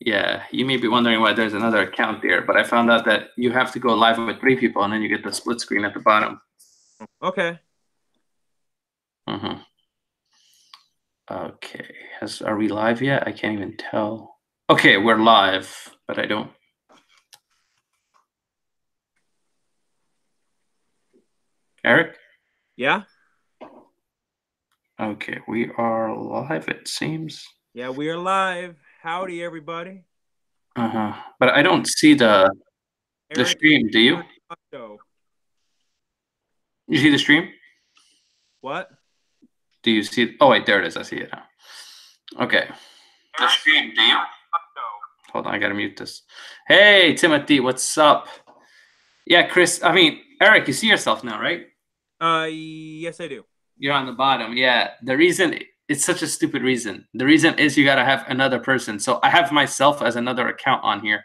Yeah, you may be wondering why there's another account there, but I found out that you have to go live with 3 people, and then you get the split screen at the bottom. Okay. Mm-hmm. Okay, are we live yet? I can't even tell. Okay, we're live, but I don't. Eric? Yeah? Okay, we are live, it seems. Yeah, we are live. Howdy, everybody. Uh-huh. But I don't see the Eric stream, do you? Show. You see the stream? What? Do you see? Oh, wait, there it is. I see it now. Okay. The stream, do you? Hold on, I gotta mute this. Hey, Timothy, what's up? Yeah, Chris, Eric, you see yourself now, right? Yes, I do. You're on the bottom. Yeah. The reason, it's such a stupid reason. The reason is you gotta have another person. So I have myself as another account on here.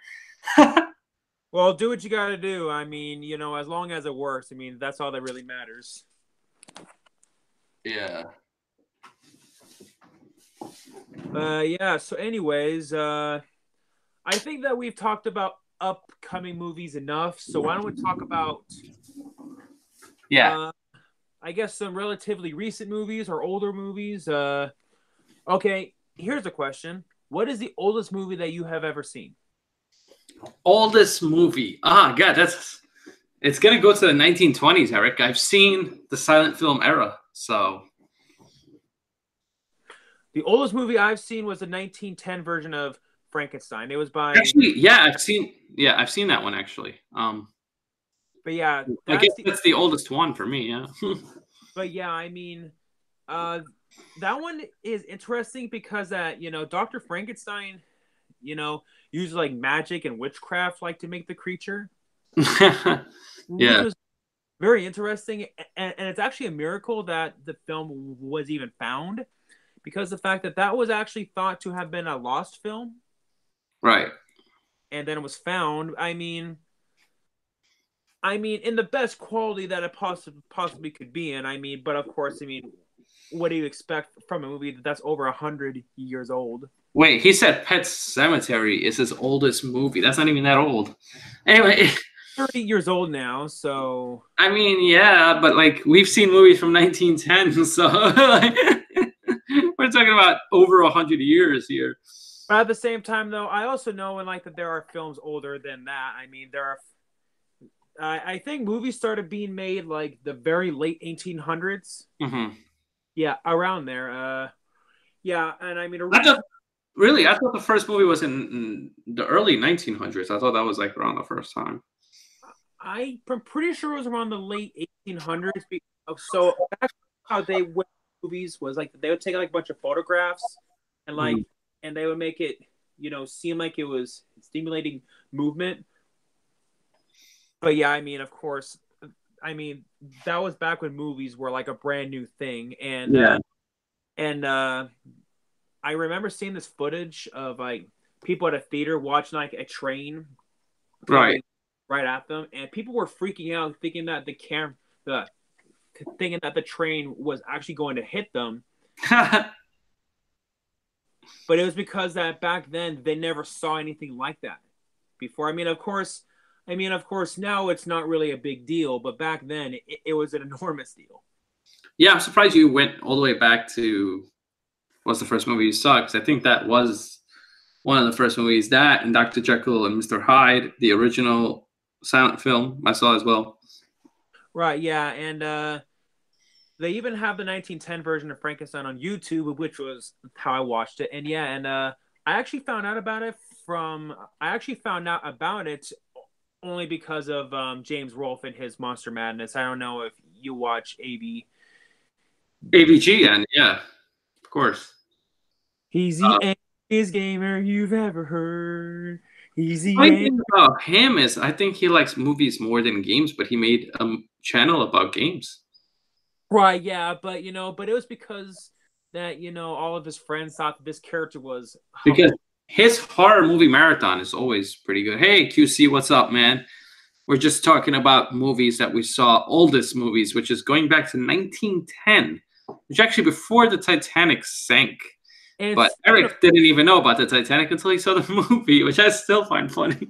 Well, do what you got to do. I mean, as long as it works, I mean, that's all that really matters. Yeah. Yeah, so anyways, I think that we've talked about upcoming movies enough. So why don't we talk about I guess some relatively recent movies or older movies. Okay, here's a question. What is the oldest movie that you have ever seen? Oldest movie. God, it's gonna go to the 1920s, Eric. I've seen the silent film era, so the oldest movie I've seen was the 1910 version of Frankenstein. It was by I've seen that one actually. But yeah, I guess that's the oldest one for me, yeah. But yeah, I mean, that one is interesting because Dr. Frankenstein, used like magic and witchcraft like to make the creature. Yeah. Which was very interesting, and it's actually a miracle that the film was even found, because the fact that was actually thought to have been a lost film. Right. And then it was found. I mean, in the best quality that it possibly could be in. I mean, but of course, I mean, what do you expect from a movie that's over 100 years old? Wait, he said Pet Sematary is his oldest movie. That's not even that old. Anyway, 30 years old now, so I mean, yeah, but like we've seen movies from 1910, so like, we're talking about over 100 years here. But at the same time, though, I also know and like that there are films older than that. I mean, there are. I think movies started being made like the very late 1800s. Mm-hmm. Yeah, around there. Yeah, and I mean, I thought the first movie was in the early 1900s. I thought that was like around the first time. I'm pretty sure it was around the late 1800s. So that's how they would movies was like they would take like a bunch of photographs and and they would make it seem like it was stimulating movement. But yeah, I mean, of course, I mean that was back when movies were like a brand new thing, and I remember seeing this footage of like people at a theater watching like a train right at them, and people were freaking out, thinking that thinking that the train was actually going to hit them. But it was because that back then they never saw anything like that before. I mean, of course, now it's not really a big deal, but back then it was an enormous deal. Yeah, I'm surprised you went all the way back to what's the first movie you saw, because I think that was one of the first movies, that and Dr. Jekyll and Mr. Hyde, the original silent film, I saw as well. Right, yeah, and they even have the 1910 version of Frankenstein on YouTube, which was how I watched it. And yeah, and I actually found out about it only because of James Rolfe and his Monster Madness. I don't know if you watch AVG, and yeah, of course. He's the angriest gamer you've ever heard. He's the funny thing about him is I think he likes movies more than games, but he made a channel about games. Right, yeah, but but it was because that all of his friends thought that this character was because his horror movie marathon is always pretty good. Hey, QC, what's up, man? We're just talking about movies that we saw, oldest movies, which is going back to 1910, which actually before the Titanic sank. And But Eric didn't even know about the Titanic until he saw the movie, which I still find funny.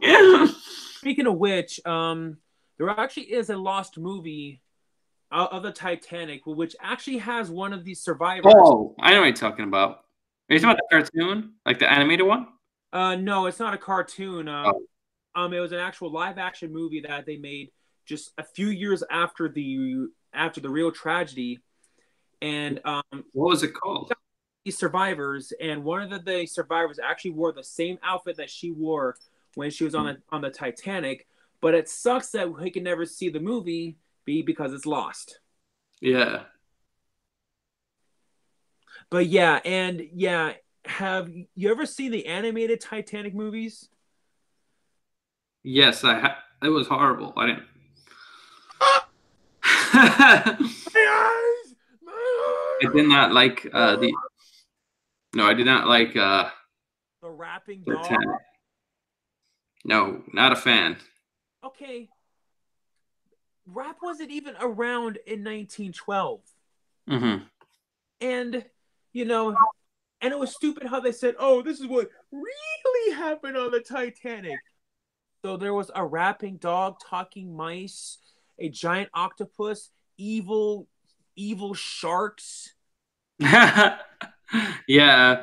speaking of which, there actually is a lost movie of the Titanic, which actually has one of these survivors. Oh, I know what you're talking about. Are you talking about the cartoon, like the animated one? No, it's not a cartoon. Oh. It was an actual live action movie that they made just a few years after the real tragedy. And What was it called? these survivors, and one of the survivors actually wore the same outfit that she wore when she was on the Titanic. But it sucks that we can never see the movie because it's lost. Yeah. But yeah, have you ever seen the animated Titanic movies? Yes, it was horrible. I didn't. My eyes! I did not like the. No, I did not like the rapping dog. Titanic. No, not a fan. Okay, rap wasn't even around in 1912. Mm-hmm. And and it was stupid how they said, "Oh, this is what really happened on the Titanic." So there was a rapping dog, talking mice, a giant octopus, evil sharks. Yeah.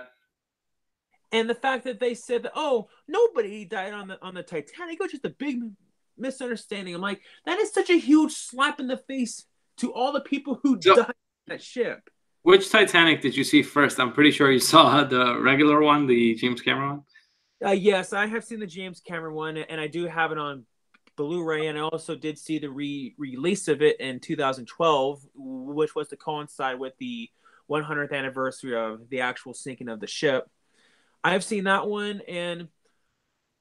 And the fact that they said that, "Oh, nobody died on the Titanic," it was just a big misunderstanding. I'm like, that is such a huge slap in the face to all the people who died on that ship. Which Titanic did you see first? I'm pretty sure you saw the regular one, the James Cameron one. Yes, I have seen the James Cameron one, and I do have it on Blu-ray, and I also did see the release of it in 2012, which was to coincide with the 100th anniversary of the actual sinking of the ship. I've seen that one, and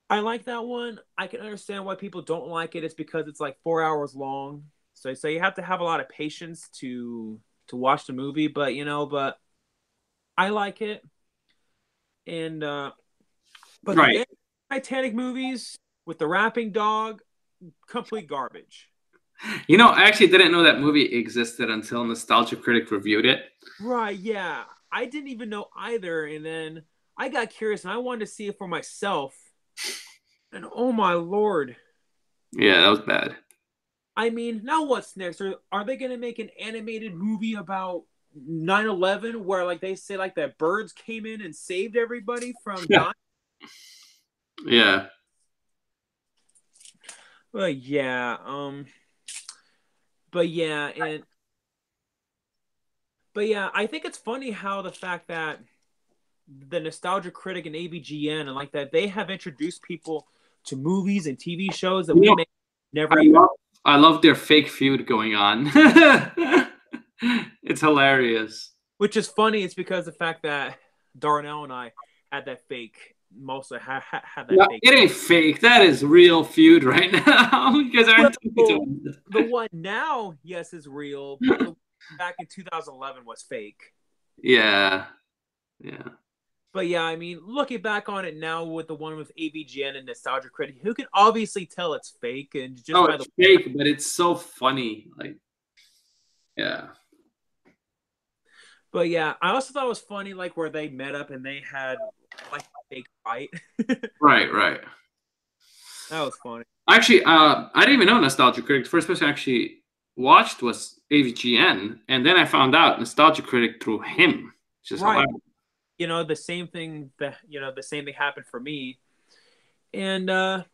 I like that one. I can understand why people don't like it. It's because it's like 4 hours long, so you have to have a lot of patience to watch the movie. But I like it, and but right. the Titanic movies with the rapping dog, complete garbage. I actually didn't know that movie existed until Nostalgia Critic reviewed it. Right, yeah. I didn't even know either, and then I got curious and I wanted to see it for myself. And oh my lord. Yeah, that was bad. I mean, now what's next? Are they going to make an animated movie about 9/11 where like they say like that birds came in and saved everybody from dying? Yeah. But yeah, I think it's funny how the fact that the Nostalgia Critic and AVGN and like that they have introduced people to movies and TV shows that we may never. I love their fake feud going on. It's hilarious. Which is funny. It's because the fact that Darnell and I had that fake. Mostly had that fake. It ain't fake. That is real feud right now. You guys aren't the one now, yes, is real. But the one back in 2011 was fake. Yeah. Yeah. But yeah, I mean, looking back on it now with the one with AVGN and Nostalgia Critic, who can obviously tell it's fake and just it's fake, but it's so funny. Like, yeah. But yeah, I also thought it was funny, like where they met up and they had like a fake fight. Right. That was funny. Actually, I didn't even know Nostalgia Critic. The first person I actually watched was AVGN, and then I found out Nostalgia Critic through him. Just right. The same thing happened for me. And I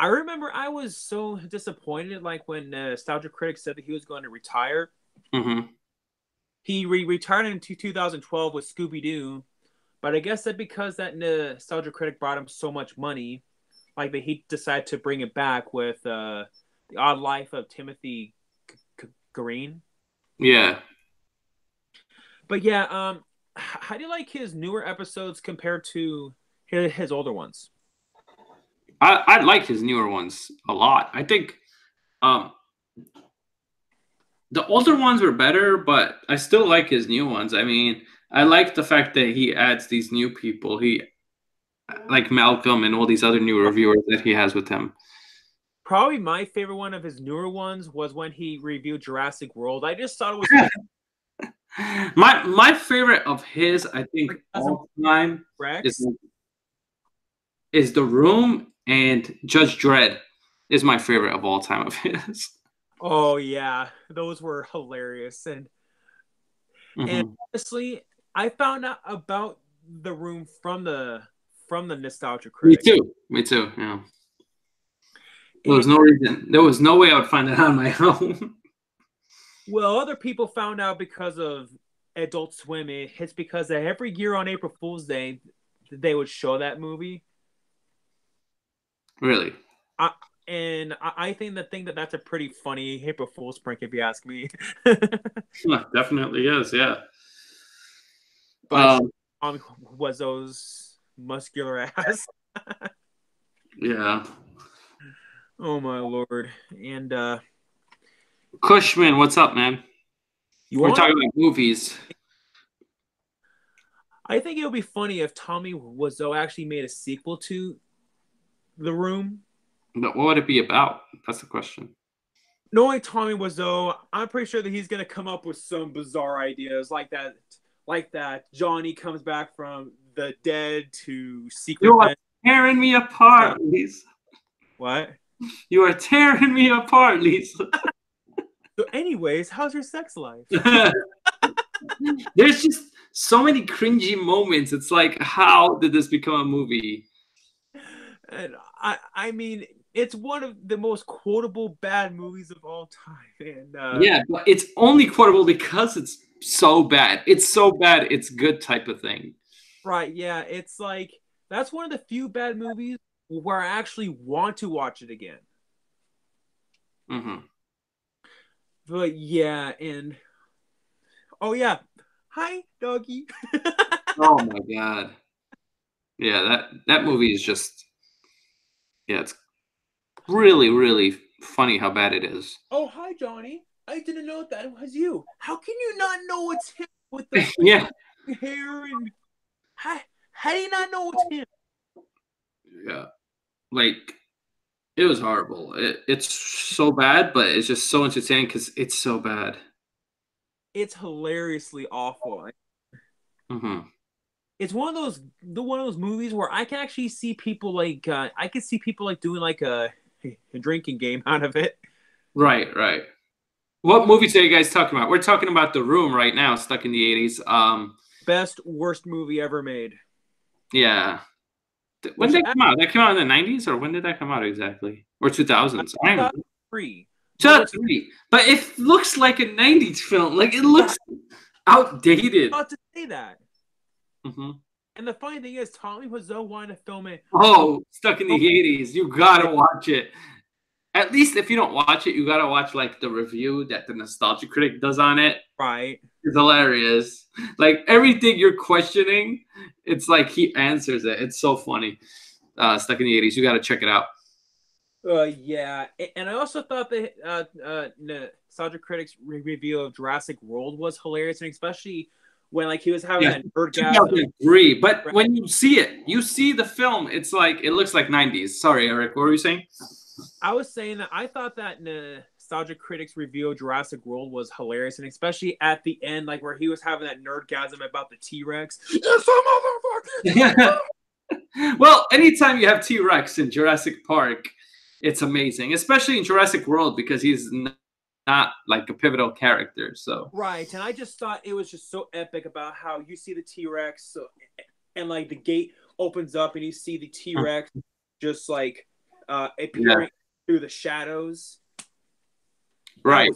remember I was so disappointed, like when Nostalgia Critic said that he was going to retire. Mm-hmm. He retired in 2012 with Scooby-Doo, but I guess that because that Nostalgia Critic brought him so much money, like that he decided to bring it back with The Odd Life of Timothy Green. Yeah. But yeah, how do you like his newer episodes compared to his older ones? I like his newer ones a lot. I think the older ones were better, but I still like his new ones. I mean, I like the fact that he adds these new people. He like Malcolm and all these other new reviewers that he has with him. Probably my favorite one of his newer ones was when he reviewed Jurassic World. I just thought it was My favorite of his, I think, all time Rex. is The Room, and Judge Dredd is my favorite of all time of his. Oh yeah, those were hilarious. And honestly, I found out about The Room from the Nostalgia Critic. Me too. Yeah. There was no reason. There was no way I would find it on my own. Well, other people found out because of Adult Swim. It's because every year on April Fool's Day, they would show that movie. Really? I think that's a pretty funny April Fool's prank, if you ask me. Definitely is, yeah. But was those muscular ass? Yeah. Oh my lord! And Cushman, what's up, man? We're talking about movies. I think it would be funny if Tommy Wiseau actually made a sequel to The Room. But what would it be about? That's the question. Knowing Tommy Wiseau, I'm pretty sure that he's gonna come up with some bizarre ideas like that Johnny comes back from the dead to secret. You are tearing me apart, Lisa. What? You are tearing me apart, Lisa. So anyways, how's your sex life? There's just so many cringy moments. It's like, how did this become a movie? And I mean, it's one of the most quotable bad movies of all time. And yeah, but it's only quotable because it's so bad. It's so bad, it's good type of thing. Right, yeah. It's like, that's one of the few bad movies where I actually want to watch it again. But yeah, and oh yeah, hi doggy. Oh my god, yeah, that movie is just, yeah, it's really funny how bad it is. Oh hi Johnny, I didn't know that was you. How can you not know it's him with the yeah hair and how do you not know it's him? Yeah, like, it was horrible. It's so bad, but it's just so entertaining because it's so bad. It's hilariously awful. It's one of those movies where I can actually see people like doing like a drinking game out of it. Right. What movies are you guys talking about? We're talking about The Room right now, stuck in the 80s. Best worst movie ever made. Yeah. When did that come out? That came out in the 90s, or when did that come out exactly? Or 2000s? 2003. 2003. But it looks like a 90s film. Like, it looks outdated. Not to say that. And the funny thing is, Tommy Wiseau wanted to film it. Oh, stuck in the 80s. You gotta watch it. At least if you don't watch it, you gotta watch like the review that the Nostalgia Critic does on it. Right. It's hilarious. Like, everything you're questioning, it's like he answers it. It's so funny. Stuck in the 80s. You gotta check it out. Yeah. And I also thought that Nostalgia Critic's review of Jurassic World was hilarious, and especially when like he was having that orgasm. 2003. But when you see it, you see the film, it's like, it looks like 90s. Sorry, Eric, what were you saying? I was saying that I thought that Nostalgia Critic's review of Jurassic World was hilarious, and especially at the end, like where he was having that nerdgasm about the T-Rex. It's a motherfucker. Well, anytime you have T-Rex in Jurassic Park, it's amazing, especially in Jurassic World, because he's not like a pivotal character. So right, and I just thought it was just so epic about how you see the T-Rex, and like the gate opens up and you see the T-Rex just like appearing through the shadows. Right.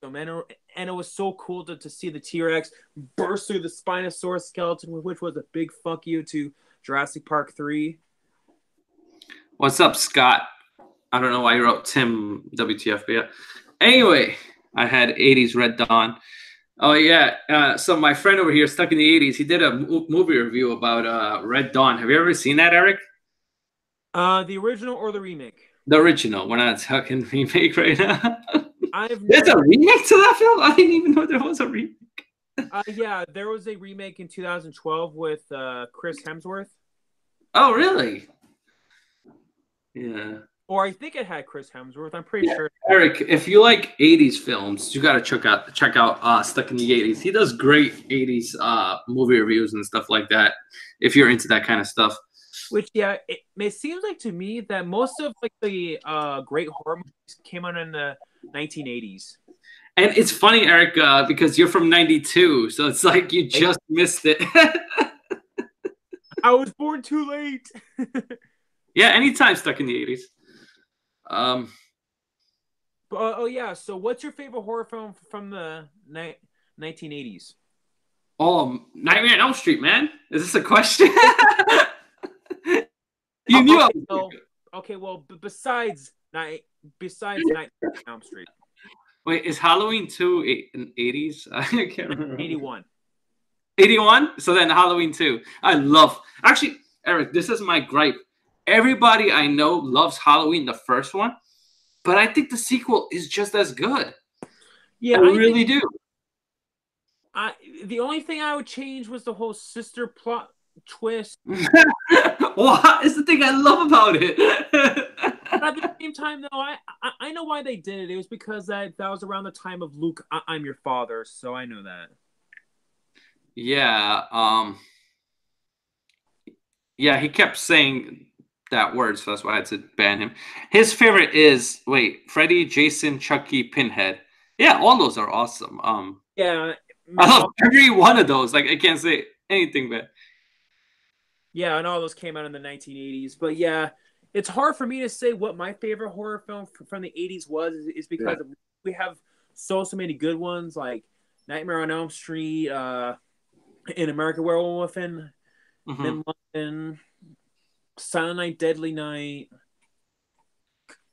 And it was so cool to see the T-Rex burst through the Spinosaurus skeleton, which was a big fuck you to Jurassic Park 3. What's up, Scott? I don't know why you wrote Tim WTF, but yeah. Anyway, I had 80s Red Dawn. Oh, yeah. So my friend over here, stuck in the 80s, he did a movie review about Red Dawn. Have you ever seen that, Eric? The original or the remake? The original. We're not talking remake right now. There's a remake to that film? I didn't even know there was a remake. Yeah, there was a remake in 2012 with Chris Hemsworth. Oh, really? Yeah. Or I think it had Chris Hemsworth. I'm pretty sure. Eric, if you like 80s films, you gotta check out Stuck in the 80s. He does great 80s movie reviews and stuff like that. If you're into that kind of stuff. Which it seems like to me that most of like the great horror movies came out in the 1980s. And it's funny, Eric, because you're from '92, so it's like you just missed it. I was born too late. Yeah, anytime Stuck in the 80s. Oh yeah. So, what's your favorite horror film from the 1980s? Oh, Nightmare on Elm Street, man. Is this a question? You knew. Okay. Well, besides Nightmare on Elm Street. Wait, is Halloween 2 in 80s? I can't remember. 81. 81? So then Halloween 2. Actually, Eric, this is my gripe. Everybody I know loves Halloween, the first one, but I think the sequel is just as good. Yeah, I really do. The only thing I would change was the whole sister plot twist. What is the thing I love about it? But at the same time, though, I know why they did it. It was because that was around the time of Luke, I'm your father, so I know that. Yeah. Yeah, he kept saying that word, so that's why I had to ban him. His favorite is Freddy, Jason, Chucky, Pinhead. Yeah, all those are awesome. Yeah, I love every one of those. Like I can't say anything bad. Yeah, and all those came out in the 1980s. But yeah, it's hard for me to say what my favorite horror film from the 80s was, is because we have so many good ones like Nightmare on Elm Street, In America Werewolf in London, Silent Night, Deadly Night,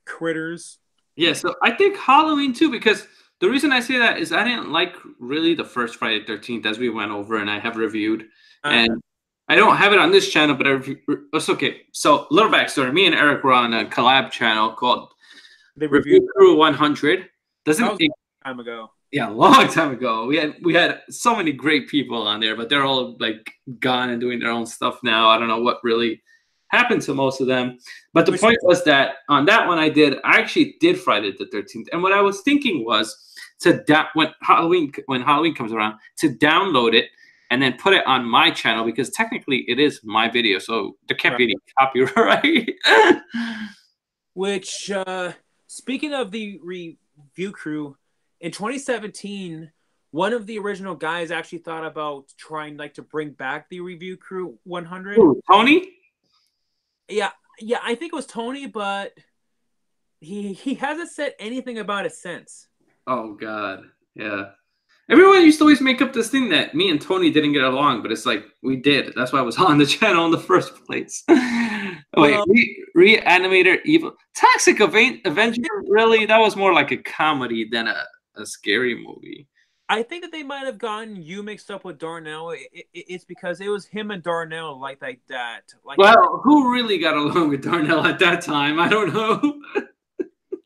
Critters. Yeah, so I think Halloween too, because the reason I say that is I didn't like really the first Friday the 13th, as we went over and I have reviewed. And I don't have it on this channel, but it's okay. So, little backstory. Me and Eric were on a collab channel called The Review Crew 100. That was a long time ago. Yeah, a long time ago. We had so many great people on there, but they're all like gone and doing their own stuff now. I don't know what really happened to most of them. But the point was that on that one I actually did Friday the 13th. And what I was thinking was when Halloween comes around, to download it and then put it on my channel, because technically it is my video, so there can't be any copyright. Which, speaking of the Review Crew, in 2017, one of the original guys actually thought about trying to bring back the Review Crew 100. Ooh, Tony? Yeah, I think it was Tony, but he hasn't said anything about it since. Oh God, yeah. Everyone used to always make up this thing that me and Tony didn't get along, but it's like we did. That's why I was on the channel in the first place. Reanimator Evil Toxic Avenger. Really, that was more like a comedy than a scary movie. I think that they might have gotten you mixed up with Darnell. It's because it was him and Darnell like that. Well, who really got along with Darnell at that time? I don't know.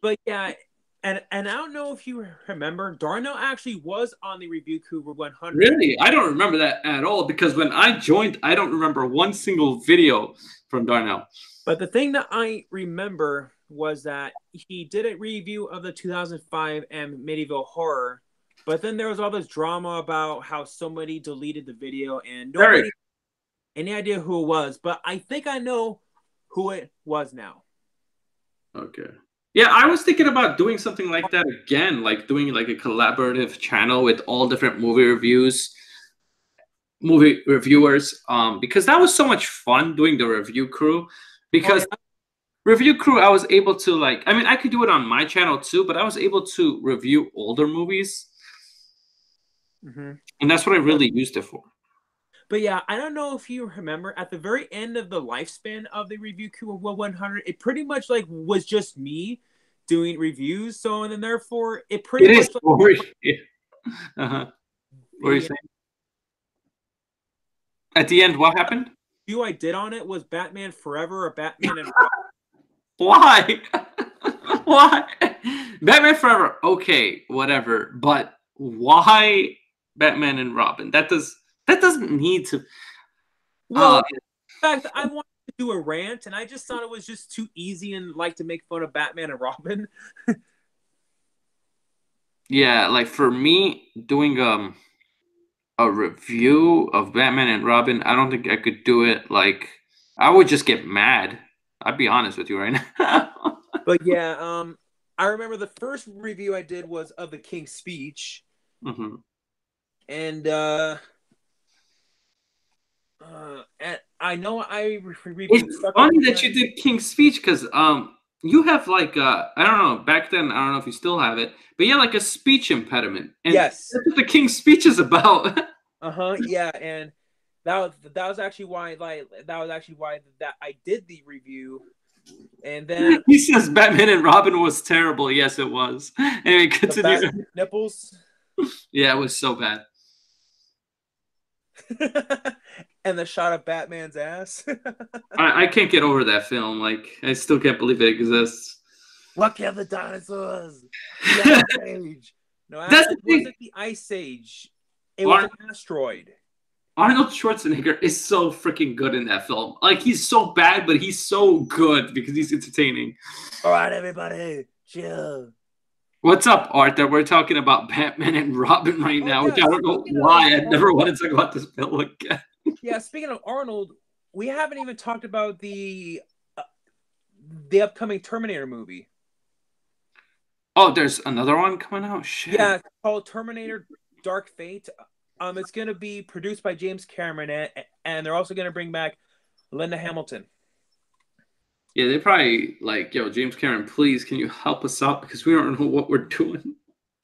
But yeah. And I don't know if you remember, Darnell actually was on the Review Crew 100. Really? I don't remember that at all, because when I joined, I don't remember one single video from Darnell. But the thing that I remember was that he did a review of the 2005 Medieval Horror, but then there was all this drama about how somebody deleted the video and nobody had any idea who it was. But I think I know who it was now. Okay. Yeah, I was thinking about doing something like that again, like doing like a collaborative channel with all different movie reviewers, because that was so much fun doing the Review Crew. Because Review Crew, I was able to I could do it on my channel too, but I was able to review older movies. And that's what I really used it for. But yeah, I don't know if you remember, at the very end of the lifespan of the Review Crew 100, it pretty much was just me doing reviews. So, and then therefore, it pretty much. What were you saying? At the end, what happened? The review I did on it was Batman Forever or Batman and Robin. Why? Why? Batman Forever, okay, whatever. But why Batman and Robin? That doesn't need to. Well, in fact, I wanted to do a rant, and I just thought it was just too easy and like to make fun of Batman and Robin. Yeah, like for me, doing a review of Batman and Robin, I don't think I could do it. Like, I would just get mad. I'd be honest with you right now. But yeah, I remember the first review I did was of the King's Speech, and I know I reviewed. It's funny that you did King's Speech because you have like I don't know, back then I don't know if you still have it, but you had like a speech impediment. And yes, that's what the King's Speech is about. Yeah, and that was actually why that I did the review. And then he says Batman and Robin was terrible. Yes, it was. Anyway, continue. Nipples. Yeah, it was so bad. And the shot of Batman's ass. I can't get over that film. Like, I still can't believe it exists. Look at the dinosaurs. The Ice Age. No, That's it wasn't the Ice Age. It was an asteroid. Arnold Schwarzenegger is so freaking good in that film. Like, he's so bad, but he's so good because he's entertaining. All right, everybody, chill. What's up, Arthur? We're talking about Batman and Robin right now, which I don't know why. I never wanted to talk about this film again. Yeah, speaking of Arnold, we haven't even talked about the upcoming Terminator movie. Oh, there's another one coming out? Shit. Yeah, it's called Terminator Dark Fate. It's going to be produced by James Cameron, and they're also going to bring back Linda Hamilton. Yeah, they probably like, yo, James Cameron, please, can you help us out? Because we don't know what we're doing.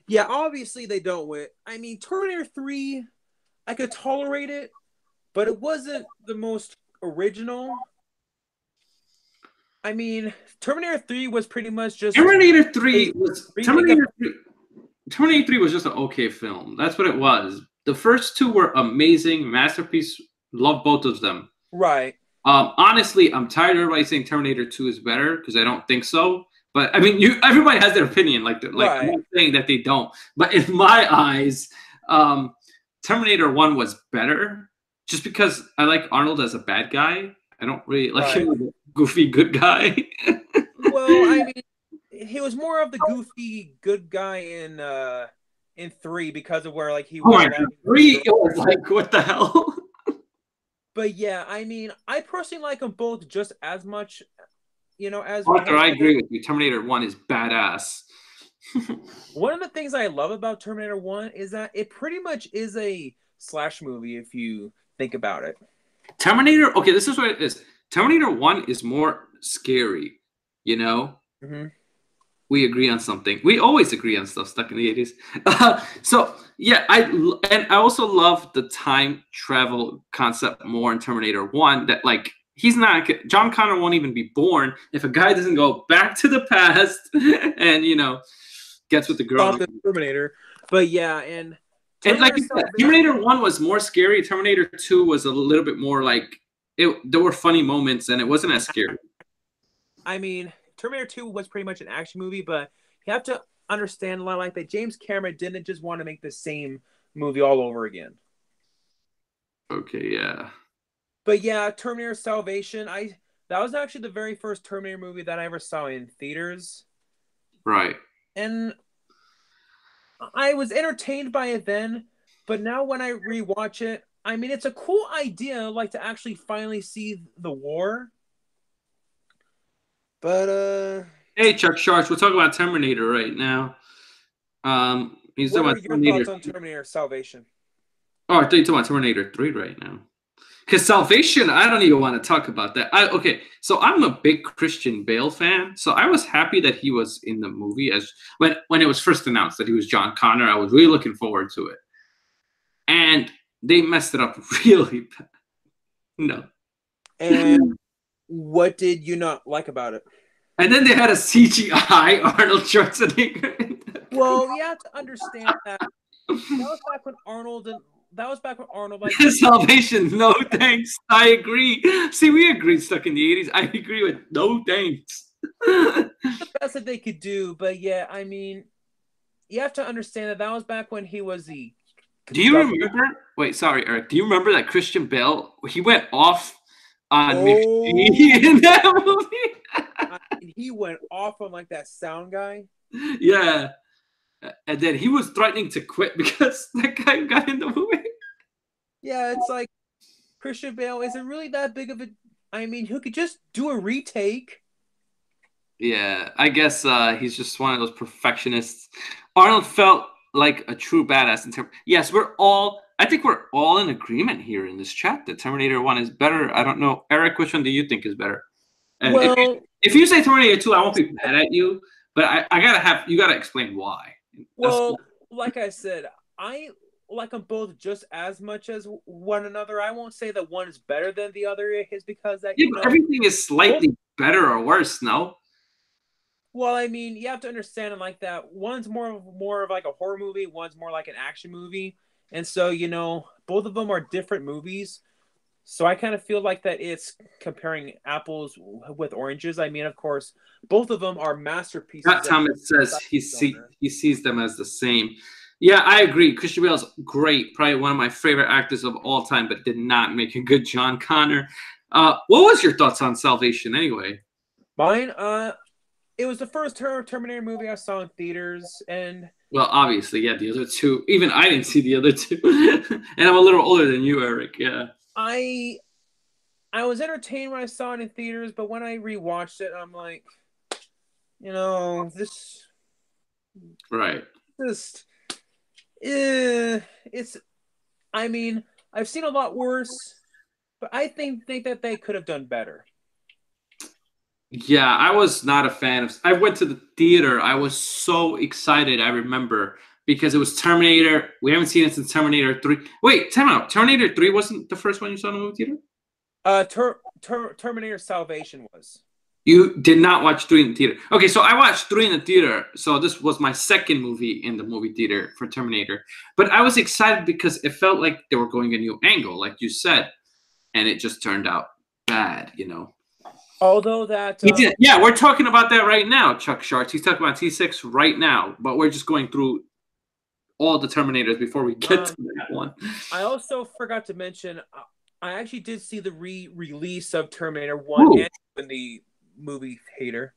Yeah, obviously they don't win. I mean, Terminator 3, I could tolerate it, but it wasn't the most original. I mean, Terminator 3 was pretty much just... Terminator 3 was just an okay film. That's what it was. The first two were amazing, masterpiece. Love both of them. Right. Honestly, I'm tired of everybody saying Terminator 2 is better because I don't think so. But I mean, everybody has their opinion. Like right. I'm not saying that they don't. But in my eyes, Terminator 1 was better just because I like Arnold as a bad guy. I don't really like him as a goofy good guy. Well, I mean, he was more of the goofy good guy in 3 because of where like he was. 3, it was like, what the hell? But yeah, I mean, I personally like them both just as much, as... Arthur, I agree with you. Terminator 1 is badass. One of the things I love about Terminator 1 is that it pretty much is a slash movie if you think about it. Terminator, okay, this is what it is. Terminator 1 is more scary, Mm-hmm. We agree on something. We always agree on stuff stuck in the 80s. So, yeah, I also love the time travel concept more in Terminator 1 that, like, John Connor won't even be born if a guy doesn't go back to the past and, gets with the girl. Stop the Terminator. But, yeah, and like you said, Terminator 1 was more scary. Terminator 2 was a little bit more like, there were funny moments and it wasn't as scary. I mean... Terminator 2 was pretty much an action movie, but you have to understand a lot like that James Cameron didn't just want to make the same movie all over again. Okay, yeah. But yeah, Terminator Salvation, that was actually the very first Terminator movie that I ever saw in theaters. Right. And I was entertained by it then, but now when I rewatch it, I mean, it's a cool idea, like to actually finally see the war. But hey, Chuck Sharks, we're talking about Terminator right now. What are your thoughts on Terminator Salvation? Oh, I thought you were talking about Terminator 3 right now. Because Salvation, I don't even want to talk about that. Okay, so I'm a big Christian Bale fan, so I was happy that he was in the movie when it was first announced that he was John Connor. I was really looking forward to it, and they messed it up really bad. No. And what did you not like about it? And then they had a CGI Arnold Schwarzenegger. Well, you have to understand that was back when Arnold like Salvation. No thanks. I agree. See, we agreed stuck in the 80s. I agree with no thanks. The best that they could do, but yeah, I mean, you have to understand that was back when he was the. Do you remember? Wait, sorry, Eric. Do you remember that Christian Bale? He went off on McGee in that movie. He went off on like that sound guy. Yeah. And then he was threatening to quit because that guy got in the movie. Yeah, it's like Christian Bale isn't really that big of a. I mean, he could just do a retake. Yeah, I guess he's just one of those perfectionists. Arnold felt like a true badass in terms. Yes, I think we're all in agreement here in this chat that Terminator 1 is better. I don't know, Eric, which one do you think is better? And well, if you say Terminator 2, I won't be mad at you, but you gotta explain why. Well, like I said, I like them both just as much as one another. I won't say that one is better than the other is because that everything is slightly better or worse, no? Well, I mean, you have to understand it like that. One's more of like a horror movie, one's more like an action movie. And so, both of them are different movies. So I kind of feel like that it's comparing apples with oranges. I mean, of course, both of them are masterpieces. Thomas says he sees them as the same. Yeah, I agree. Christian Bale's great, probably one of my favorite actors of all time, but did not make a good John Connor. What was your thoughts on Salvation anyway? Mine, it was the first Terminator movie I saw in theaters, and well, obviously, yeah, the other two. Even I didn't see the other two, and I'm a little older than you, Eric. Yeah. I was entertained when I saw it in theaters, but when I rewatched it, I'm like, this. Right. It's. I mean, I've seen a lot worse, but I think that they could have done better. Yeah, I was not a fan of. I went to the theater. I was so excited. I remember. Because it was Terminator. We haven't seen it since Terminator 3. Wait, time out. Terminator 3 wasn't the first one you saw in the movie theater? Terminator Salvation was. You did not watch 3 in the theater. Okay, so I watched 3 in the theater. So this was my second movie in the movie theater for Terminator. But I was excited because it felt like they were going a new angle, like you said. And it just turned out bad, Although that... yeah, we're talking about that right now, Chuck Sharks. He's talking about T6 right now. But we're just going through all the Terminators before we get to that one. I also forgot to mention, I actually did see the re-release of Terminator 1 and in the movie theater.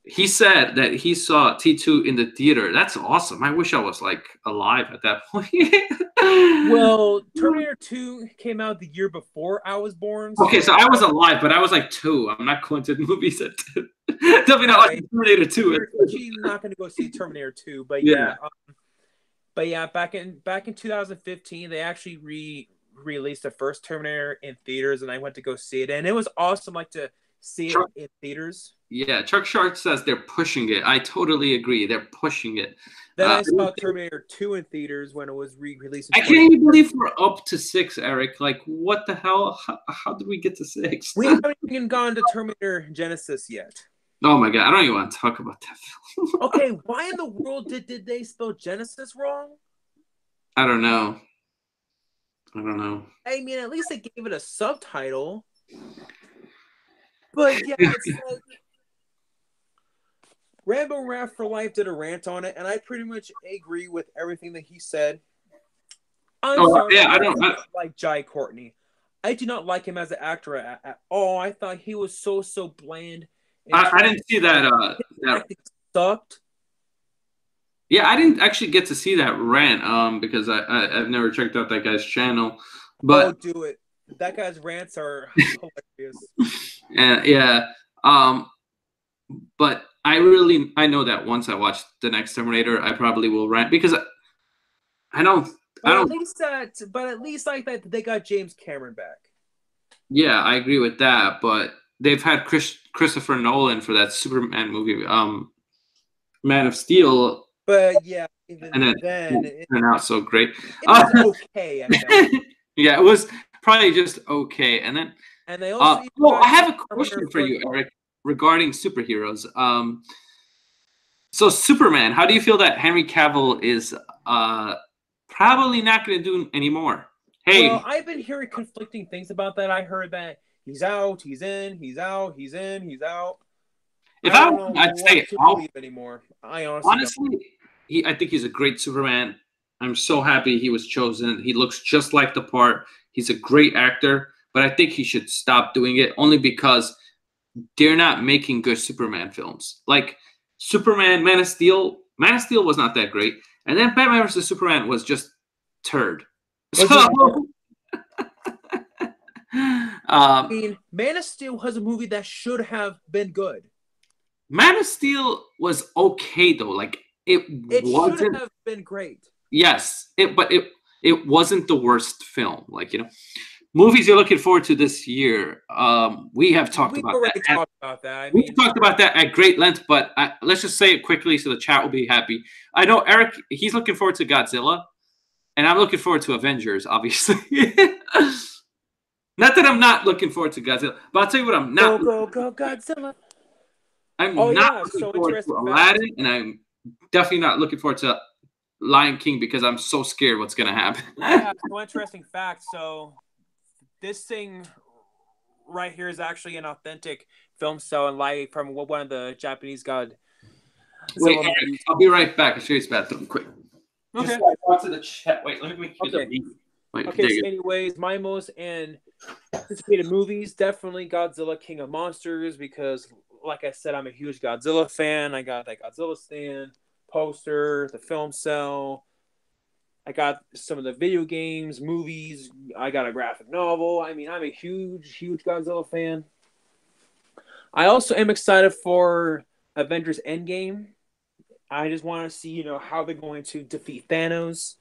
He said that he saw T2 in the theater. That's awesome. I wish I was alive at that point. Well, Terminator 2 came out the year before I was born. Okay, so I was alive, but I was 2. I'm not going to the movies at 2. Definitely not like Terminator 2. She's not going to go see Terminator 2, but yeah. But yeah, back in 2015, they actually released the first Terminator in theaters, and I went to go see it, and it was awesome, to see it in theaters. Yeah, Chuck Shark says they're pushing it. I totally agree. They're pushing it. Then I saw Terminator 2 in theaters when it was re-released. I can't even believe we're up to 6, Eric. What the hell? How did we get to 6? We haven't even gone to Terminator Genesis yet. Oh my god, I don't even want to talk about that film. Okay, why in the world did they spell Genesis wrong? I don't know. I mean, at least they gave it a subtitle. But yeah, it's like Rambo Rap for Life did a rant on it, and I pretty much agree with everything that he said. I don't like Jai Courtney. I do not like him as an actor at all. I thought he was so bland. I didn't see that. That sucked. Yeah, I didn't actually get to see that rant because I've never checked out that guy's channel. But do it. That guy's rants are hilarious. Yeah. But I know that once I watch the next Terminator, I probably will rant because I don't. At least that they got James Cameron back. Yeah, I agree with that, but they've had Christopher Nolan for that Superman movie, Man of Steel. But yeah, even then it turned out so great. It was okay. Yeah, it was probably just okay. And then they also. I have a question for you, Eric, regarding superheroes. So Superman, how do you feel that Henry Cavill is probably not going to do anymore? Hey, well, I've been hearing conflicting things about that. I heard that he's out, he's in, he's out, he's in, he's out. If I'd say out anymore. I honestly I think he's a great Superman. I'm so happy he was chosen. He looks just like the part. He's a great actor. but I think he should stop doing it only because they're not making good Superman films. Like Superman, Man of Steel was not that great, and then Batman vs Superman was just turd. So, I mean, Man of Steel was a movie that should have been good. Man of Steel was okay though. Like it should have been great. Yes, but it wasn't the worst film. Like, you know, movies you're looking forward to this year. We have talked about that. We've talked about that at great length, but let's just say it quickly so the chat will be happy. I know Eric, he's looking forward to Godzilla, and I'm looking forward to Avengers, obviously. Not that I'm not looking forward to Godzilla, but I'll tell you what I'm not. Go Godzilla. I'm not looking forward to Aladdin, and I'm definitely not looking forward to Lion King because I'm so scared what's going to happen. Yeah, so interesting fact. So this thing right here is actually an authentic film cell and live from one of the Japanese god. Wait, Eric, I'll be right back. I'll show you his bathroom quick. Okay. Just go to the chat. Wait, let me make you the Wait, okay, so anyways, my most anticipated movies, definitely Godzilla King of Monsters, because like I said, I'm a huge Godzilla fan. I got that Godzilla stand, poster, the film cell. I got some of the video games, movies. I got a graphic novel. I mean, I'm a huge Godzilla fan. I also am excited for Avengers Endgame. I just want to see, you know, how they're going to defeat Thanos.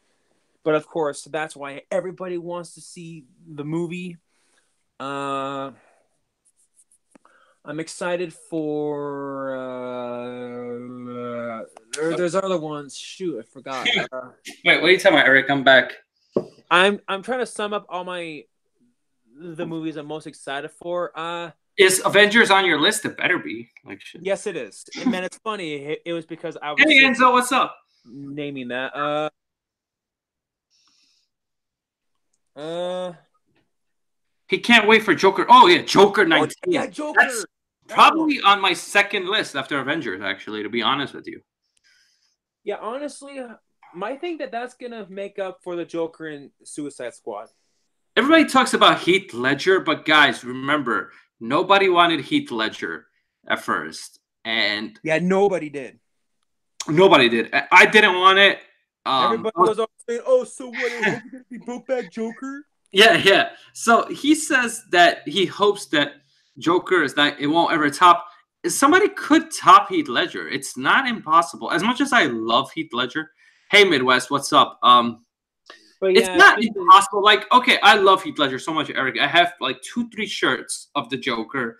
But of course, that's why everybody wants to see the movie. I'm excited for. There's other ones. Shoot, I forgot. Wait, what are you talking about, Eric? I'm back. I'm trying to sum up all the movies I'm most excited for. Is Avengers on your list? It better be. Like shit. Yes, it is. And man, it's funny. It was because I was. Hey Enzo, what's up? Naming that. He can't wait for Joker. Oh yeah, Joker 19. Yeah, Joker. That's probably on my second list after Avengers, actually, to be honest with you. Yeah, honestly, I think that's gonna make up for the Joker in Suicide Squad. Everybody talks about Heath Ledger, but guys, remember, nobody wanted Heath Ledger at first, and yeah, nobody did. Nobody did. I didn't want it. Everybody was all saying, "Oh, so what? Are you gonna be broke back Joker?" Yeah. So he says that he hopes that Joker is that it won't ever top. Somebody could top Heath Ledger. It's not impossible. As much as I love Heath Ledger. Hey Midwest, what's up? But yeah, it's not impossible. Like, okay, I love Heath Ledger so much, Eric. I have like 2-3 shirts of the Joker,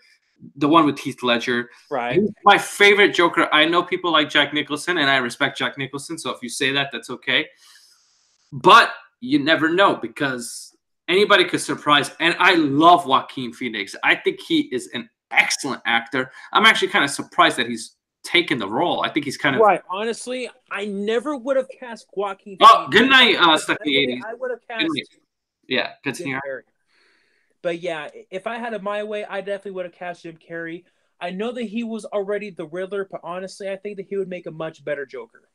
the one with Heath Ledger. Right. He's my favorite Joker. I know people like Jack Nicholson, and I respect Jack Nicholson. So if you say that, that's okay. But you never know because anybody could surprise. And I love Joaquin Phoenix. I think he is an excellent actor. I'm actually kind of surprised that he's taken the role. I think he's kind of right. Honestly, I never would have cast Joaquin. Oh, good night, Stephanie. I would have cast. Yeah, good seeing you. But yeah, if I had it my way, I definitely would have cast Jim Carrey. I know that he was already the Riddler, but honestly, I think that he would make a much better Joker.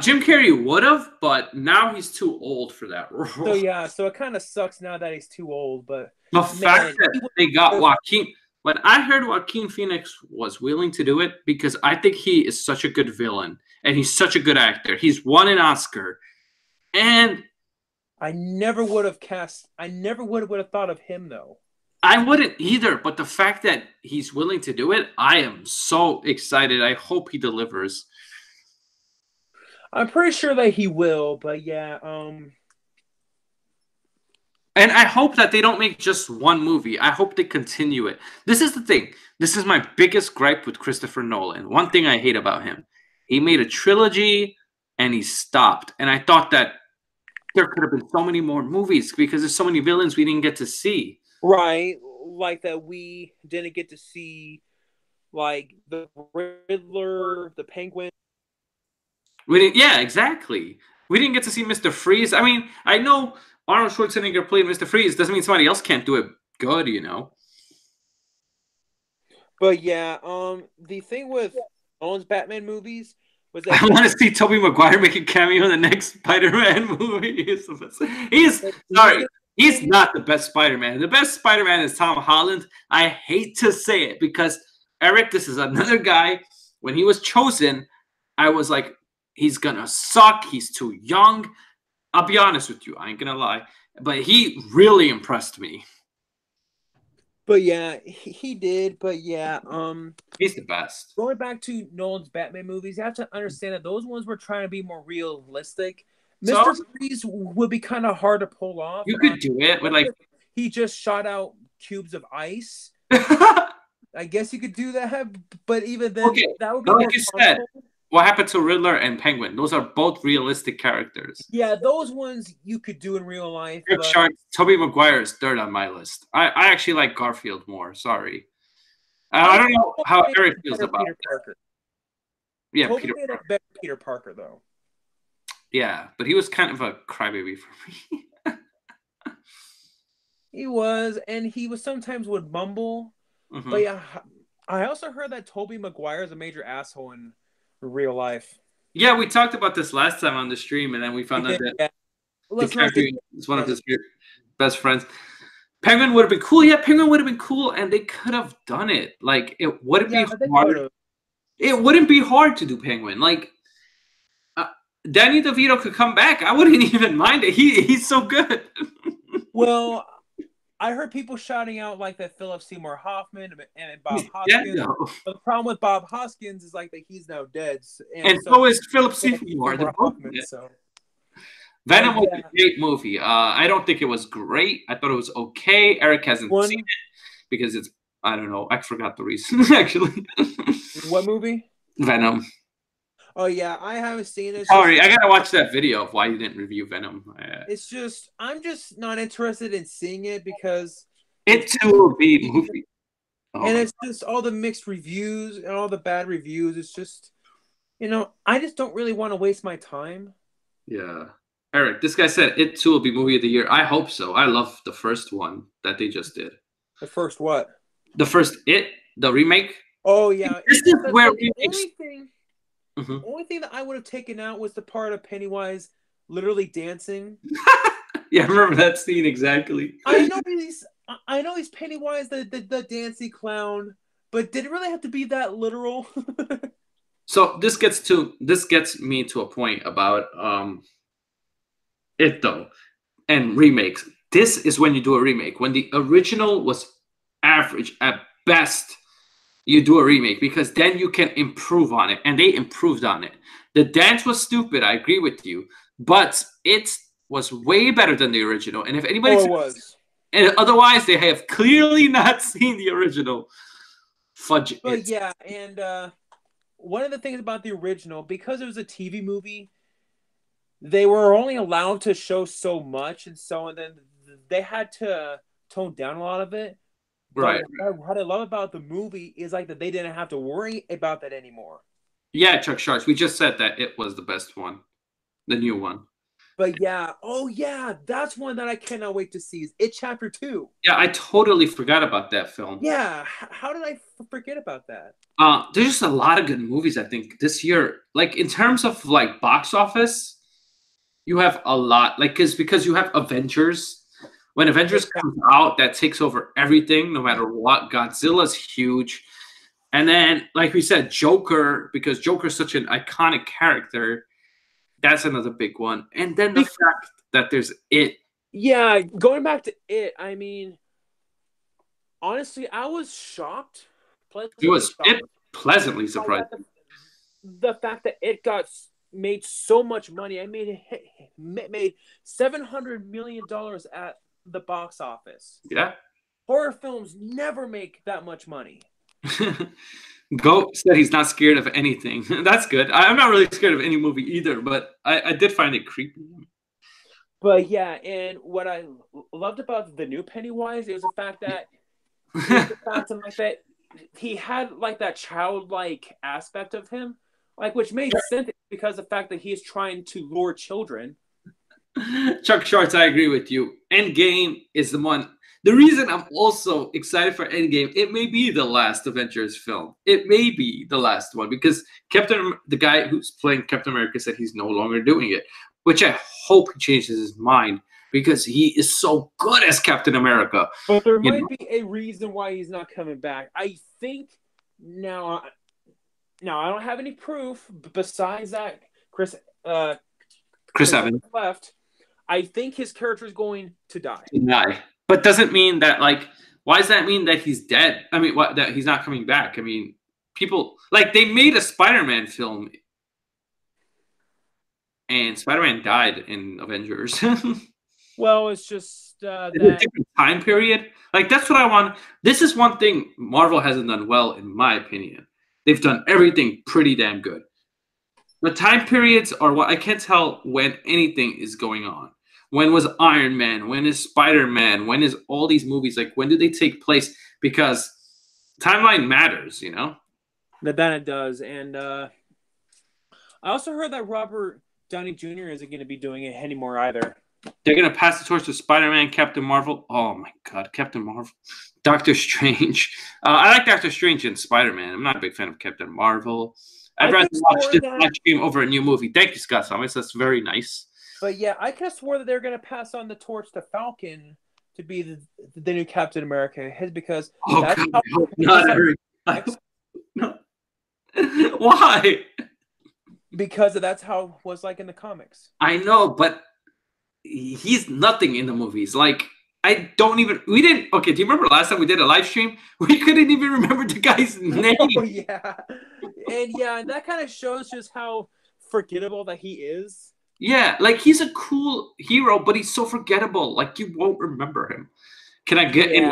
Jim Carrey would have, but now he's too old for that role. So yeah, so it kind of sucks now that he's too old. But the fact that they got Joaquin. When I heard Joaquin Phoenix was willing to do it, because I think he is such a good villain and he's such a good actor. He's won an Oscar, and I never would have cast. I never would have thought of him though. I wouldn't either. But the fact that he's willing to do it, I am so excited. I hope he delivers. I'm pretty sure that he will, but yeah. And I hope that they don't make just one movie. I hope they continue it. This is the thing. This is my biggest gripe with Christopher Nolan. One thing I hate about him. He made a trilogy and he stopped. And I thought that there could have been so many more movies because there's so many villains we didn't get to see. Right. Like that we didn't get to see like the Riddler, the Penguin. Yeah, exactly. We didn't get to see Mr. Freeze. I mean, I know Arnold Schwarzenegger played Mr. Freeze. Doesn't mean somebody else can't do it good, you know. But yeah, the thing with Nolan's Batman movies was that I want to see Tobey Maguire make a cameo in the next Spider-Man movie. He's sorry. He's not the best Spider-Man. The best Spider-Man is Tom Holland. I hate to say it because, Eric, this is another guy. When he was chosen, I was like, he's going to suck. He's too young. I'll be honest with you. I ain't going to lie. But he really impressed me. But yeah, he did. But yeah, he's the best. Going back to Nolan's Batman movies, you have to understand that those ones were trying to be more realistic. Mr. Freeze would be kind of hard to pull off. You could do it, but like he just shot out cubes of ice. I guess you could do that, but even then, that would be like you said. What happened to Riddler and Penguin? Those are both realistic characters. Yeah, those ones you could do in real life. Tobey Maguire is third on my list. I actually like Garfield more. Sorry. I don't know how Eric feels about Peter Parker. Yeah, Peter Parker, though. Yeah, but he was kind of a crybaby for me. He was, and he was sometimes would mumble. But yeah, I also heard that Tobey Maguire is a major asshole in real life. Yeah, we talked about this last time on the stream, and then we found out that DiCaprio is one of his best friends. Penguin would have been cool. Yeah, Penguin would have been cool, and they could have done it. Like, it wouldn't be hard. It wouldn't be hard to do Penguin. Like, Danny DeVito could come back. I wouldn't even mind it. He's so good. Well, I heard people shouting out like that Philip Seymour Hoffman and Bob Hoskins. But the problem with Bob Hoskins is like that he's now dead. And so is Philip Seymour Hoffman. So. Venom was a great movie. I don't think it was great. I thought it was okay. Eric hasn't seen it because it's, I don't know. I forgot the reason, actually. What movie? Venom. Oh, yeah. I haven't seen it. Sorry, I got to watch that video of why you didn't review Venom. It's just, I'm just not interested in seeing it because... It too will be a movie. And it's just all the mixed reviews and all the bad reviews. It's just, you know, I just don't really want to waste my time. Yeah. Eric, this guy said It too will be movie of the year. I hope so. I love the first one that they just did. The first what? The first It, the remake. Oh, yeah. This is where the only thing that I would have taken out was the part of Pennywise literally dancing. Yeah, I remember that scene exactly. I know he's Pennywise, the dancing clown, but did it really have to be that literal? So this gets me to a point about It though, and remakes. This is when you do a remake. When the original was average at best, you do a remake because then you can improve on it, and they improved on it. The dance was stupid, I agree with you, but it was way better than the original. And if anybody and otherwise, they have clearly not seen the original. Fudge it. But yeah, and one of the things about the original, because it was a TV movie, they were only allowed to show so much, and then they had to tone down a lot of it. Right. What I love about the movie is like that they didn't have to worry about that anymore. Yeah, Chuck Sharks. We just said that it was the best one, the new one. But yeah, oh yeah, that's one that I cannot wait to see. Is It Chapter 2? Yeah, I totally forgot about that film. Yeah, how did I forget about that? There's just a lot of good movies, I think, this year. Like in terms of like box office, you have a lot. Like because you have Avengers. When Avengers comes out, that takes over everything, no matter what. Godzilla's huge. And then, like we said, Joker, because Joker's such an iconic character, that's another big one. And then the fact that there's It. Yeah, going back to It, I mean, honestly, I was shocked. Pleasantly surprising. The fact that It made so much money. I mean, it made $700 million at the box office. Yeah. Horror films never make that much money. Goat said he's not scared of anything. That's good. I'm not really scared of any movie either, but I did find it creepy. But yeah, and what I loved about the new Pennywise is the fact that he had like that childlike aspect of him, like which made sense because of the fact that he's trying to lure children. Chuck Shorts, I agree with you. Endgame is the one. The reason I'm also excited for Endgame, it may be the last Avengers film. It may be the last one because the guy who's playing Captain America said he's no longer doing it, which I hope he changes his mind. because he is so good as Captain America. But there might be a reason why he's not coming back. I think now I don't have any proof besides that Chris Evans left. I think his character is going to die. But doesn't mean that, like, why does that mean that he's dead? I mean, what, that he's not coming back? I mean, people, like, they made a Spider-Man film and Spider-Man died in Avengers. Well, it's just that a different time period. Like, that's what I want. This is one thing Marvel hasn't done well, in my opinion. They've done everything pretty damn good. The time periods are what I can't tell when anything is going on. When was Iron Man? When is Spider-Man? When is all these movies? Like, when do they take place? Because timeline matters, you know? That it does. And I also heard that Robert Downey Jr. isn't going to be doing it anymore either. They're going to pass the torch to Spider-Man, Captain Marvel. Oh, my God. Captain Marvel. Doctor Strange. I like Doctor Strange and Spider-Man. I'm not a big fan of Captain Marvel. I'd rather watch this live stream over a new movie. Thank you, Scott Thomas. That's very nice. But yeah, I could have swore that they're going to pass on the torch to Falcon to be the new Captain America. Because that's God, not Eric. No. Why? Because that's how it was like in the comics. I know, but he's nothing in the movies. Like, we didn't, okay, do you remember last time we did a live stream? We couldn't even remember the guy's name. Oh, yeah. And that kind of shows just how forgettable that he is. Yeah, like, he's a cool hero, but he's so forgettable. Like, you won't remember him. Can I get in?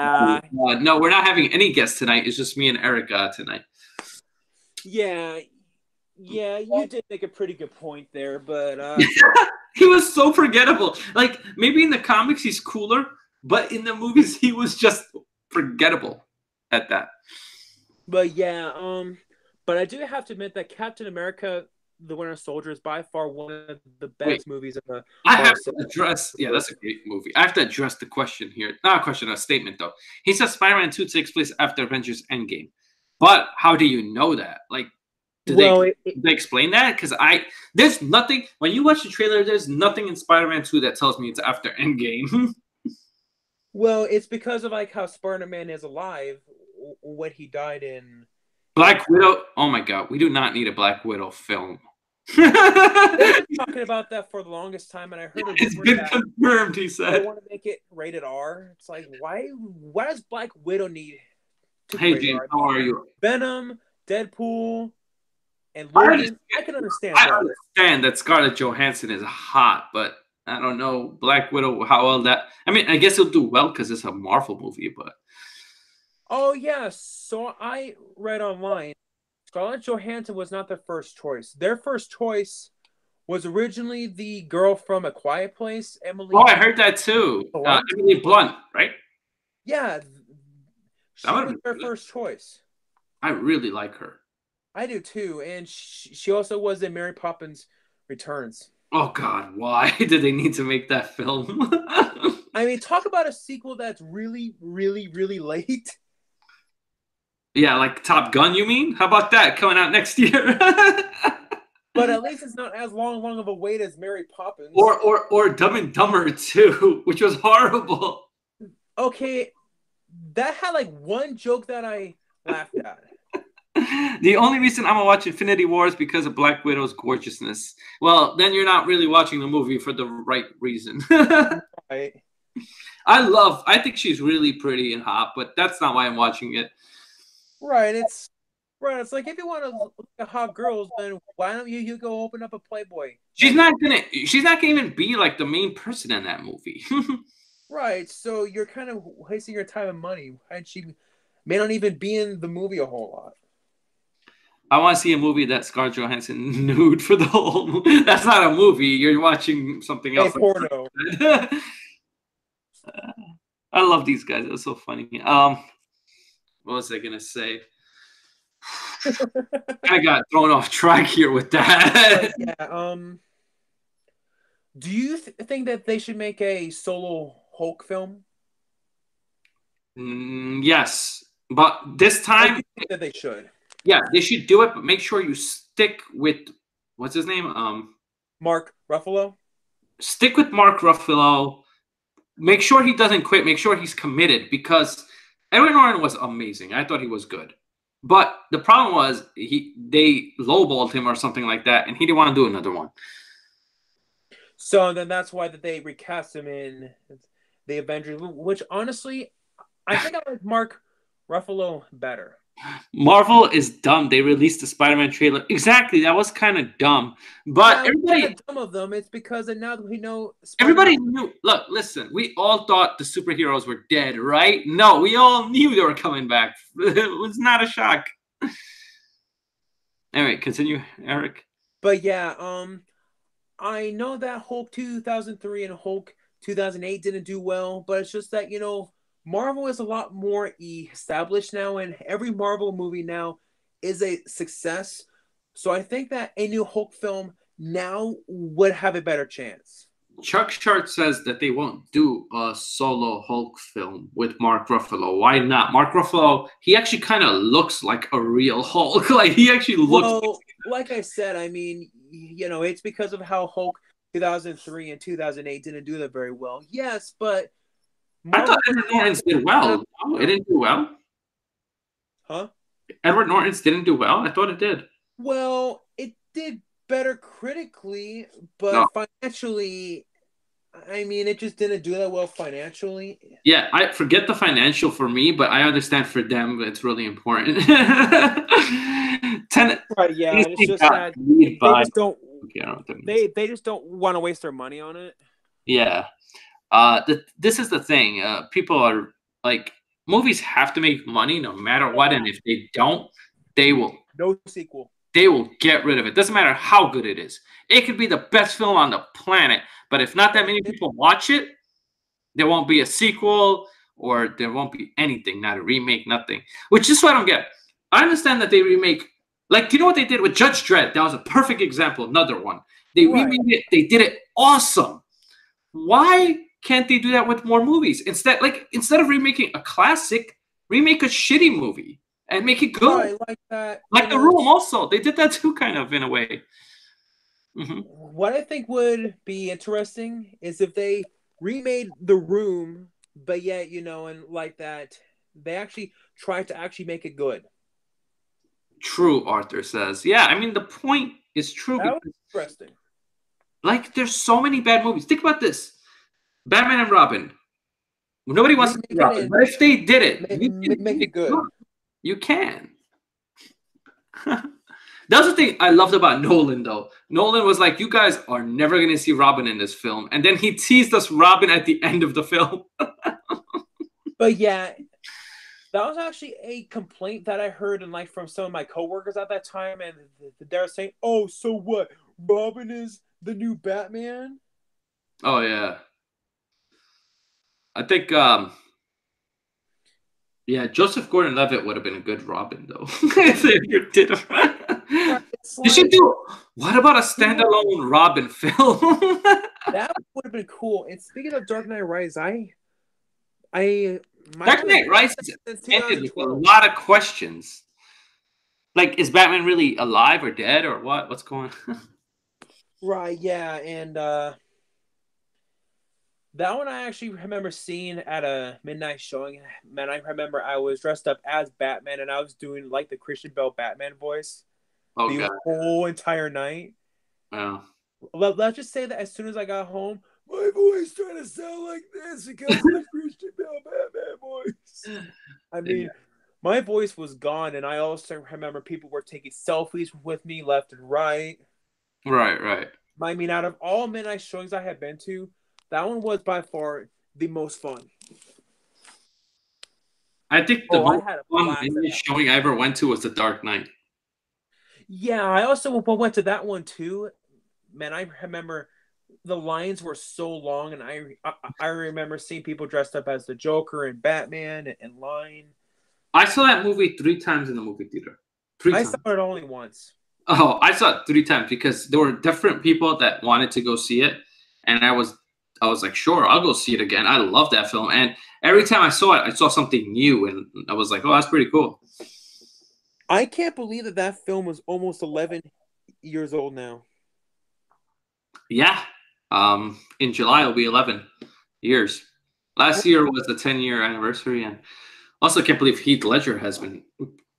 No, we're not having any guests tonight. It's just me and Erica tonight. Yeah, you did make a pretty good point there, but he was so forgettable. Like, maybe in the comics he's cooler, but in the movies he was just forgettable at that. But yeah, but I do have to admit that Captain America: The Winter Soldier is by far one of the best movies of the. I have to address. Yeah, that's a great movie. I have to address the question here. Not a question, a statement though. He says Spider-Man 2 takes place after Avengers Endgame, but how do you know that? Like, do they explain that? Because there's nothing when you watch the trailer. There's nothing in Spider-Man 2 that tells me it's after Endgame. Well, it's because of like how Spider-Man is alive when he died in Black Widow. Oh my God, we do not need a Black Widow film. They've been talking about that for the longest time, and I heard it's been confirmed. He said they want to make it rated R. It's like, why does Black Widow need to be rated R? How are you? Venom, Deadpool, and Logan. I can understand. I understand that Scarlett Johansson is hot, but I don't know Black Widow how well that. I mean, I guess it'll do well because it's a Marvel movie, but. Oh yeah, so I read online. Scarlett Johansson was not their first choice. Their first choice was originally the girl from A Quiet Place, Emily. Oh, I heard that too. Emily Blunt, right? Yeah, she was their first choice. I really like her. I do too, and she also was in Mary Poppins Returns. Oh God, why did they need to make that film? I mean, talk about a sequel that's really, really, really late. Yeah, like Top Gun, you mean? How about that coming out next year? But at least it's not as long of a wait as Mary Poppins. Or Dumb and Dumber 2, which was horrible. Okay, that had like one joke that I laughed at. The only reason I'm gonna watch Infinity War is because of Black Widow's gorgeousness. Well, then you're not really watching the movie for the right reason. Right. I think she's really pretty and hot, but that's not why I'm watching it. Right. It's like if you want to look at hot girls, then why don't you go open up a Playboy? She's not gonna even be like the main person in that movie. Right. So you're kind of wasting your time and money, and she may not even be in the movie a whole lot. I want to see a movie that Scarlett Johansson nude for the whole movie. That's not a movie. You're watching something else. A porno. I love these guys. That's so funny. What was I gonna say? I got thrown off track here with that. Yeah. Do you think that they should make a solo Hulk film? Yes, but this time I think that they should. Yeah, they should do it, but make sure you stick with what's his name? Mark Ruffalo. Stick with Mark Ruffalo. make sure he doesn't quit. Make sure he's committed, because Edward Norton was amazing. I thought he was good. But the problem was they lowballed him or something like that, and he didn't want to do another one. So then that's why that they recast him in the Avengers, which honestly, I think I like Mark Ruffalo better. Marvel is dumb. They released the Spider-Man trailer. Exactly, that was kind of dumb. But everybody, dumb of them. It's because now that we know, everybody knew. Look, listen. We all thought the superheroes were dead, right? No, we all knew they were coming back. It was not a shock. Anyway, continue, Eric. But yeah, I know that Hulk 2003 and Hulk 2008 didn't do well, but it's just that, Marvel is a lot more established now, and every Marvel movie now is a success. So I think that a new Hulk film now would have a better chance. Chuck Short says that they won't do a solo Hulk film with Mark Ruffalo. Why not? Mark Ruffalo, he actually kind of looks like a real Hulk. Like, he actually looks... Well, like I said, I mean, it's because of how Hulk 2003 and 2008 didn't do that very well. Yes, but... I thought Edward Norton's did well. No, it didn't do well. Huh? Edward Norton's didn't do well? I thought it did. Well, it did better critically, but financially, I mean, it just didn't do that well financially. Yeah, I forget the financial for me, but I understand for them it's really important. Right, yeah, it's just that they just don't want to waste their money on it. Yeah. This is the thing. People are like, movies have to make money no matter what, and if they don't, they will no sequel. They will get rid of it. Doesn't matter how good it is. It could be the best film on the planet, but if not that many people watch it, there won't be a sequel, or there won't be anything, not a remake, nothing. Which is what I don't get. I understand that they remake, like, do you know what they did with Judge Dredd? That was a perfect example. Another one. They remade it. They did it awesome. Why can't they do that with more movies? Instead of remaking a classic, remake a shitty movie and make it good. Right, like that. Like The Room also. They did that too, kind of, in a way. Mm-hmm. What I think would be interesting is if they remade The Room, but yet, and like that, they actually tried to actually make it good. True, Arthur says. Yeah, I mean, the point is true. That was interesting. Like, there's so many bad movies. Think about this. Batman and Robin. Nobody wants to see Robin. But if they did it, make it good. You can. That's the thing I loved about Nolan, though. Nolan was like, you guys are never going to see Robin in this film. And then he teased us Robin at the end of the film. But yeah, that was actually a complaint that I heard from some of my coworkers at that time. And they were saying, oh, so what? Robin is the new Batman? Oh, yeah. I think, yeah, Joseph Gordon-Levitt would have been a good Robin, though. If you did you should do. What about a standalone Robin film? That would have been cool. And speaking of Dark Knight Rises, Dark Knight Rises ended with a lot of questions. Like, is Batman really alive or dead or what? What's going on? Right, yeah, and that one I actually remember seeing at a midnight showing. Man, I remember I was dressed up as Batman and I was doing like the Christian Bale Batman voice the whole entire night. Yeah. Let's just say that as soon as I got home, my voice trying to sound like this because of the Christian Bale Batman voice. I mean, my voice was gone, and I also remember people were taking selfies with me left and right. Right. I mean, out of all midnight showings I have been to, that one was by far the most fun. I think the most fun showing I ever went to was The Dark Knight. Yeah, I also went to that one too. Man, I remember the lines were so long, and I remember seeing people dressed up as the Joker and Batman and line. I saw that movie 3 times in the movie theater. I saw it only once. Oh, I saw it 3 times because there were different people that wanted to go see it, and I was like, sure, I'll go see it again. I love that film, and every time I saw it, I saw something new, and I was like, oh, that's pretty cool. I can't believe that film was almost 11 years old now. Yeah. In July, it'll be 11 years. Last year was the 10-year anniversary, and also can't believe Heath Ledger has been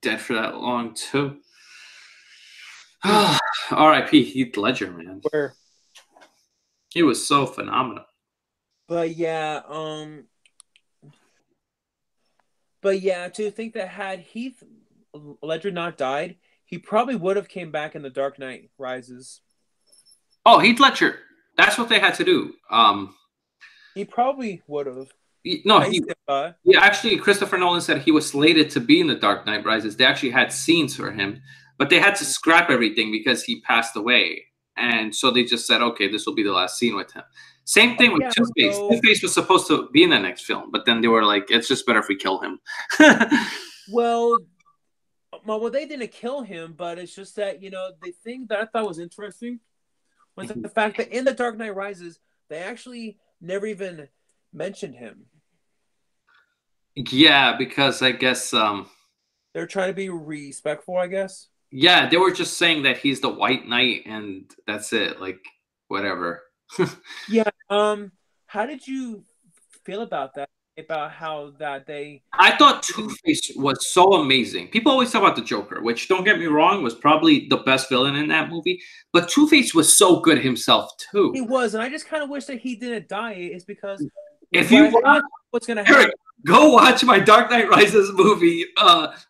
dead for that long too. R.I.P. Heath Ledger, man. Where? He was so phenomenal. But yeah, to think that had Heath Ledger not died, he probably would have came back in The Dark Knight Rises. Oh, Heath Ledger. That's what they had to do. He probably would have. Actually, Christopher Nolan said he was slated to be in The Dark Knight Rises. They actually had scenes for him, but they had to scrap everything because he passed away. And so they just said, okay, this will be the last scene with him. Same thing with Two-Face. Two-Face was supposed to be in the next film, but then they were like, it's just better if we kill him. Well, they didn't kill him, but it's just that, the thing that I thought was interesting was the fact that in The Dark Knight Rises, they actually never even mentioned him. Yeah, because I guess they're trying to be respectful, I guess. Yeah, they were just saying that he's the White Knight and that's it, like whatever. Yeah. How did you feel about that? About how that they... I thought Two-Face was so amazing. People always talk about the Joker, which, don't get me wrong, was probably the best villain in that movie. But Two-Face was so good himself too. He was, and I just kind of wish that he didn't die. Is because if you watch, what's going to happen? Eric, go watch my Dark Knight Rises movie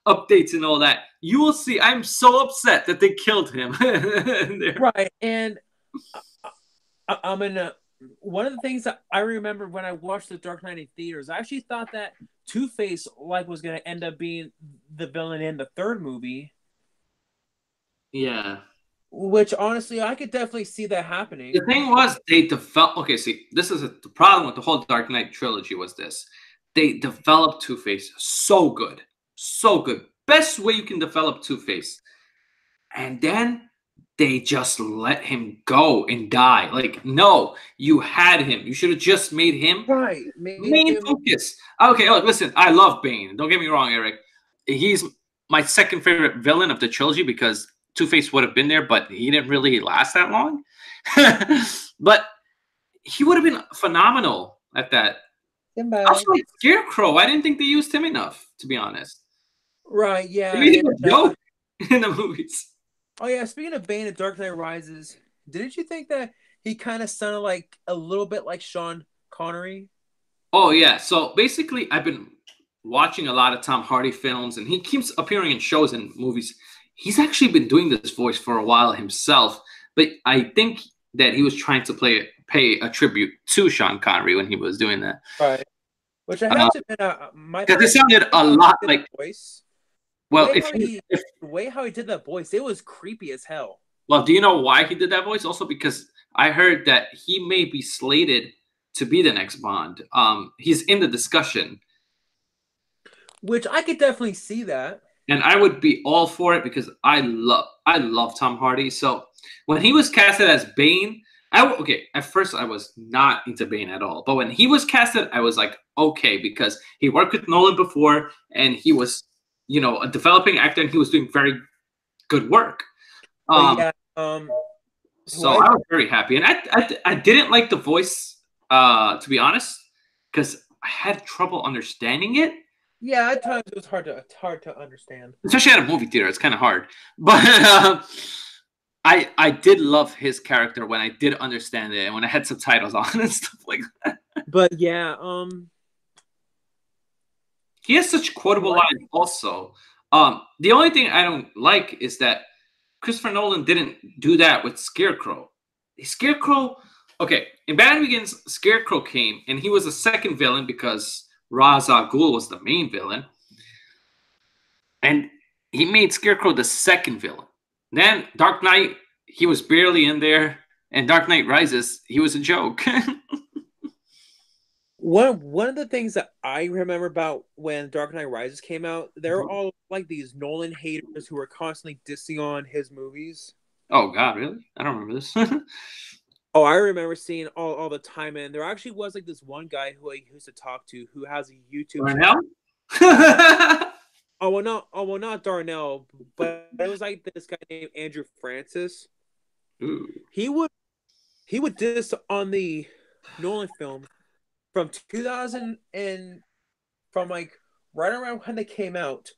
updates and all that. You will see. I'm so upset that they killed him. Right, and I'm in one of the things that I remember when I watched The Dark Knight in theaters, I actually thought that Two-Face was going to end up being the villain in the third movie. Yeah. Which, honestly, I could definitely see that happening. The thing was, they developed... Okay, see, this is the problem with the whole Dark Knight trilogy was this. They developed Two-Face so good. So good. Best way you can develop Two-Face. And then they just let him go and die. Like, no, you had him. You should have just made him main focus. Okay, look, listen, I love Bane. Don't get me wrong, Eric. He's my second favorite villain of the trilogy because Two-Face would have been there, but he didn't really last that long. But he would have been phenomenal at that. Also, like Scarecrow, I didn't think they used him enough, to be honest. Right, yeah. They made him a joke in the movies. Oh, yeah, speaking of Bane and Dark Knight Rises, didn't you think that he kind of sounded like a little bit like Sean Connery? Oh, yeah. So, basically, I've been watching a lot of Tom Hardy films, and he keeps appearing in shows and movies. He's actually been doing this voice for a while himself, but I think that he was trying to pay a tribute to Sean Connery when he was doing that. Right. Which I have to admit, my... Because it sounded a lot like... voice. Well, the way how he did that voice, it was creepy as hell. Well, do you know why he did that voice? Also, because I heard that he may be slated to be the next Bond. He's in the discussion. Which I could definitely see that. And I would be all for it because I love Tom Hardy. So when he was casted as Bane, at first I was not into Bane at all. But when he was casted, I was like, okay, because he worked with Nolan before and he was, a developing actor and he was doing very good work. So I was very happy. And I didn't like the voice, to be honest, because I had trouble understanding it. Yeah, at times it was hard to understand. Especially at a movie theater, it's kind of hard. But I did love his character when I did understand it and when I had subtitles on and stuff like that. But yeah, he has such quotable lines also. The only thing I don't like is that Christopher Nolan didn't do that with Scarecrow. Scarecrow, okay, in Batman Begins, Scarecrow came and he was a second villain because Ra's al Ghul was the main villain. And he made Scarecrow the second villain. Then Dark Knight, he was barely in there. And Dark Knight Rises, he was a joke. One of the things that I remember about when Dark Knight Rises came out, there were all like these Nolan haters who were constantly dissing on his movies. Oh, God, really? I don't remember this. Oh, I remember seeing all the time, and there actually was like this one guy who I used to talk to who has a YouTube channel. Not Darnell, but it was like this guy named Andrew Francis. Ooh. He would diss on the Nolan film from 2000 and from like right around when they came out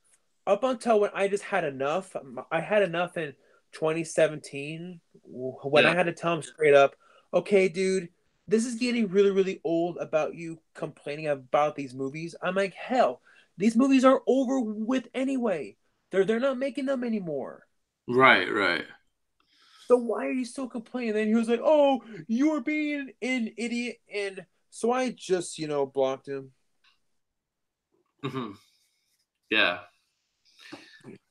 up until when I just had enough. I had enough in 2017 when I Yeah. had to tell him straight up, okay, dude, this is getting really, really old about you complaining about these movies. I'm like, hell, these movies are over with anyway. They're not making them anymore. Right, right. So why are you still complaining? And he was like, oh, you are being an idiot. And so I just, blocked him. Hmm. Yeah.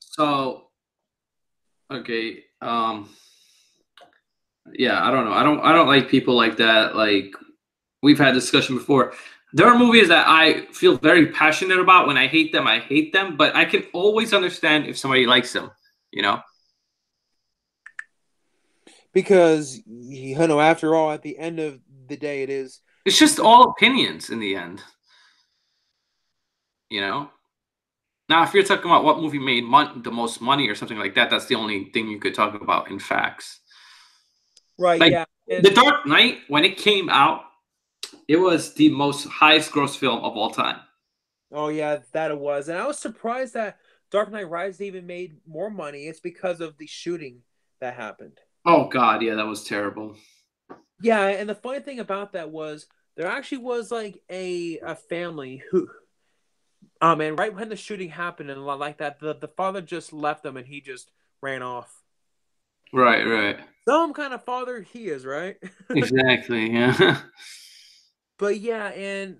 So, okay. Yeah, I don't know. I don't like people like that. Like we've had discussion before. There are movies that I feel very passionate about. When I hate them, I hate them. But I can always understand if somebody likes them. You know, Because, after all, at the end of the day, it is. it's just all opinions in the end. You know. Now, if you're talking about what movie made the most money or something like that, that's the only thing you could talk about in facts. Right, Like yeah. And, The Dark Knight, when it came out, it was the most highest gross film of all time. oh, yeah, that it was. And I was surprised that Dark Knight Rises even made more money. It's because of the shooting that happened. Oh God, yeah, that was terrible. Yeah, and the funny thing about that was there actually was like a family who and right when the shooting happened and like that, the father just left them and he just ran off. Right, right. Some kind of father he is, right? Exactly, yeah. But yeah, and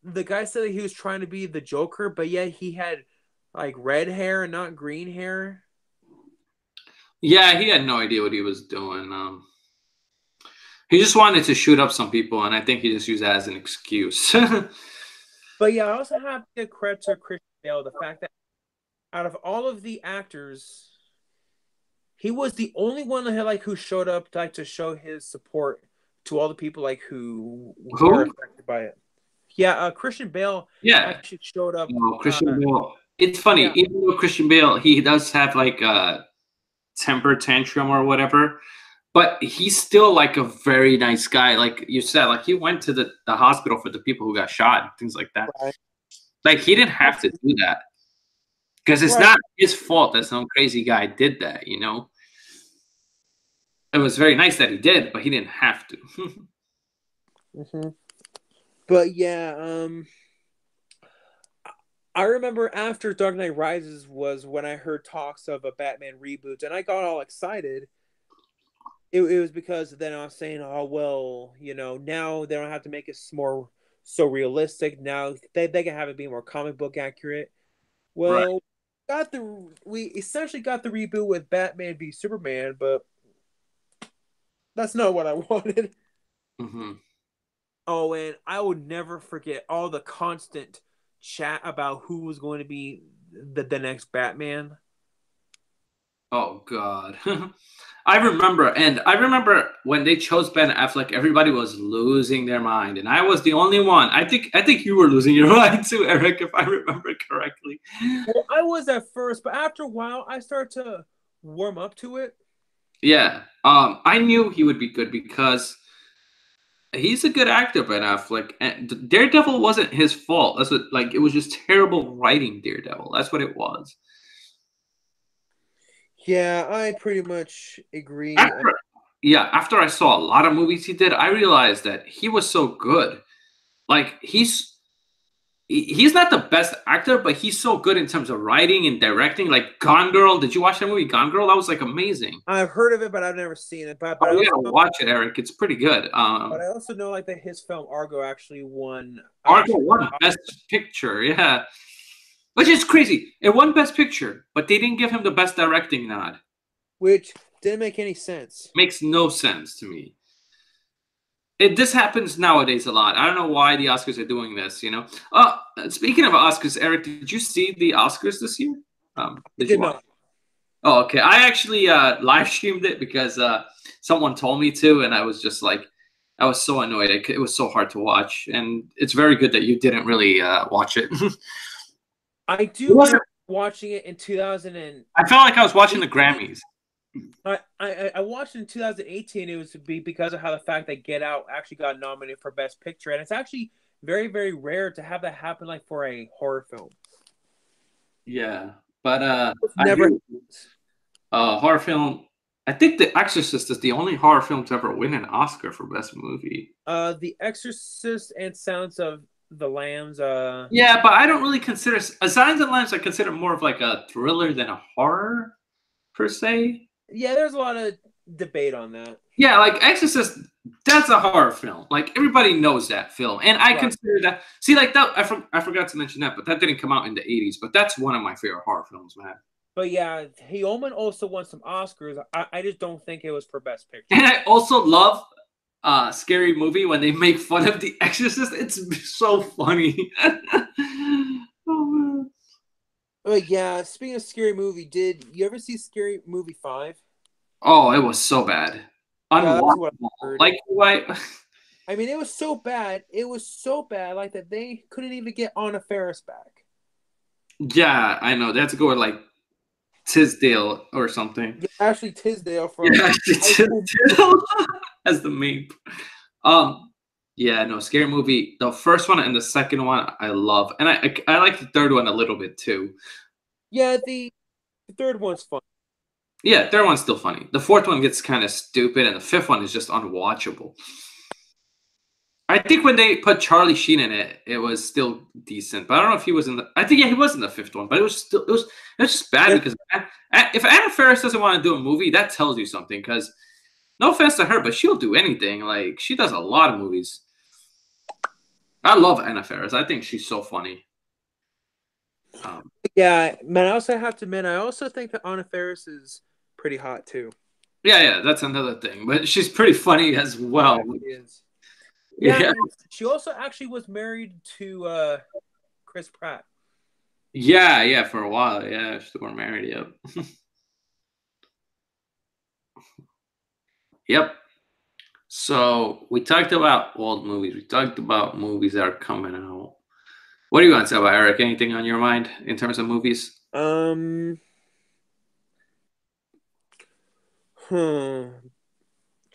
the guy said that he was trying to be the Joker, but yet he had like red hair and not green hair. Yeah, he had no idea what he was doing. He just wanted to shoot up some people, and I think he just used that as an excuse. But yeah, I also have to give credit to Christian Bale, the fact that out of all of the actors, he was the only one that who showed up to show his support to all the people who were Who? affected by it. Yeah, Christian Bale Yeah. actually showed up. No, Christian Bale. It's funny, Yeah, even though Christian Bale, he does have like a temper tantrum or whatever, but he's still like a very nice guy. Like you said, like he went to the hospital for the people who got shot and things like that. right. Like he didn't have to do that because it's Right. not his fault that some crazy guy did that. You know, it was very nice that he did, but he didn't have to. Mm-hmm. But yeah, I remember after Dark Knight Rises was when I heard talks of a Batman reboot, and I got all excited. It was because then I was saying, oh well, now they don't have to make it more so realistic. Now they can have it be more comic book accurate. Right. Well, we essentially got the reboot with Batman v Superman, but that's not what I wanted. Mm-hmm. Oh, and I would never forget all the constant chat about who was going to be the next Batman. Oh God. I remember when they chose Ben Affleck, everybody was losing their mind, and I was the only one. I think you were losing your mind too, Eric, if I remember correctly. Well, I was at first, but after a while, I started to warm up to it. Yeah. I knew he would be good because he's a good actor, Ben Affleck. And Daredevil wasn't his fault. That's what like it was just terrible writing Daredevil. That's what it was. Yeah, I pretty much agree. After I saw a lot of movies he did, I realized that he was so good. Like he's not the best actor, but he's so good in terms of writing and directing. Like Gone Girl, did you watch that movie Gone Girl? That was like amazing. I've heard of it, but I've never seen it. But Oh, I you also gotta know, watch it, Eric. It's pretty good. but I also know that his film Argo actually won. Argo won Best Picture, yeah, which is crazy. It won Best Picture, but they didn't give him the Best Directing nod. Which didn't make any sense. Makes no sense to me. This happens nowadays a lot. I don't know why the Oscars are doing this. Speaking of Oscars, Eric, did you see the Oscars this year? Did you watch? Not. Oh, okay. I actually live streamed it because someone told me to, and I was just like, I was so annoyed. It was so hard to watch, and it's very good that you didn't really watch it. I do remember watching it in 2000. I felt like I was watching the Grammys. I watched it in 2018. It was because of how the fact that Get Out actually got nominated for Best Picture, and it's actually very, very rare to have that happen like for a horror film. Yeah, but Never. horror film. I think The Exorcist is the only horror film to ever win an Oscar for best movie. The Exorcist and Sounds of the Lambs. Yeah, but I don't really consider Signs of the Lambs. I consider more of like a thriller than a horror per se. Yeah, there's a lot of debate on that. Yeah, like Exorcist, that's a horror film. Like everybody knows that film, and I consider that. See, like that, I forgot to mention that, but that didn't come out in the '80s. But that's one of my favorite horror films, man. But yeah, Hioman also won some Oscars. I just don't think it was for Best Picture. And I also love Scary Movie when they make fun of The Exorcist. It's so funny. Oh man. Yeah, speaking of Scary Movie, did you ever see Scary Movie 5? Oh, it was so bad. Unwatchable. Like why? I mean, it was so bad. It was so bad, like that they couldn't even get Anna Faris back. Yeah, I know. They had to go with like Tisdale or something. Yeah, Ashley Tisdale from Tisdale as the main. Yeah, no, Scary Movie. The first one and the second one I love, and I like the third one a little bit too. Yeah, the third one's fun. Yeah, third one's still funny. The fourth one gets kind of stupid, and the fifth one is just unwatchable. I think when they put Charlie Sheen in it, it was still decent. But I don't know if he was in the. I think he was in the fifth one, but it was just bad because if Anna Faris doesn't want to do a movie, that tells you something. Because no offense to her, but she'll do anything. Like she does a lot of movies. I love Anna Faris. I think she's so funny. Yeah, man. I also have to admit, I also think that Anna Faris is pretty hot too. Yeah, that's another thing. But she's pretty funny as well. Yeah, she is. Yeah, she also actually was married to Chris Pratt. Yeah, for a while. Yeah, they were married. Yep. Yep. So we talked about old movies. We talked about movies that are coming out. What do you want to say about Eric? Anything on your mind in terms of movies? Trying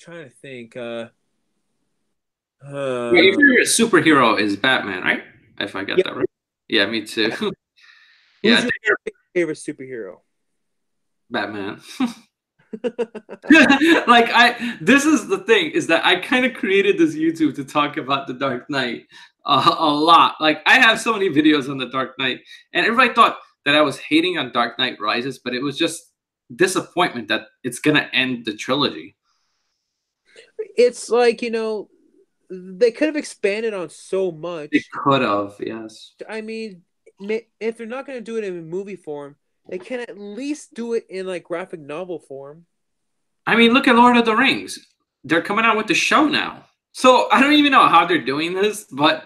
to think. Your favorite superhero is Batman, right? If I got that right. Yeah, me too. Yeah. Who's your favorite superhero? Batman. Like this is the thing, is that I kind of created this YouTube to talk about The Dark Knight a lot. Like I have so many videos on The Dark Knight, and everybody thought that I was hating on Dark Knight Rises, but it was just disappointment that it's gonna end the trilogy. It's like, you know, they could have expanded on so much. They could have, yes. I mean, if they're not going to do it in movie form, they can at least do it in like graphic novel form. I mean, look at Lord of the Rings. They're coming out with the show now. So I don't even know how they're doing this, but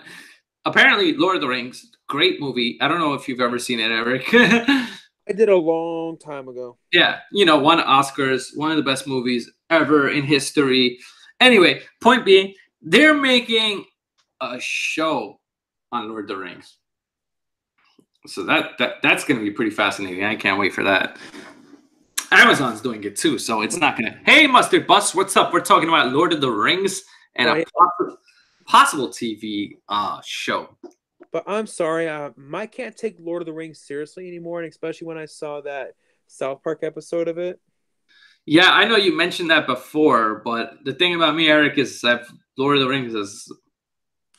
apparently Lord of the Rings, great movie. I don't know if you've ever seen it, Eric. I did a long time ago. Yeah, won Oscars, one of the best movies ever in history. Anyway, point being, they're making a show on Lord of the Rings. So that's going to be pretty fascinating. I can't wait for that. Amazon's doing it too, so it's not going to... Hey, Mustard Bus, what's up? We're talking about Lord of the Rings and a possible TV show. But I'm sorry, I can't take Lord of the Rings seriously anymore, and especially when I saw that South Park episode of it. Yeah, I know you mentioned that before, but the thing about me, Eric, is that Lord of the Rings is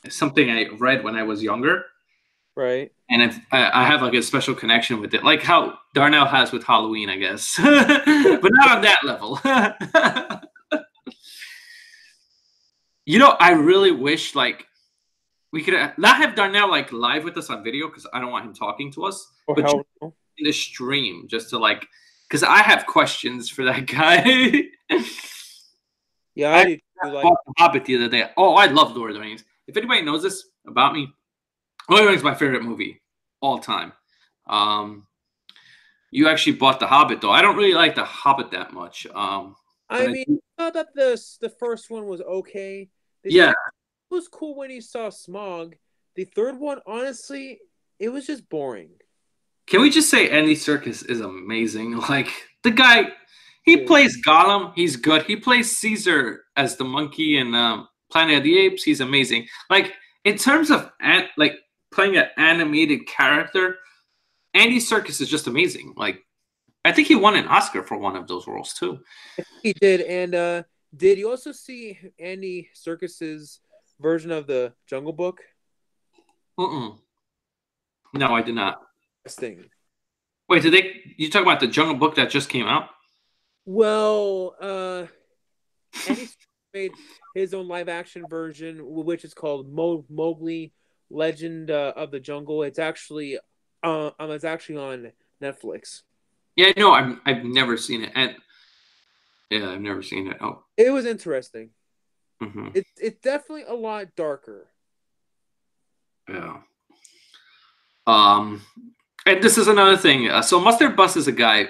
something I read when I was younger. Right. And I have like a special connection with it, like how Darnell has with Halloween, I guess. But not on that level. I really wish like we could not have Darnell like live with us on video, because I don't want him talking to us. But in the stream, just to like, because I have questions for that guy. Yeah, I do. Like Hobbit the other day. Oh, I love Lord of the Rings. If anybody knows this about me, Lord of the Rings is my favorite movie all time. You actually bought The Hobbit, though. I don't really like The Hobbit that much. I thought that the first one was okay. Yeah. It was cool when you saw Smaug. The third one, honestly, it was just boring. Can we just say Andy Serkis is amazing? Like, the guy, he plays Gollum. He's good. He plays Caesar as the monkey in Planet of the Apes. He's amazing. Like, in terms of like playing an animated character, Andy Serkis is just amazing. Like, I think he won an Oscar for one of those roles too. He did. And did you also see Andy Serkis's version of the Jungle Book? No, I did not. Thing. Wait, you talk about the Jungle Book that just came out? Well, Andy made his own live action version, which is called Mowgli Legend of the Jungle. It's actually on Netflix. Yeah, no, I've never seen it, and yeah, I've never seen it. Oh, it was interesting. Mm-hmm. It's definitely a lot darker. Yeah. And this is another thing. So Mustard Bus is a guy.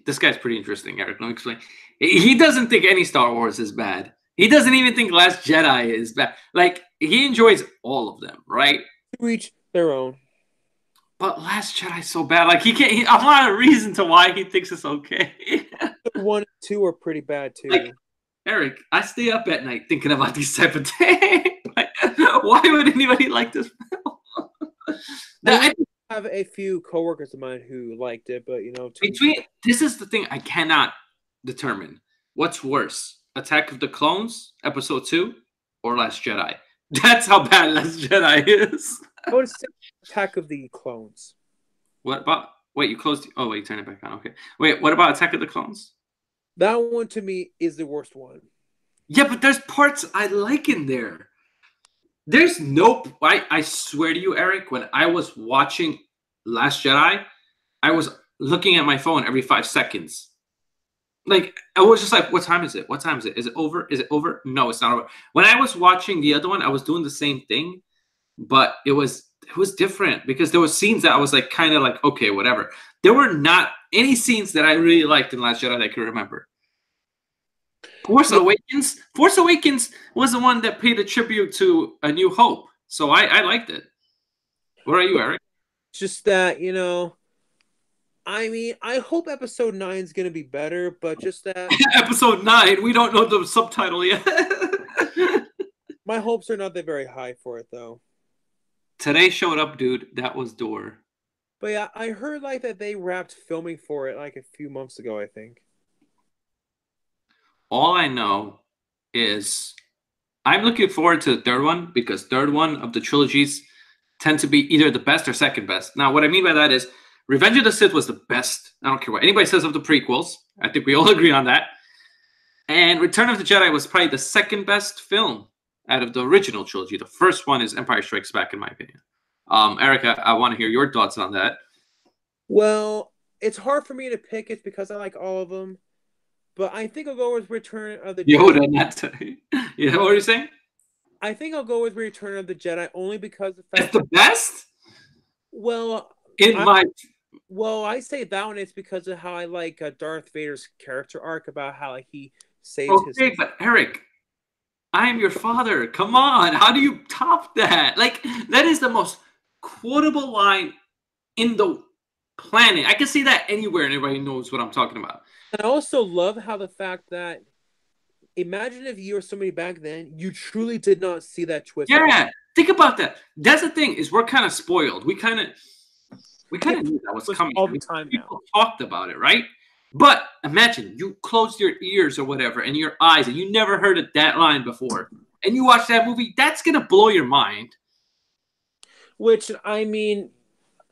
This guy's pretty interesting, Eric. Let me explain. He doesn't think any Star Wars is bad. He doesn't even think Last Jedi is bad. Like, he enjoys all of them, right? To each their own. But Last Jedi's so bad. Like, he can't. I'm not a reason to why he thinks it's okay. 1 and 2 are pretty bad too. Like, Eric, I stay up at night thinking about these type of things. Like, why would anybody like this film? I have a few coworkers of mine who liked it, but this is the thing I cannot determine. What's worse, Attack of the Clones, Episode 2, or Last Jedi? That's how bad Last Jedi is. I would say Attack of the Clones. What about? Wait, you closed. Oh, wait, turn it back on. Okay. Wait, what about Attack of the Clones? That one to me is the worst one. Yeah, but there's parts I like in there. There's no. I swear to you, Eric, when I was watching Last Jedi, I was looking at my phone every 5 seconds. Like, I was just like, what time is it? What time is it? Is it over? Is it over? No, it's not over. When I was watching the other one, I was doing the same thing, but it was different because there were scenes that I was like, kind of like, okay, whatever. There were not any scenes that I really liked in Last Jedi that I could remember. Force Awakens was the one that paid a tribute to A New Hope. So I liked it. What are you, Eric? Just that, I mean, I hope episode 9 is going to be better, but just that. Episode 9, we don't know the subtitle yet. My hopes are not that very high for it, though. Today showed up, dude. That was Door. But yeah, I heard like that they wrapped filming for it like a few months ago, I think. All I know is I'm looking forward to the third one because third one of the trilogies tend to be either the best or second best. Now, what I mean by that is Revenge of the Sith was the best. I don't care what anybody says of the prequels. I think we all agree on that. And Return of the Jedi was probably the second best film out of the original trilogy. The first one is Empire Strikes Back, in my opinion. Erica, I want to hear your thoughts on that. Well, it's hard for me to pick it because I like all of them. But I think I'll go with Return of the Jedi. Yeah, what were you saying? I think I'll go with Return of the Jedi only because the fact it's the best? Well, I say that one is because of how I like Darth Vader's character arc about how like he saved his. Okay, but Eric, I am your father. Come on, how do you top that? Like, that is the most quotable line in the planet. I can see that anywhere, and everybody knows what I'm talking about. And I also love how the fact that imagine if you were somebody back then, you truly did not see that twist. Yeah, think about that. That's the thing is we're kind of spoiled. We kind of knew that was coming all the time. People talked about it, right? But imagine you closed your ears or whatever and your eyes, and you never heard that line before, and you watch that movie. That's gonna blow your mind. Which I mean,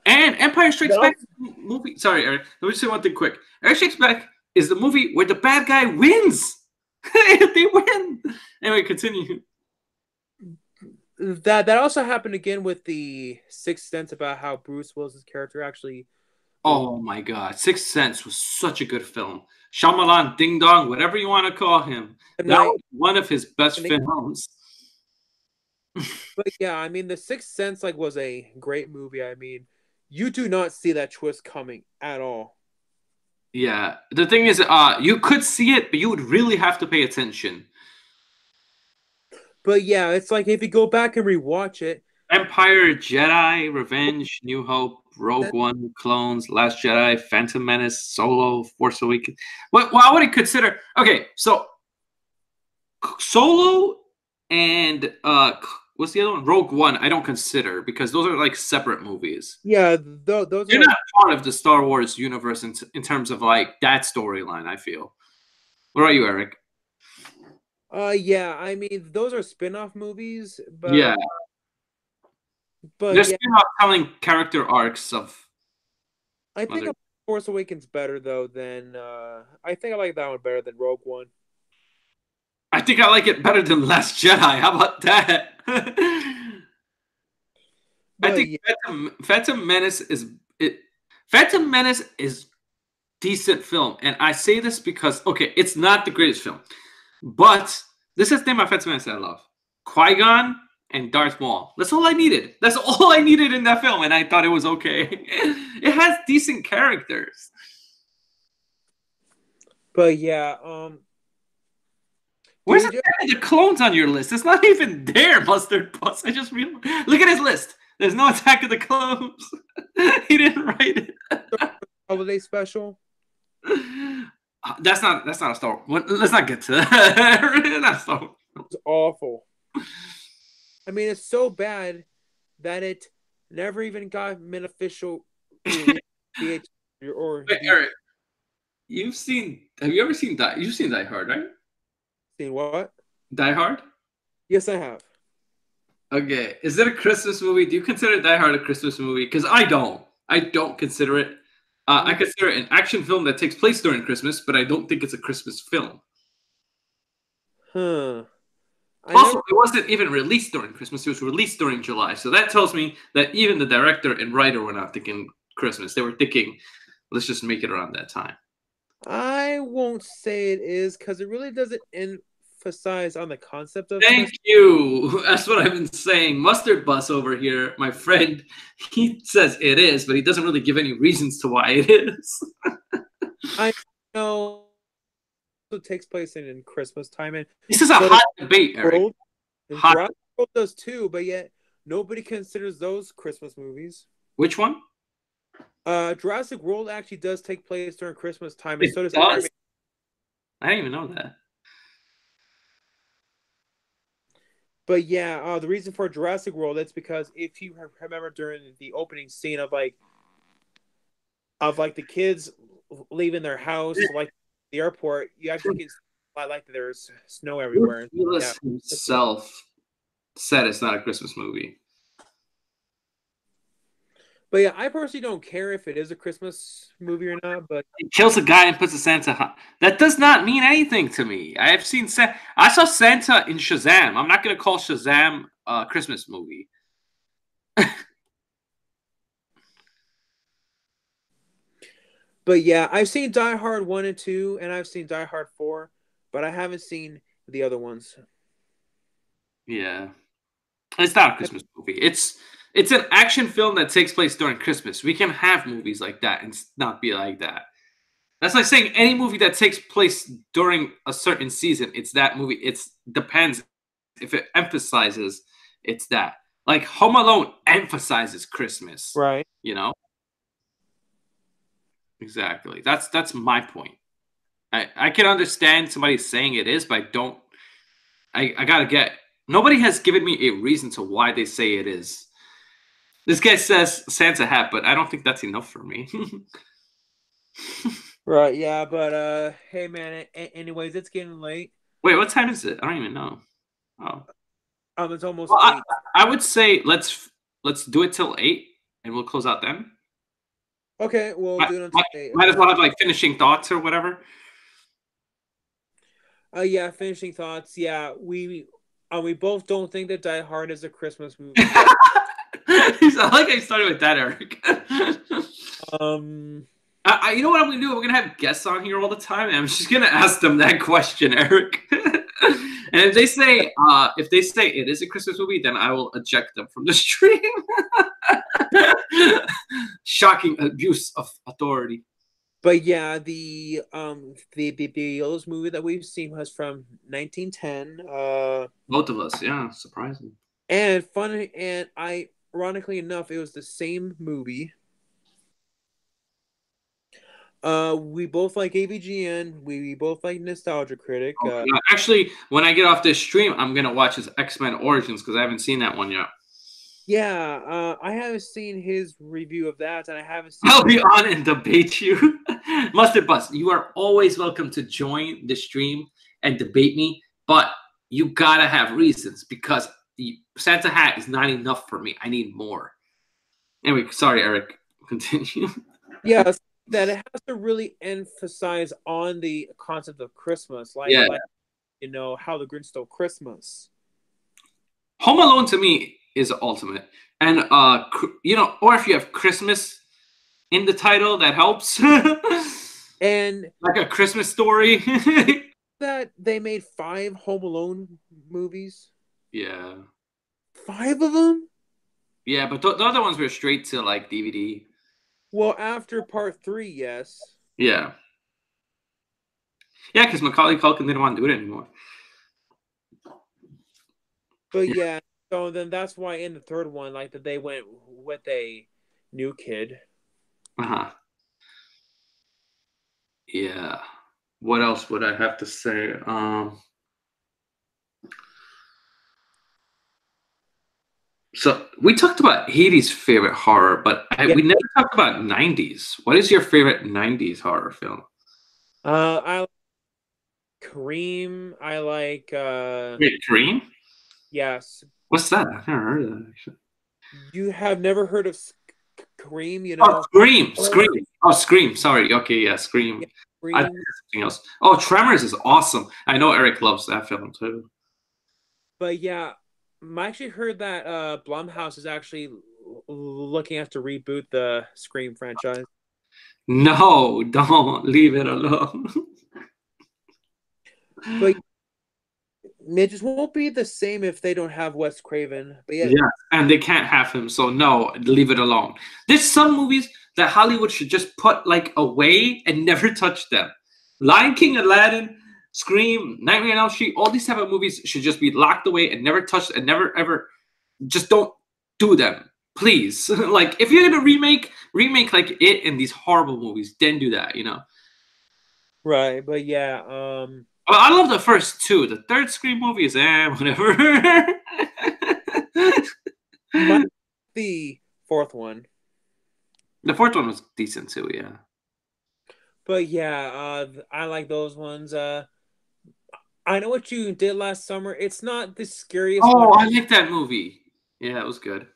and Empire Strikes Back movie. Sorry, Eric. Let me say one thing quick. Empire Strikes Back is the movie where the bad guy wins. They win. Anyway, continue. That also happened again with the Sixth Sense about how Bruce Willis' character actually. Oh my God, Sixth Sense was such a good film. Shyamalan, Ding Dong, whatever you want to call him, that was one of his best films. But yeah, I mean, the Sixth Sense was a great movie. I mean, you do not see that twist coming at all. Yeah, the thing is, you could see it, but you would really have to pay attention. But yeah, it's like if you go back and rewatch it. Empire, Jedi, Revenge, New Hope, Rogue One, Clones, Last Jedi, Phantom Menace, Solo, Force Awakens. Well, I would consider. Okay, so Solo and what's the other one? Rogue One. I don't consider because those are like separate movies. Yeah, those They're are not part of the Star Wars universe in terms of like that storyline. I feel. What are you, Eric? yeah. I mean, those are spin-off movies, Yeah, but they're yeah, spin-off telling character arcs of. I think Force Awakens better though than I think I like that one better than Rogue One. I think I like it better than Last Jedi. How about that? I think yeah. Phantom Menace is it. Phantom Menace is decent film, and I say this because okay, it's not the greatest film, but this is the thing about Phantom Menace that I love: Qui-Gon and Darth Maul. That's all I needed. That's all I needed in that film, and I thought it was okay. It has decent characters. But yeah, where's the clones on your list? It's not even there, Mustard Bus. I just realized. Look at his list. There's no Attack of the Clones. He didn't write it. Holiday special. That's not a Star Wars. Let's not get to that. That's Star Wars. It's awful. I mean, it's so bad that it never even got an official VH or. Wait, Eric, have you ever seen You've seen Die Hard, right? Seen what? Die Hard? Yes, I have. Okay. Is it a Christmas movie? Do you consider Die Hard a Christmas movie? Because I don't. I don't consider it. I consider it an action film that takes place during Christmas, but I don't think it's a Christmas film. Huh. Also, it wasn't even released during Christmas. It was released during July. So that tells me that even the director and writer were not thinking Christmas. They were thinking, let's just make it around that time. I won't say it is because it really doesn't emphasize on the concept of. Thank you. That's what I've been saying. Mustard Bus over here, my friend, he says it is, but he doesn't really give any reasons to why it is. I know it takes place in Christmas time, and this is a hot debate, Eric. Jurassic World does too, but yet nobody considers those Christmas movies. Which one? Jurassic World actually does take place during Christmas time, and so does I didn't even know that. But yeah, the reason for Jurassic World, that's because if you remember during the opening scene of the kids leaving their house, like the airport, you actually can see like there's snow everywhere. Willis himself said it's not a Christmas movie. But yeah, I personally don't care if it is a Christmas movie or not. But he kills a guy and puts a Santa. That does not mean anything to me. I saw Santa in Shazam. I'm not going to call Shazam a Christmas movie. But yeah, I've seen Die Hard 1 and 2, and I've seen Die Hard 4, but I haven't seen the other ones. Yeah, it's not a Christmas movie. It's an action film that takes place during Christmas. We can have movies like that and not be like that. That's like saying any movie that takes place during a certain season, it's that movie. It depends if it emphasizes it's that. Like Home Alone emphasizes Christmas. Right. You know? Exactly. That's my point. I can understand somebody saying it is, but I gotta get. Nobody has given me a reason to why they say it is. This guy says Santa hat, but I don't think that's enough for me. Right, yeah, but hey man, anyways, it's getting late. Wait, what time is it? I don't even know. Oh. It's almost 8. I would say let's do it till 8 and we'll close out then. Okay, we'll do it until 8. Might as well have like finishing thoughts or whatever. Yeah, finishing thoughts. Yeah, we both don't think that Die Hard is a Christmas movie. I like how you started with that, Eric. You know what I'm gonna do? We're gonna have guests on here all the time, and I'm just gonna ask them that question, Eric. And if they say it is a Christmas movie, then I will eject them from the stream. Shocking abuse of authority. But yeah, the oldest movie that we've seen was from 1910. Both of us, yeah, surprising. And funny, and ironically enough, it was the same movie. We both like AVGN. We both like Nostalgia Critic. Actually, when I get off this stream, I'm gonna watch his X-Men Origins because I haven't seen that one yet. Yeah, I haven't seen his review of that, and I haven't seen. I'll be on and debate you. Mustard Bus, you are always welcome to join the stream and debate me, but you gotta have reasons because the Santa Hat is not enough for me. I need more. Anyway, sorry, Eric. Continue. Yeah, that it has to really emphasize on the concept of Christmas, like How the Grinch Stole Christmas. Home Alone to me is ultimate, and or if you have Christmas in the title, that helps. And like a Christmas Story. that they made 5 Home Alone movies. Yeah. 5 of them? Yeah, but the other ones were straight to like DVD. Well, after part 3, yes. Yeah. Yeah, because Macaulay Culkin didn't want to do it anymore. But yeah, so then that's why in the third one, like that they went with a new kid. Yeah. What else would I have to say? So we talked about Haiti's favorite horror, but we never talked about 90s. What is your favorite 90s horror film? I like Kareem. I like Wait, Kareem? Yes. What's that? I've never heard of that actually. You have never heard of Scream, Oh, Scream. Oh, Scream. Sorry. Okay, yeah, Scream. I think something else. Oh, Tremors is awesome. I know Eric loves that film too. But yeah, I actually heard that Blumhouse is actually looking to reboot the Scream franchise. No, don't leave it alone. But it just won't be the same if they don't have Wes Craven. But yeah, and they can't have him, so no, leave it alone. There's some movies that Hollywood should just put like away and never touch them. Lion King, Aladdin, Scream, Nightmare on Elm Street, all these type of movies should just be locked away and never touched and never ever. Just don't do them, please. Like if you're gonna remake like it and these horrible movies, then do that. Right, but yeah. Well, I love the first 2. The third Scream movie is whatever. The fourth one. The fourth one was decent too, yeah. But yeah, I like those ones. I Know What You Did Last Summer. It's not the scariest one. Oh, I like that movie. Yeah, it was good.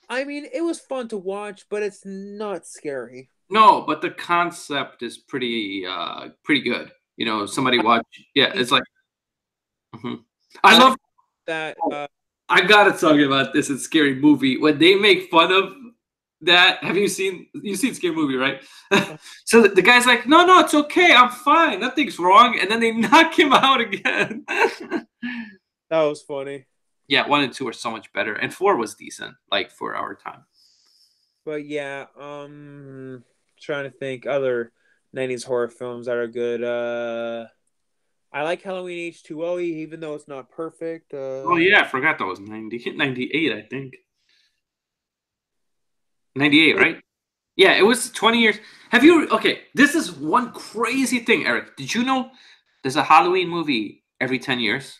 I mean, it was fun to watch, but it's not scary. No, but the concept is pretty good. Somebody watch. Yeah, it's like. I love that. I gotta talk about this in Scary Movie when they make fun of that. Have you seen Scary Movie, right? So the guy's like, no, it's okay, I'm fine, nothing's wrong, and then they knock him out again. That was funny. Yeah, 1 and 2 are so much better, and 4 was decent, like for our time. But yeah, trying to think other 90s horror films that are good. I like Halloween H2O, even though it's not perfect. Oh yeah, I forgot that was 98, I think. 98, right? Yeah, it was 20 years. Okay, this is one crazy thing, Eric. Did you know there's a Halloween movie every 10 years?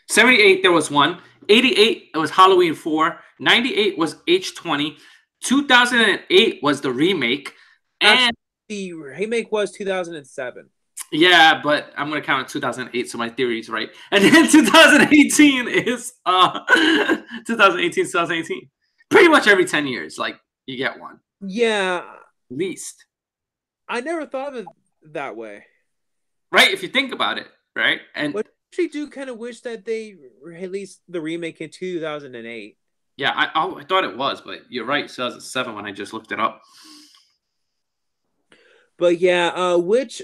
78, there was one. 88, it was Halloween 4. 98 was H20. 2008 was the remake. And the remake was 2007. Yeah, but I'm going to count it 2008, so my theory is right. And then 2018 is 2018. Pretty much every 10 years, like, you get one. Yeah. At least. I never thought of it that way. Right, if you think about it, right? And but I actually do kind of wish that they released the remake in 2008. Yeah, I thought it was, but you're right, 2007 when I just looked it up. But yeah, which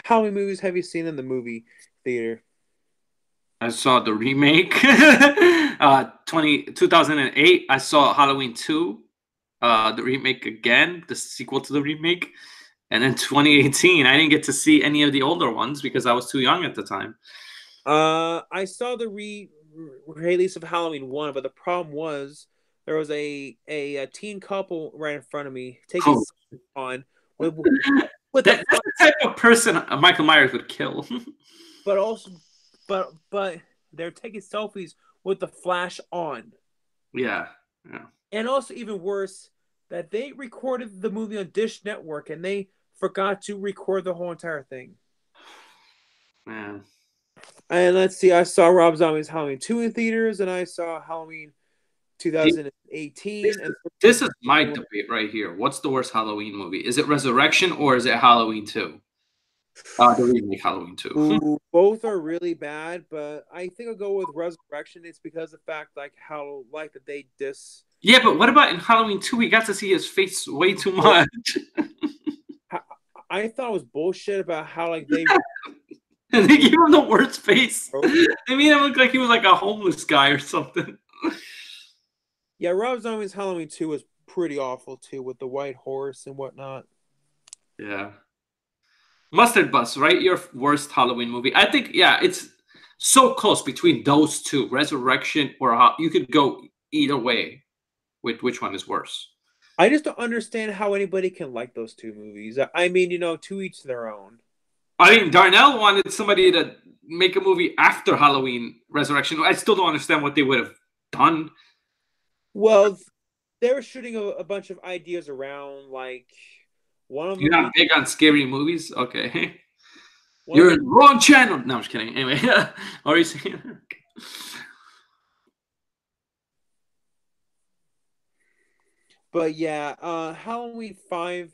Halloween movies have you seen in the movie theater? I saw the remake. 2008, I saw Halloween 2, the remake again, the sequel to the remake. And then 2018, I didn't get to see any of the older ones because I was too young at the time. I saw the release of Halloween 1, but the problem was there was a teen couple right in front of me taking Oh. on with That's the type of person Michael Myers would kill. but also, but they're taking selfies with the flash on. Yeah. And also, even worse, that they recorded the movie on Dish Network and they forgot to record the whole entire thing. Man. And let's see, I saw Rob Zombie's Halloween 2 in theaters, and I saw Halloween 2018. This is my debate right here. What's the worst Halloween movie? Is it Resurrection or is it Halloween 2? The remake Halloween 2. Ooh, both are really bad, but I think I'll go with Resurrection. It's because of the fact that they diss. Yeah, but what about in Halloween 2? We got to see his face way too much. I thought it was bullshit about how they and they gave him the worst face. They made him look like he was like a homeless guy or something. Yeah, Rob Zombie's Halloween 2 was pretty awful too, with the white horse and whatnot. Yeah. Mustard Bus, right? Your worst Halloween movie. I think, yeah, it's so close between those two, Resurrection or you could go either way with which one is worse. I just don't understand how anybody can like those two movies. I mean, to each their own. I mean, Darnell wanted somebody to make a movie after Halloween Resurrection. I still don't understand what they would have done. Well, they were shooting a bunch of ideas around, like one of them. You're not big on scary movies? Okay. You're in the wrong channel. No, I'm just kidding. Anyway, what are you saying? But yeah, Halloween 5,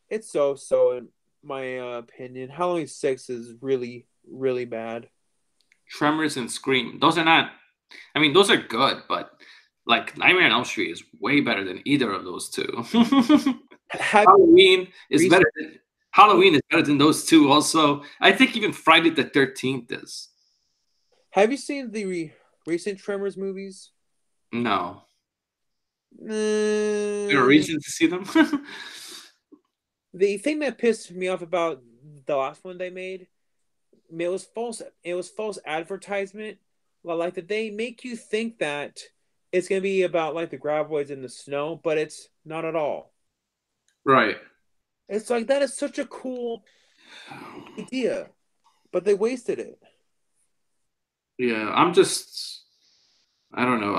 it's so in my opinion. Halloween 6 is really, really bad. Tremors and Scream. Those are not, I mean, those are good, but like Nightmare on Elm Street is way better than either of those two. Halloween is better than those two also. I think even Friday the 13th is. Have you seen the recent Tremors movies? No. Is there a reason to see them? The thing that pissed me off about the last one they made, it was false. It was false advertisement. Like that they make you think that it's gonna be about like the graboids in the snow, but it's not at all. Right. It's like that is such a cool idea, but they wasted it. Yeah, I don't know.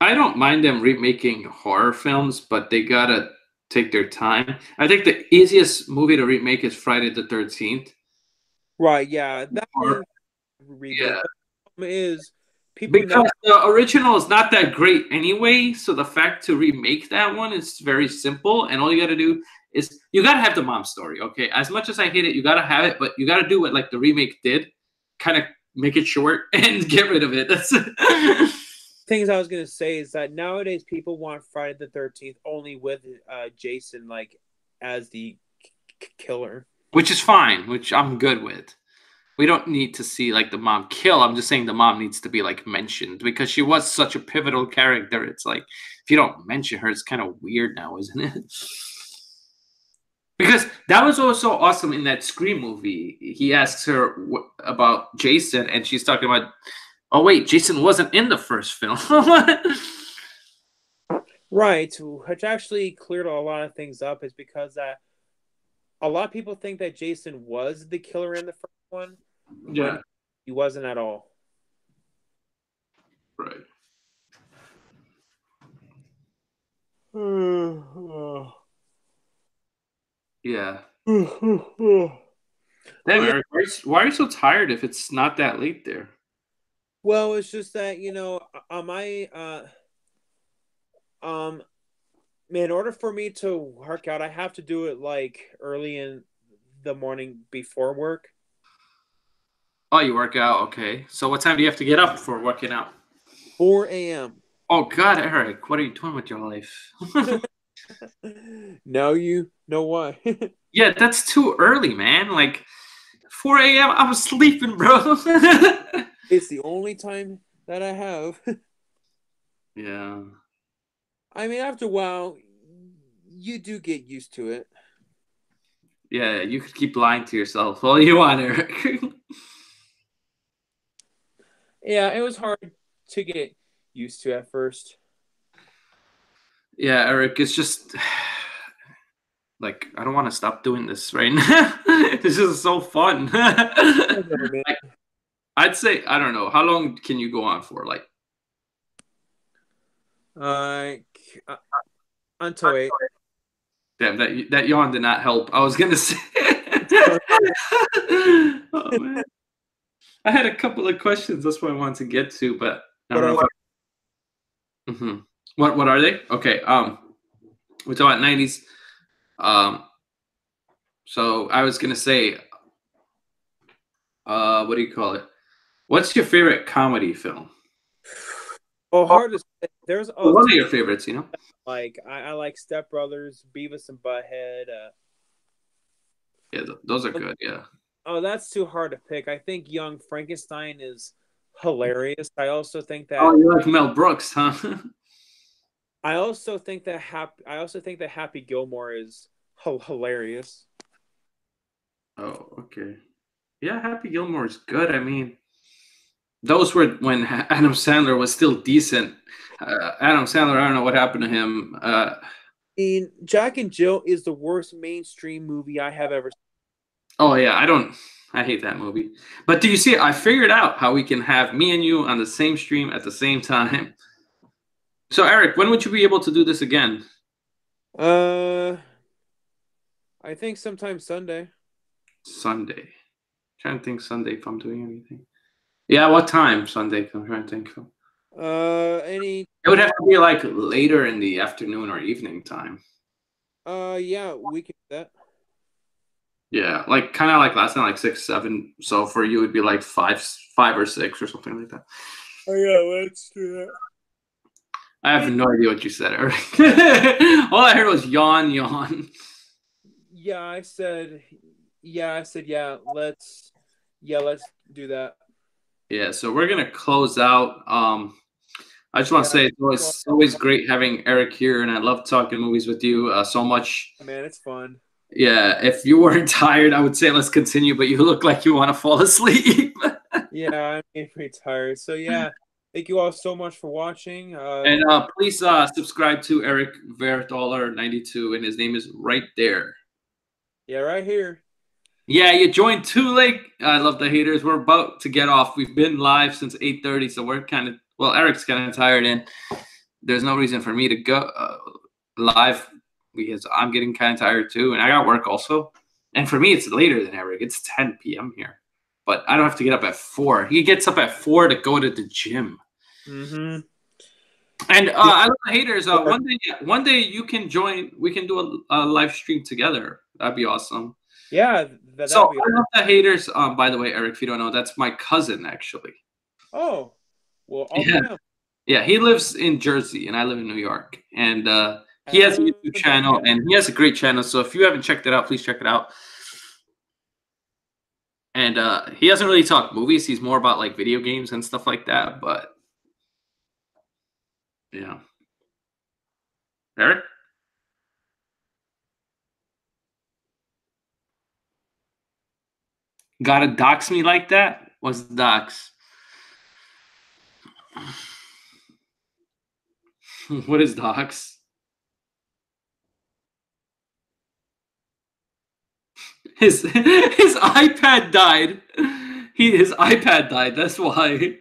I don't mind them remaking horror films, but they gotta take their time. I think the easiest movie to remake is Friday the 13th. Right, yeah. That one is people because the original is not that great anyway, so the fact to remake that one is very simple, and all you gotta do is you gotta have the mom story, okay? As much as I hate it, you gotta have it, but you gotta do what like the remake did, kind of make it short and get rid of it. That's it. Things I was gonna say is that nowadays people want Friday the 13th only with Jason like as the killer, which is fine, which I'm good with. We don't need to see like the mom kill. I'm just saying the mom needs to be like mentioned because she was such a pivotal character. It's like if you don't mention her, it's kind of weird now, isn't it? Because that was also awesome in that Scream movie. He asks her about Jason, and she's talking about, oh wait, Jason wasn't in the first film. Right, which actually cleared a lot of things up is because a lot of people think that Jason was the killer in the first one. Yeah. He wasn't at all. Right. Yeah. Damn, Eric, why are you so tired if it's not that late there? Well, it's just that, in order for me to work out, I have to do it like early in the morning before work. Oh, you work out? Okay. So what time do you have to get up for working out? 4 a.m. Oh, God, Eric, what are you doing with your life? Now you know why. Yeah, that's too early, man. Like, 4 a.m., I'm sleeping, bro. It's the only time that I have. Yeah. I mean, after a while, you do get used to it. Yeah, you could keep lying to yourself all you want, Eric. Yeah, it was hard to get used to at first. Yeah, Eric, it's just like I don't want to stop doing this right now. This is so fun. Like, I'd say I don't know how long can you go on for? Like until 8. damn, that yawn did not help. I was gonna say. Oh man, I had a couple of questions. That's what I wanted to get to, but I don't know. What are they? Okay. We're talking about 90s. So I was gonna say, what do you call it? What's your favorite comedy film? Oh, hard to say. There's one of your favorites, you know? Like I like Step Brothers, Beavis and Butthead. Yeah, those are good. Yeah. Oh, that's too hard to pick. I think Young Frankenstein is hilarious. I also think that. Oh, you like Mel Brooks, huh? I also think that Happy Gilmore is hilarious. Oh, okay. Yeah, Happy Gilmore is good. I mean, those were when Adam Sandler was still decent. Adam Sandler, I don't know what happened to him. I mean, Jack and Jill is the worst mainstream movie I have ever seen. Oh yeah, I hate that movie. But do you see? I figured out how we can have me and you on the same stream at the same time. So Eric, when would you be able to do this again? I think sometime Sunday. Sunday. Trying to think Sunday if I'm doing anything. Yeah, what time Sunday? I'm trying to think. Any. It would have to be like later in the afternoon or evening time. Yeah, we can do that. Yeah, like kind of like last night, like 6, 7. So for you, it'd be like 5 or 6 or something like that. Oh yeah, let's do that. I have no idea what you said, Eric. All I heard was yawn, yawn. Yeah, I said yeah. Let's do that. Yeah, so we're gonna close out. I just want to say it's always great having Eric here, and I love talking movies with you so much. Man, it's fun. Yeah, if you weren't tired, I would say let's continue, but you look like you want to fall asleep. Yeah, I'm pretty tired. So yeah, thank you all so much for watching. And please subscribe to EricVierthaler92, and his name is right there. Yeah, right here. Yeah, you joined too late. I love the haters. We're about to get off. We've been live since 8:30, so we're kind of Eric's kind of tired, and there's no reason for me to go live because I'm getting kind of tired too, and I got work also. And for me, it's later than Eric. It's 10 p.m. here, but I don't have to get up at 4. He gets up at 4 to go to the gym. Mm-hmm. And I love the haters. One day you can join. We can do a live stream together. That'd be awesome. Yeah. So I love the haters. By the way, Eric, if you don't know, that's my cousin actually. Oh, well, yeah. He lives in Jersey, and I live in New York. And he has a YouTube channel, and he has a great channel. So if you haven't checked it out, please check it out. And he doesn't really talk movies. He's more about like video games and stuff like that. But yeah, Eric. Gotta dox me like that? What's dox? What is dox? His iPad died. His iPad died. That's why.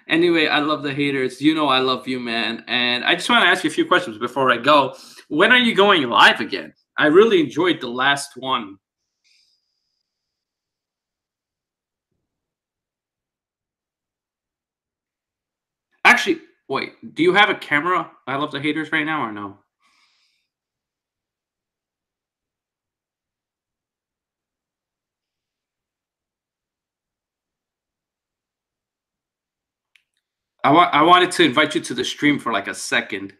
Anyway, I love the haters. You know I love you, man. And I just want to ask you a few questions before I go. When are you going live again? I really enjoyed the last one. Actually, wait. Do you have a camera? I love the haters right now or no? I wanted to invite you to the stream for like a second.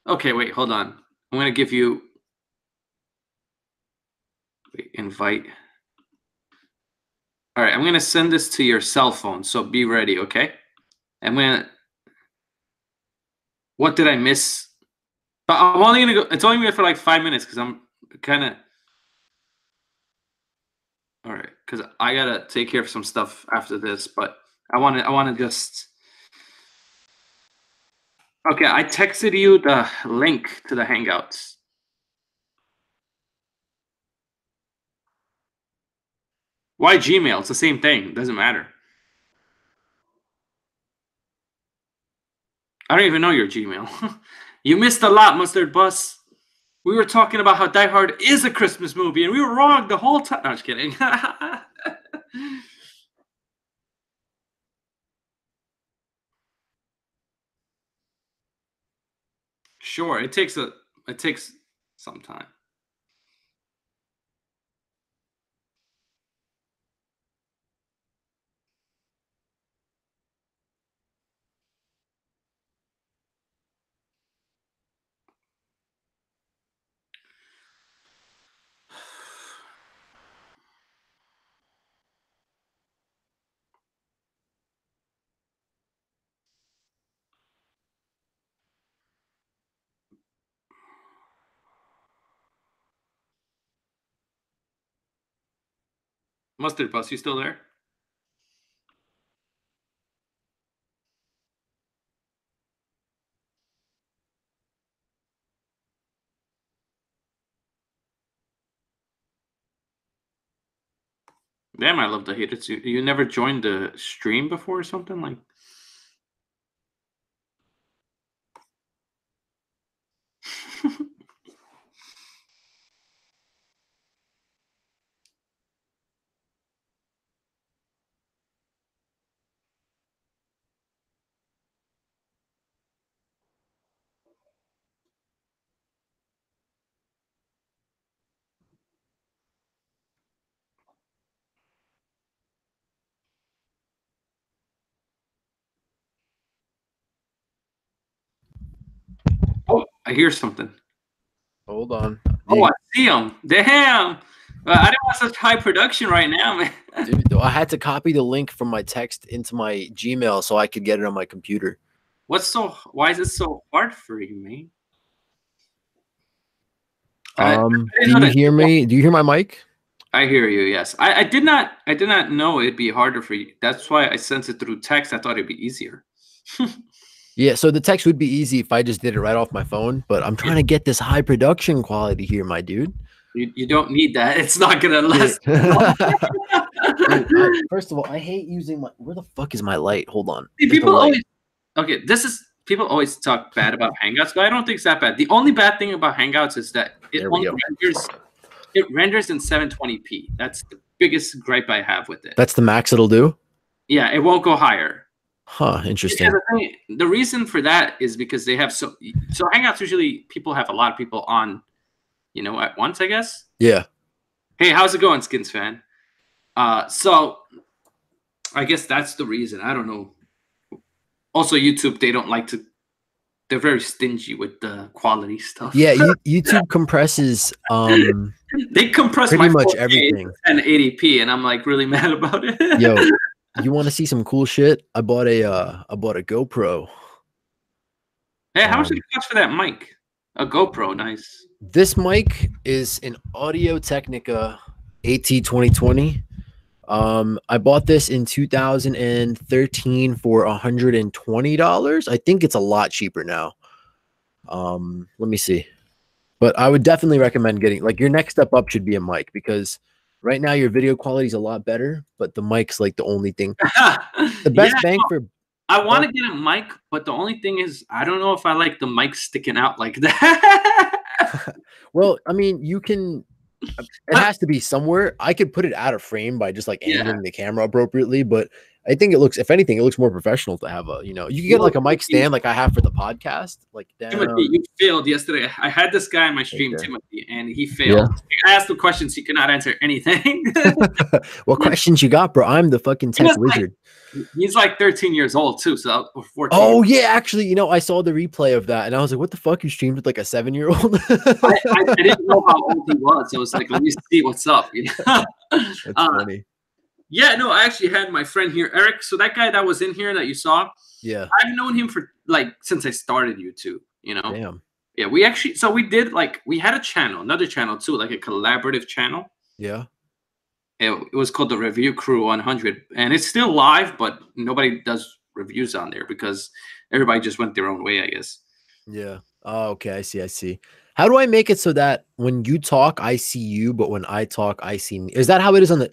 Okay, wait, hold on. I'm gonna give you invite. All right, I'm gonna send this to your cell phone, so be ready, okay? I'm gonna. What did I miss? But I'm only gonna go. It's only gonna be for like 5 minutes because I'm kind of. All right, because I gotta take care of some stuff after this, but I want to just. Okay, I texted you the link to the Hangouts. Why Gmail? It's the same thing. Doesn't matter. I don't even know your Gmail. You missed a lot, Mustard Bus. We were talking about how Die Hard is a Christmas movie, and we were wrong the whole time. No, I'm just kidding. Sure, it takes some time. Mustard Bus, you still there? Damn, I love the hate. It's you never joined the stream before or something like. Oh, I hear something. Hold on. Oh, I see him. Damn. I didn't want such high production right now, man. Dude, I had to copy the link from my text into my Gmail so I could get it on my computer. Why is it so hard for you, man? Do you hear me? Do you hear my mic? I hear you. Yes, I did not know it'd be harder for you. That's why I sent it through text. I thought it'd be easier. Yeah, so the text would be easy if I just did it right off my phone, but I'm trying to get this high production quality here, my dude. You don't need that. It's not gonna last. Dude, first of all, I hate using my. Where the fuck is my light? Hold on. See, people always. Okay, people always talk bad about Hangouts, but I don't think it's that bad. The only bad thing about Hangouts is that it renders in 720p. That's the biggest gripe I have with it. That's the max it'll do? Yeah, it won't go higher. Huh, interesting. The reason for that is because they have so Hangouts usually people have a lot of people on, at once, I guess. Yeah. Hey, how's it going, Skins fan? So I guess that's the reason. I don't know. Also, YouTube, they're very stingy with the quality stuff. Yeah, YouTube compresses they compress pretty much everything. 1080p, and I'm like really mad about it. Yo, you want to see some cool shit? I bought a GoPro. Hey, how much did it cost for that mic? A GoPro, nice. This mic is an Audio-Technica AT2020. I bought this in 2013 for $120. I think it's a lot cheaper now. Let me see. But I would definitely recommend getting, like, your next step up should be a mic, because right now your video quality is a lot better, but the mic's like the only thing. The best bang for. I want to get a mic, but the only thing is I don't know if I like the mic sticking out like that. Well, I mean, you can. It has to be somewhere. I could put it out of frame by just like angling the camera appropriately, but I think it looks, if anything, it looks more professional to have a, you can get like a mic stand like I have for the podcast. Like Timothy, you failed yesterday. I had this guy on my stream, Timothy, and he failed. Yeah. I asked him questions, he could not answer anything. What questions you got, bro? I'm the fucking tech wizard. He's like 13 years old too, so 14. Oh yeah, actually, I saw the replay of that, and I was like, "What the fuck? You streamed with like a 7-year-old?" I didn't know how old he was. I was like, "Let me see what's up." That's funny. Yeah, no, I actually had my friend here, Eric. So that guy that was in here that you saw, yeah, I've known him for since I started YouTube. Damn. Yeah, we had a channel, another channel too, like a collaborative channel. Yeah. It was called the Review Crew 100, and it's still live, but nobody does reviews on there because everybody just went their own way, I guess. Yeah. Oh, okay. I see. How do I make it so that when you talk, I see you, but when I talk, I see me? Is that how it is on the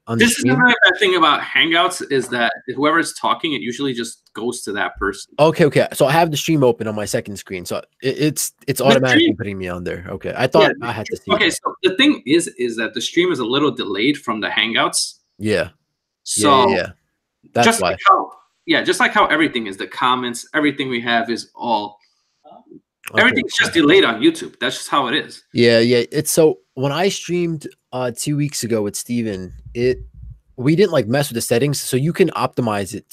on the This is stream? another bad thing about Hangouts is that whoever's talking, it usually just goes to that person. Okay. So I have the stream open on my second screen, so it's automatically putting me on there. Okay. I thought I had to see. Okay, so the thing is that the stream is a little delayed from the Hangouts. Yeah. So yeah. That's just why. like how, just like how everything is, the comments, everything we have is all. Everything's just delayed on YouTube. That's just how it is. Yeah. It's so when I streamed 2 weeks ago with Steven, we didn't like mess with the settings, so you can optimize it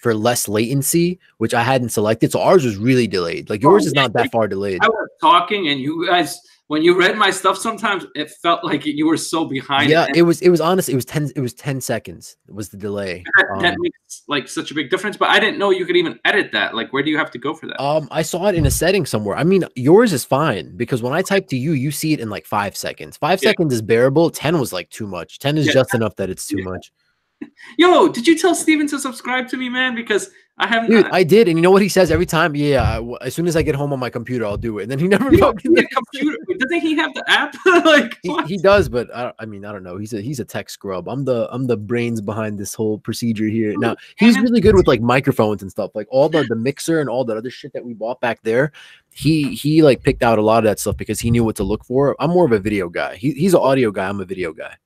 for less latency, which I hadn't selected. So ours was really delayed. Like yours is not that far delayed. I was talking, and you guys, when you read my stuff, sometimes it felt like you were so behind. Yeah, it was honest. It was 10 seconds was the delay. That makes like such a big difference. But I didn't know you could even edit that. Like, where do you have to go for that? I saw it in a setting somewhere. I mean, yours is fine because when I type to you, you see it in like 5 seconds. 5 seconds is bearable. 10 was like too much. 10 is just enough that it's too much. Yo, did you tell Steven to subscribe to me, man? Because I haven't. Dude, I did, and you know what he says every time? Yeah, as soon as I get home on my computer, I'll do it. And then he never. Computer. Doesn't he have the app? Like he does, but I mean, I don't know. He's a tech scrub. I'm the brains behind this whole procedure here. Now he's really good with like microphones and stuff, like all the mixer and all that other shit that we bought back there. He like picked out a lot of that stuff because he knew what to look for. I'm more of a video guy. He's an audio guy. I'm a video guy.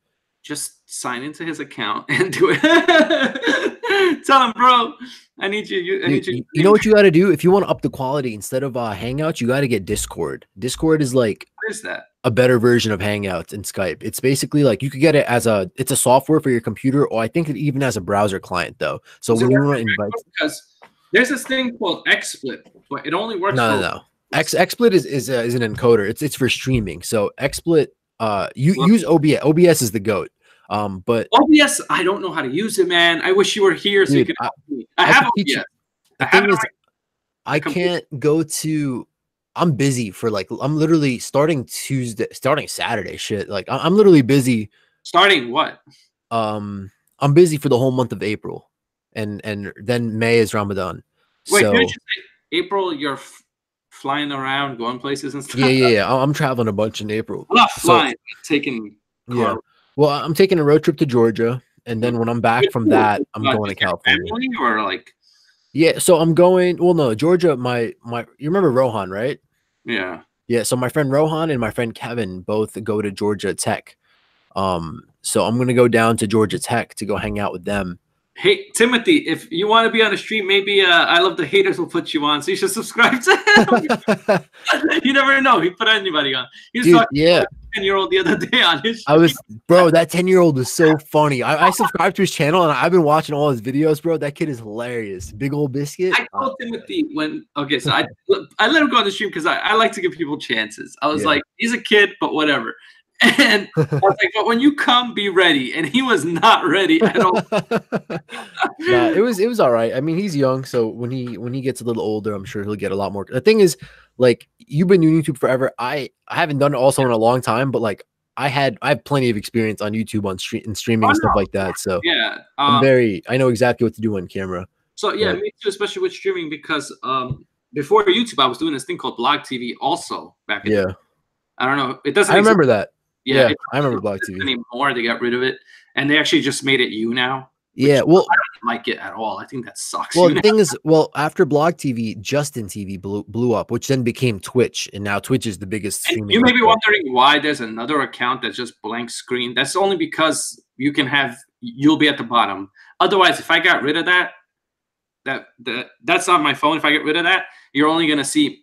Just sign into his account and do it. Tell him, bro, I need you. I need you. You know what you got to do? If you want to up the quality, instead of Hangouts, you got to get Discord. Discord is like what is that? A better version of Hangouts and Skype. It's basically like you could get it as it's a software for your computer, or I think it even has a browser client though. So when you want to invite, because there's this thing called XSplit, but it only works. No. XSplit is an encoder. It's for streaming. So XSplit, use OBS. OBS is the GOAT. But OBS, I don't know how to use it, man. I wish you were here so you could help me. I have OBS. The thing is, I can't go to. I'm busy for like I'm literally starting Saturday. Shit, like I'm literally busy. Starting what? I'm busy for the whole month of April, and then May is Ramadan. Wait, so, did you say April? You're flying around, going places and stuff. Yeah. I'm traveling a bunch in April. I'm not flying. Taking car. Yeah. Well, I'm taking a road trip to Georgia, and then when I'm back from that, I'm going to California. Family or like? Yeah, so I'm going. Well, no, Georgia. My you remember Rohan, right? Yeah. Yeah. So my friend Rohan and my friend Kevin both go to Georgia Tech. So I'm gonna go down to Georgia Tech to go hang out with them. Hey, Timothy, if you want to be on the stream, maybe I Love the Haters will put you on, so you should subscribe to him. You never know. He put anybody on. He was talking to a 10-year-old the other day on his stream. Bro, that 10-year-old was so funny. I subscribed to his channel, and I've been watching all his videos, bro. That kid is hilarious. Big old biscuit. I told Timothy so I let him go on the stream because I like to give people chances. I was like, he's a kid, but whatever. And I was like, but when you come, be ready. And he was not ready at all. Nah, it was all right. I mean, he's young, so when he gets a little older, I'm sure he'll get a lot more. The thing is, like, you've been doing YouTube forever. I haven't done it also in a long time, but like I have plenty of experience on YouTube and streaming and stuff like that. So yeah, I know exactly what to do on camera. So yeah, me too, especially with streaming because before YouTube, I was doing this thing called Blog TV also back in I don't know. It doesn't. I remember that. Yeah, I remember Blog TV. Anymore, they got rid of it, and they actually just made it You Now. Yeah, well, I don't like it at all. I think that sucks. Well, the thing is, after Blog TV, Justin TV blew up, which then became Twitch, and now Twitch is the biggest streaming. You may be wondering why there's another account that's just blank screen. That's only because you'll be at the bottom. Otherwise, if I got rid of that's on my phone. If I get rid of that, you're only gonna see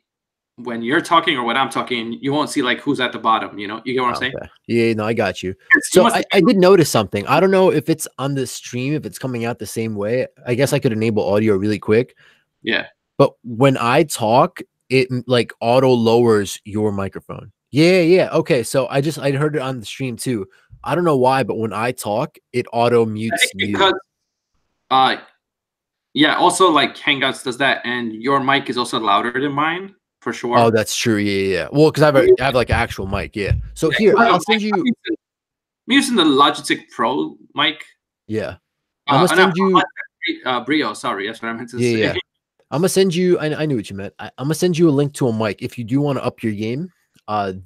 when you're talking or when I'm talking, you won't see like who's at the bottom, you get what I'm saying? Yeah, no, I got you. So I did notice something. I don't know if it's on the stream, if it's coming out the same way. I guess I could enable audio really quick. Yeah. But when I talk, it like auto lowers your microphone. Yeah. Okay. So I heard it on the stream too. I don't know why, but when I talk, it auto mutes because also like Hangouts does that, and your mic is also louder than mine. For sure. Oh, that's true. Yeah. Well, because I have like an actual mic. Yeah. So here, I'll send you. I'm using the Logitech Pro mic. Yeah. I'm gonna send you. Brio. Sorry, that's what I meant to say. Yeah. I'm gonna send you. I knew what you meant. I'm gonna send you a link to a mic if you do want to up your game.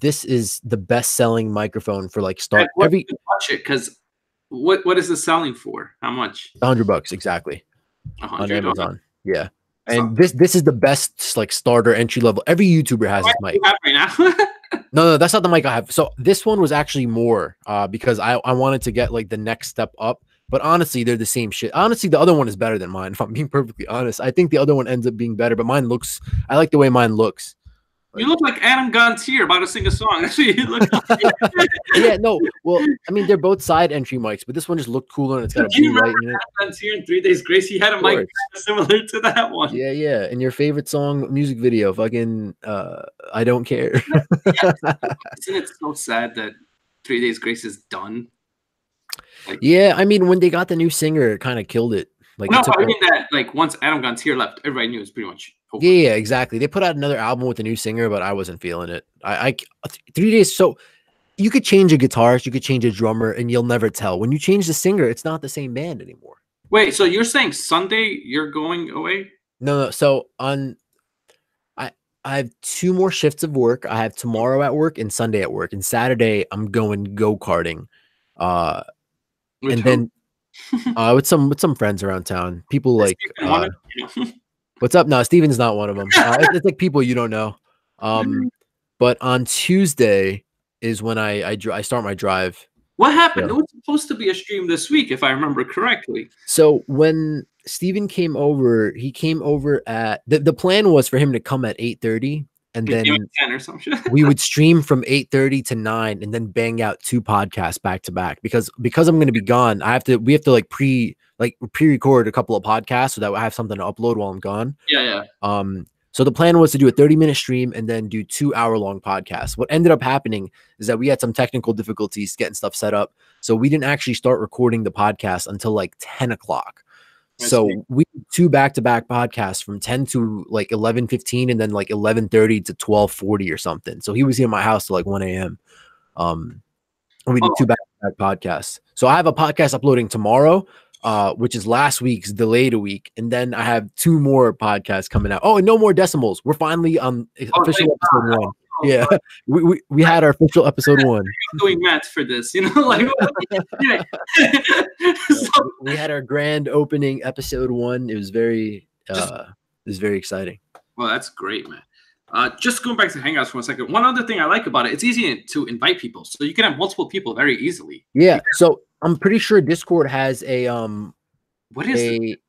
This is the best-selling microphone for like start every. Watch it, because what is it selling for? How much? $100 exactly 100 on Amazon. Yeah, and this is the best like starter entry level. Every YouTuber has this mic. Right now? No, that's not the mic I have. So this one was actually more because I wanted to get like the next step up. But honestly, they're the same shit. Honestly, the other one is better than mine. If I'm being perfectly honest, I think the other one ends up being better. But mine looks. I like the way mine looks. You look like Adam Gontier about to sing a song. Actually, you look like yeah, no. Well, I mean, they're both side entry mics, but this one just looked cooler and it's got a blue light in it. Adam Gontier in 3 Days Grace, he had a mic similar to that one. Yeah. And your favorite song, music video, fucking I Don't Care. Isn't it so sad that 3 Days Grace is done? Like, yeah, I mean, when they got the new singer, it kind of killed it. Like, no, I mean that like once Adam Gontier left, everybody knew it was pretty much over. Yeah, exactly. They put out another album with a new singer, but I wasn't feeling it. I 3 days. So you could change a guitarist, you could change a drummer, and you'll never tell. When you change the singer, it's not the same band anymore. Wait, so you're saying Sunday you're going away? No. So I have 2 more shifts of work. I have tomorrow at work and Sunday at work, and Saturday I'm going go-karting. And then with some friends around town, people like what's up? No, Steven's not one of them. It's like people you don't know. But on Tuesday is when I start my drive. What happened? It was supposed to be a stream this week, if I remember correctly. So when Steven came over, he came over at the plan was for him to come at 8:30. And then 10 or some shit. we would stream from 8:30 to 9 and then bang out 2 podcasts back to back because I'm going to be gone. We have to like pre-record a couple of podcasts so that I have something to upload while I'm gone. Yeah. So the plan was to do a 30-minute stream and then do 2-hour-long podcasts. What ended up happening is that we had some technical difficulties getting stuff set up. So we didn't actually start recording the podcast until like 10 o'clock. So we did 2 back-to-back podcasts from 10 to like 11:15 and then like 11:30 to 12:40 or something. So he was here at my house till like 1 a.m. We did 2 back-to-back podcasts. So I have a podcast uploading tomorrow, which is last week's delayed a week. And then I have 2 more podcasts coming out. Oh, and no more decimals. We're finally on official episode 1. Yeah, we had our official episode 1. I'm doing math for this, like so, we had our grand opening episode 1. It was very exciting. Well, that's great, man. Just going back to Hangouts for 1 second. One other thing I like about it's easy to invite people, so you can have multiple people very easily. Yeah. So I'm pretty sure Discord has a what is it?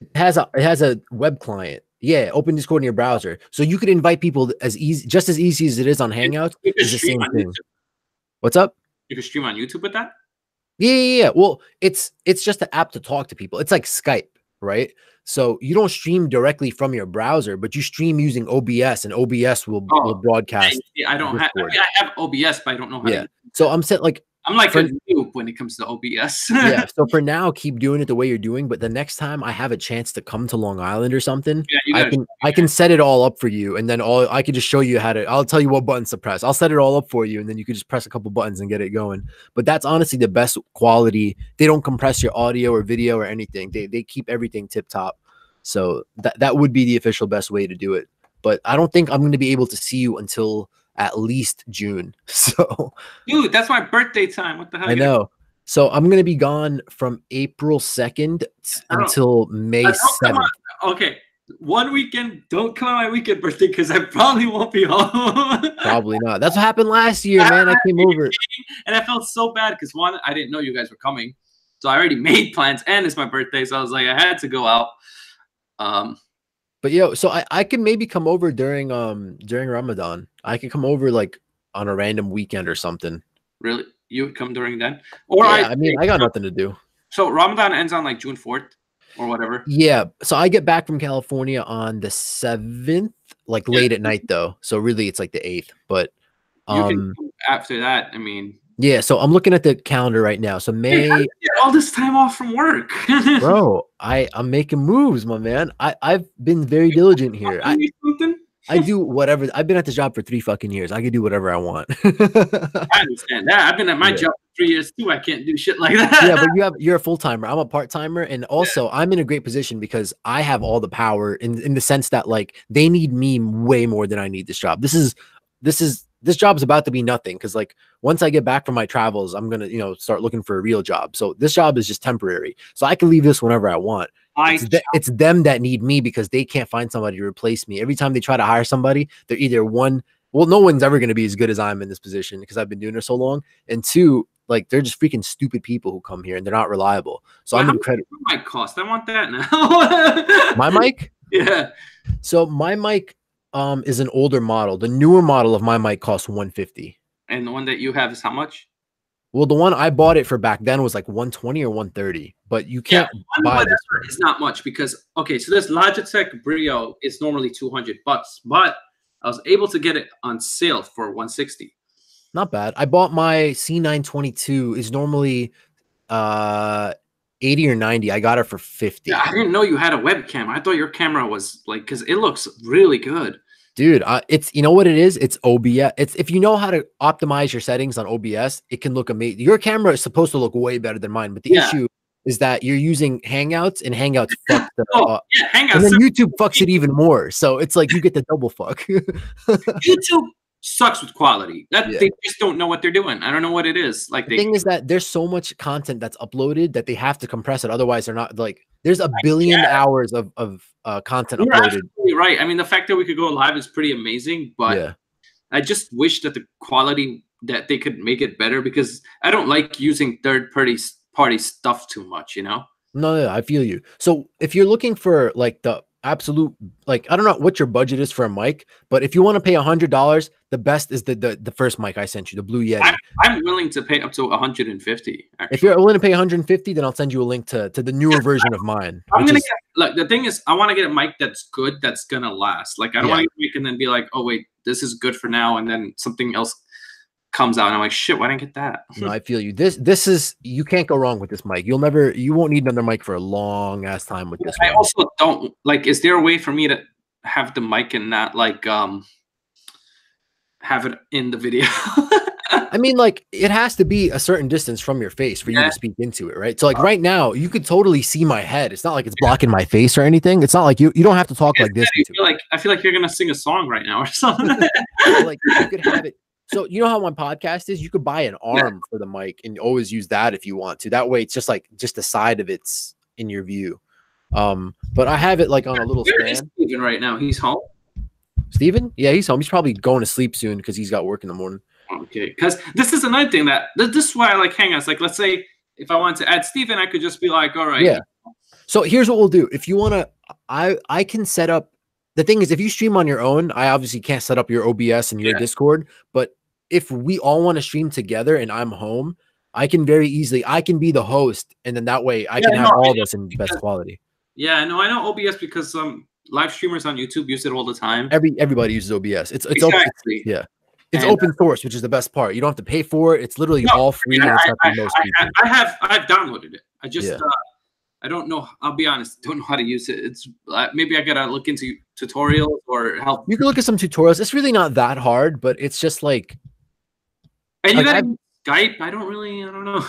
It has a web client. Yeah, open Discord in your browser, so you could invite people just as easy as it is on Hangouts. It's the same thing. What's up? You can stream on YouTube with that. Yeah. Well, it's just an app to talk to people. It's like Skype, right? So you don't stream directly from your browser, but you stream using OBS, and OBS will broadcast. I don't have. I have OBS, but I don't know how. Yeah. So I'm set like. I'm like a noob when it comes to OBS. Yeah. So for now, keep doing it the way you're doing. But the next time I have a chance to come to Long Island or something, I can set it all up for you, and then I could just show you how to. I'll tell you what buttons to press. I'll set it all up for you, and then you could just press a couple buttons and get it going. But that's honestly the best quality. They don't compress your audio or video or anything. They keep everything tip top. So that would be the official best way to do it. But I don't think I'm going to be able to see you until at least June. So dude, that's my birthday time. What the hell? I know. So I'm going to be gone from April 2nd until May 7th. Okay. One weekend, don't come on my weekend birthday because I probably won't be home. Probably not. That's what happened last year, man. I came over. And I felt so bad because one, I didn't know you guys were coming. So I already made plans and it's my birthday. So I was like, I had to go out. But so I can maybe come over during Ramadan. I can come over like on a random weekend or something. Really? You would come during then? Or yeah, I got nothing to do. So Ramadan ends on like June 4th or whatever. Yeah. So I get back from California on the 7th, like late at night though. So really it's like the 8th. But you can after that, I mean. Yeah, so I'm looking at the calendar right now. So May. How did you get all this time off from work, bro. I'm making moves, my man. I've been very diligent here. I do whatever. I've been at the job for 3 fucking years. I can do whatever I want. I understand that. I've been at my job 3 years too. I can't do shit like that. Yeah, but you're a full timer. I'm a part timer, and also I'm in a great position because I have all the power in the sense that like they need me way more than I need this job. This job is about to be nothing because like once I get back from my travels, I'm gonna start looking for a real job. So this job is just temporary. So I can leave this whenever I want. It's them that need me because they can't find somebody to replace me. Every time they try to hire somebody, they're either one, well, no one's ever going to be as good as I'm in this position because I've been doing it so long, and two, like they're just freaking stupid people who come here and they're not reliable. So I'm incredible. My cost, I want that now. My mic? Yeah. So my mic is an older model. The newer model of my mic costs $150. And the one that you have is how much? Well, the one I bought it for back then was like $120 or $130, but you can't buy this. It's not much because okay, so this Logitech Brio is normally $200, but I was able to get it on sale for $160. Not bad. I bought my C922 is normally 80 or 90. I got it for 50. Yeah, I didn't know you had a webcam. I thought your camera was like, because it looks really good. Dude, it's, you know what it is? It's OBS. It's, if you know how to optimize your settings on OBS, it can look amazing. Your camera is supposed to look way better than mine, but the issue is that you're using Hangouts, and Hangouts fucks it up. Yeah, Hangouts. And then YouTube fucks it even more. So it's like you get the double fuck. YouTube sucks with quality. They just don't know what they're doing. I don't know what it is. Like the thing is that there's so much content that's uploaded that they have to compress it. Otherwise, they're not like there's a billion hours of content uploaded. Absolutely right. I mean, the fact that we could go live is pretty amazing, but I just wish that the quality that they could make it better because I don't like using third-party stuff too much. You know? No, I feel you. So if you're looking for like the absolute, like, I don't know what your budget is for a mic, but if you want to pay $100, the best is the first mic I sent you, the Blue Yeti. I'm willing to pay up to 150. Actually. If you're willing to pay 150, then I'll send you a link to the newer version of mine. Look, the thing is, I want to get a mic that's good, that's gonna last. Like I don't want to get a mic and then be like, oh wait, this is good for now, and then something else comes out and I'm like, shit, why didn't I get that? No, I feel you. This is, you can't go wrong with this mic. You won't need another mic for a long ass time with this. I also don't like, is there a way for me to have the mic and not like have it in the video? I mean, like it has to be a certain distance from your face for you to speak into it, right? So like right now, you could totally see my head. It's not like it's blocking my face or anything. It's not like you don't have to talk like this. I feel like you're gonna sing a song right now or something. Like you could have it. So you know how my podcast is? You could buy an arm for the mic and always use that if you want to. That way it's just the side of it's in your view. But I have it like on a little stand. Where is Steven right now? He's home? Steven? Yeah, he's home. He's probably going to sleep soon because he's got work in the morning. Okay, because this is another thing this is why I like Hangouts. Like, let's say if I wanted to add Steven, I could just be like, all right. Yeah. So here's what we'll do. If you want to, I can set up. The thing is, if you stream on your own, I obviously can't set up your OBS and your Discord. But if we all want to stream together and I'm home, I can very easily, I can be the host. And then that way I can have all this in best quality. Yeah, no, I know OBS because live streamers on YouTube use it all the time. Everybody uses OBS. It's exactly. It's open source, which is the best part. You don't have to pay for it. It's literally all free. And it's helping most people. I've downloaded it. I just I don't know. I'll be honest. Don't know how to use it. It's maybe I gotta look into tutorials or help. You can look at some tutorials. It's really not that hard, but it's just like. And you got Skype. I don't know.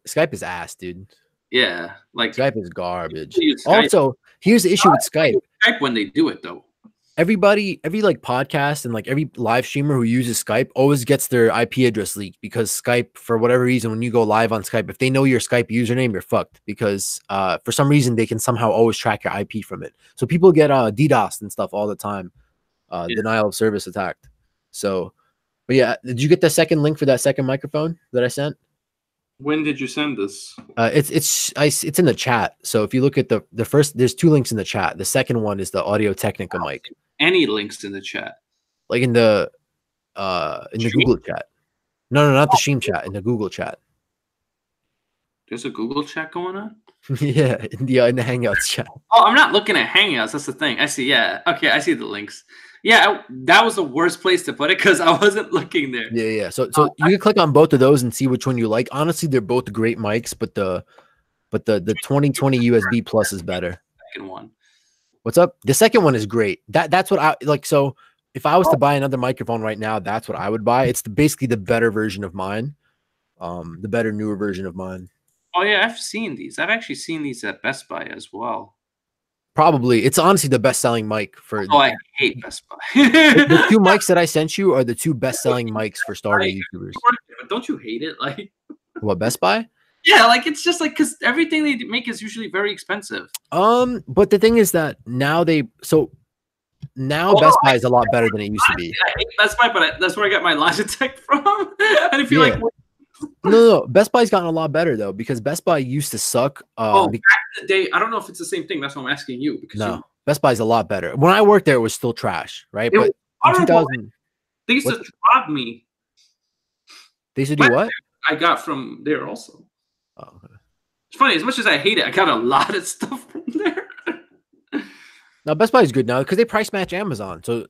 Skype is ass, dude. Yeah, like Skype is garbage. Also, here's the issue with Skype. Skype when they do it though. Every like podcast and like every live streamer who uses Skype always gets their IP address leaked because Skype, for whatever reason, when you go live on Skype, if they know your Skype username, you're fucked because for some reason they can somehow always track your IP from it. So people get DDoS and stuff all the time, denial of service attacked. So, but yeah, did you get the second link for that second microphone that I sent? When did you send this? It's in the chat. So if you look at the first, there's 2 links in the chat. The second one is the Audio Technica mic. Any links in the chat? Like in the Google chat. No, not the Stream chat. In the Google chat. There's a Google chat going on? Yeah, in the Hangouts chat. Oh, I'm not looking at Hangouts. That's the thing. I see. Yeah. Okay, I see the links. Yeah, that was the worst place to put it because I wasn't looking there. Yeah. So you can click on both of those and see which one you like. Honestly, they're both great mics, but the 2020 USB Plus is better. Second one. What's up? The second one is great. That's what I like. So if I was to buy another microphone right now, that's what I would buy. It's basically the better version of mine. The better, newer version of mine. Oh yeah, I've seen these. I've actually seen these at Best Buy as well. Probably, it's honestly the best-selling mic for. Oh, I hate Best Buy. The two mics that I sent you are the two best-selling mics for starting YouTubers. But don't you hate it? Like what, Best Buy? Yeah, like it's just like because everything they make is usually very expensive. But the thing is that now Best Buy is a lot better than it used to be. I hate Best Buy, but that's where I got my Logitech from. I didn't feel like. No. Best Buy's gotten a lot better though, because Best Buy used to suck. Back in the day, I don't know if it's the same thing. That's why I'm asking you. Because Best Buy's a lot better. When I worked there, it was still trash, right? But in 2000, they used to rob me. They used to do what? I got from there also. Oh, okay. It's funny. As much as I hate it, I got a lot of stuff from there. Now Best Buy is good now because they price match Amazon. So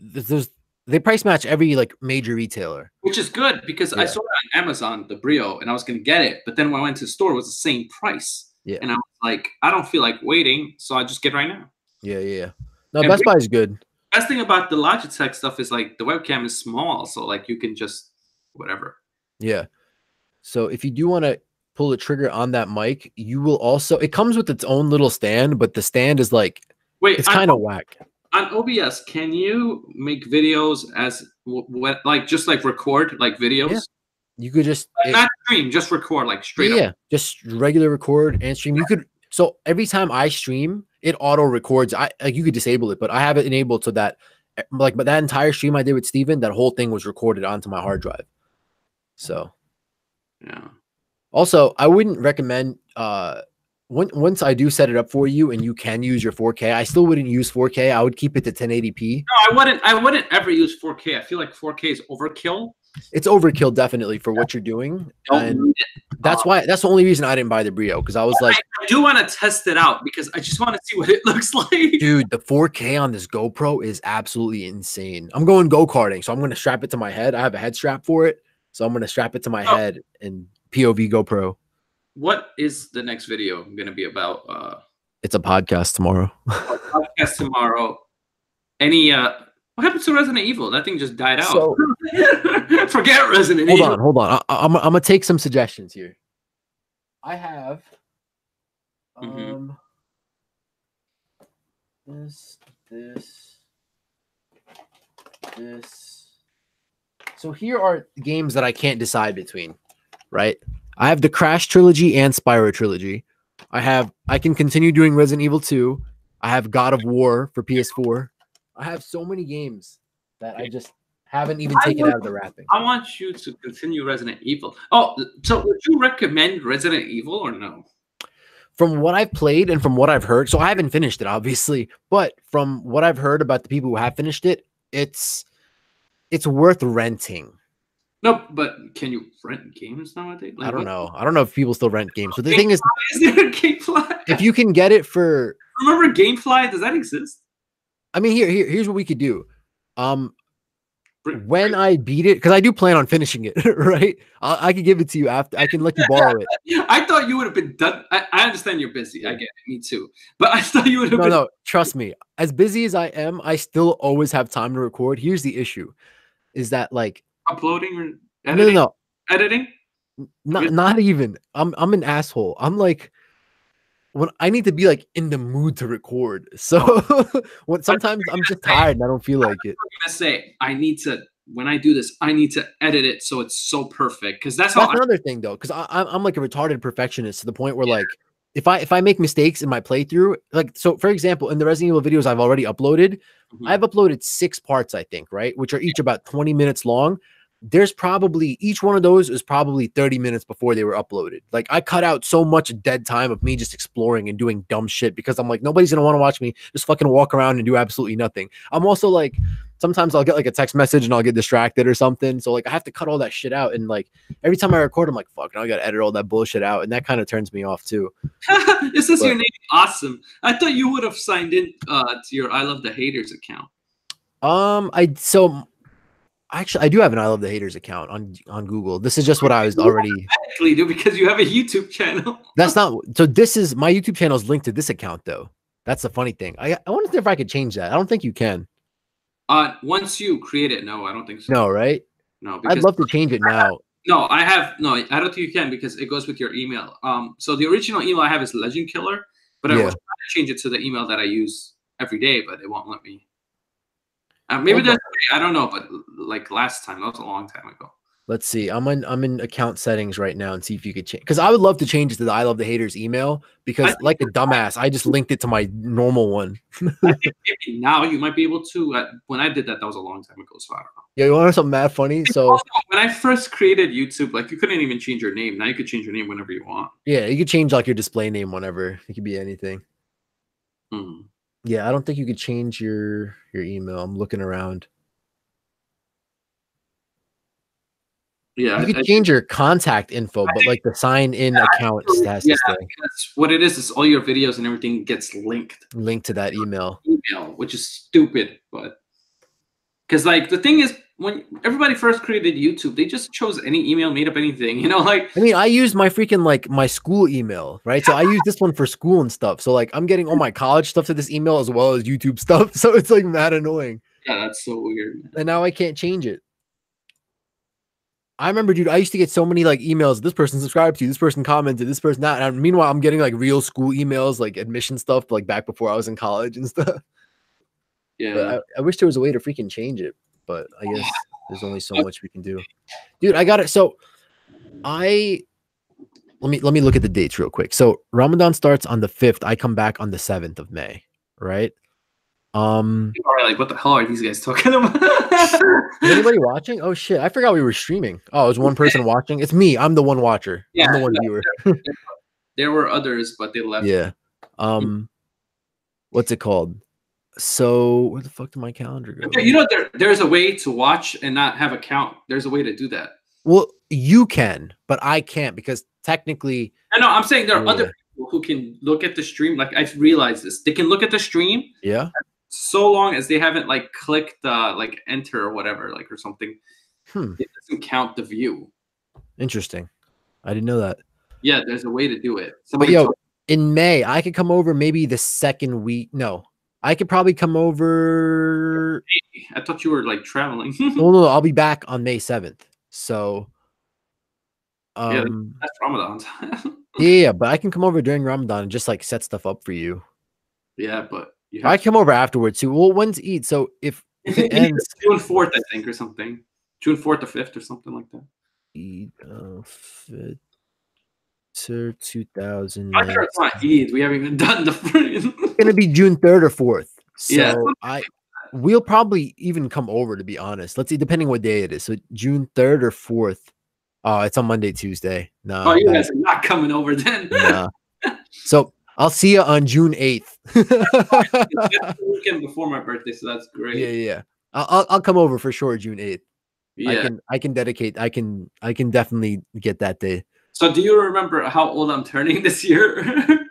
they price match every like major retailer, which is good because I saw it on Amazon, the Brio, and I was going to get it, but then when I went to the store, it was the same price. Yeah, and I was like, I don't feel like waiting, so I just get it right now. Yeah. No, Best Buy is good. Best thing about the Logitech stuff is like the webcam is small, so like you can just whatever. Yeah. So if you do want to pull the trigger on that mic, you will also. It comes with its own little stand, but the stand is like. Wait, it's kind of whack. On OBS, can you make videos as like just like record like videos? Yeah. You could just not stream, just record like straight up. Yeah, just regular record and stream. You could so every time I stream, it auto records. Like you could disable it, but I have it enabled so that but that entire stream I did with Steven, that whole thing was recorded onto my hard drive. So yeah. Also, I wouldn't recommend once I do set it up for you and you can use your 4K, I still wouldn't use 4K. I would keep it to 1080p. No, I wouldn't ever use 4K. I feel like 4K is overkill. It's overkill definitely for what you're doing. And that's the only reason I didn't buy the Brio, because I was like, I do want to test it out because I just want to see what it looks like. Dude, the 4K on this GoPro is absolutely insane. I'm going go-karting, so I'm going to strap it to my head. I have a head strap for it, so I'm going to strap it to my head and POV GoPro. What is the next video going to be about? It's a podcast tomorrow. Podcast tomorrow. Any what happened to Resident Evil? That thing just died out. So, forget Resident Evil. Hold on. I'm gonna take some suggestions here. I have this. So here are games that I can't decide between, right? I have the Crash trilogy and Spyro trilogy. I can continue doing Resident Evil 2. I have God of War for PS4. I have so many games that I just haven't even taken out of the wrapping. I want you to continue Resident Evil. Oh, so would you recommend Resident Evil or no? From what I've played and from what I've heard, so I haven't finished it, obviously, but from what I've heard about the people who have finished it, it's worth renting. No, but can you rent games nowadays? Like, I don't know. I don't know if people still rent games. But the thing is there a GameFly? If you can get it for... Remember GameFly? Does that exist? I mean, here's what we could do. When I beat it, because I do plan on finishing it, right? I could give it to you after. I can let you borrow it. I thought you would have been done. I understand you're busy. I get it. Me too. But I thought you would have been... No, trust me. As busy as I am, I still always have time to record. Here's the issue. Is that like... Uploading or editing? No. Editing? Not even. I'm an asshole. I'm like... When I need to be like in the mood to record, so when sometimes I'm just tired and I don't feel like it. I'm gonna say when I do this, I need to edit it so it's so perfect, because that's another thing though, because I'm like a retarded perfectionist to the point where like if I make mistakes in my playthrough, like so for example in the Resident Evil videos I've already uploaded, I've uploaded 6 parts I think, right, which are each about 20 minutes long. There's probably each one of those is probably 30 minutes before they were uploaded. Like I cut out so much dead time of me just exploring and doing dumb shit because I'm like, nobody's gonna want to watch me just fucking walk around and do absolutely nothing. I'm also like, sometimes I'll get like a text message and I'll get distracted or something. So like I have to cut all that shit out. And like every time I record, I'm like, fuck, now I gotta edit all that bullshit out. And that kind of turns me off too. It says your name. Awesome. I thought you would have signed in to your I Love the Haters account. Actually, I do have an I Love the Haters account on Google. This is just what I was already... Technically do, because you have a YouTube channel. That's not... So this is... My YouTube channel is linked to this account, though. That's the funny thing. I wonder if I could change that. I don't think you can. Once you create it, no, I don't think so. No, right? No. I'd love to change it now. No, I have no. I don't think you can because it goes with your email. So the original email I have is Legend Killer, but I was trying to change it to the email that I use every day, but it won't let me. Maybe there's, I don't know, but like last time, that was a long time ago. Let's see. I'm in account settings right now and see if you could change, because I would love to change it to the I Love the Haters email, because like a dumbass, I just linked it to my normal one. I think maybe now you might be able to. When I did that, that was a long time ago, so I don't know. Yeah, you want to know something mad funny? So also, when I first created YouTube, like you couldn't even change your name. Now you could change your name whenever you want. Yeah, you could change like your display name whenever. It could be anything. Yeah, I don't think you could change your email. I'm looking around. Yeah, you could change your contact info, but like the sign in account has to stay. That's what it is all your videos and everything gets linked to that email, which is stupid. But because like the thing is, when everybody first created YouTube, they just chose any email, made up anything, you know, like I mean, I used my freaking like my school email, right? So I use this one for school and stuff. So like I'm getting all my college stuff to this email as well as YouTube stuff. So it's like mad annoying. Yeah, that's so weird, man. And now I can't change it. I remember, dude, I used to get so many like emails. This person subscribed to you, this person commented, this person that. And meanwhile, I'm getting like real school emails, like admission stuff, like back before I was in college and stuff. Yeah. But I wish there was a way to freaking change it, but I guess there's only so much we can do. Dude, I got it. So let me look at the dates real quick. So Ramadan starts on the 5th. I come back on the 7th of May, right? Like, what the hell are these guys talking about? Anybody watching? Oh shit, I forgot we were streaming. Oh, it was one person watching. It's me. I'm the one watcher. Yeah, I'm the one viewer. There were others, but they left. Yeah. What's it called? So where the fuck did my calendar go? You know, there's a way to watch and not have a count. There's a way to do that. Well, you can, but I can't, because technically I know, I'm saying there are other people who can look at the stream. Like, I've realized this. They can look at the stream. Yeah. So long as they haven't like clicked like enter or whatever, like, or something. It doesn't count the view. Interesting. I didn't know that. Yeah, there's a way to do it. But yo, in May, I could come over maybe the second week. No, I could probably come over. I thought you were like traveling. No, I'll be back on May 7th. So yeah, that's Ramadan. Yeah, but I can come over during Ramadan and just like set stuff up for you. Yeah, but I come over afterwards too. Well, when's Eid? So if it ends June 4th, I think, or something. June 4th or 5th or something like that. Eid 2000. I'm sure it's not Eid. We haven't even done the It's gonna be June 3rd or 4th. So yeah. We'll probably even come over, to be honest. Let's see, depending what day it is. So June 3rd or 4th. Oh, it's on Monday, Tuesday. No. Oh, you guys are not coming over then. Nah. So I'll see you on June 8th. That's the weekend before my birthday, so that's great. Yeah. I'll come over for sure June 8th. Yeah. I can dedicate. I can definitely get that day. So do you remember how old I'm turning this year?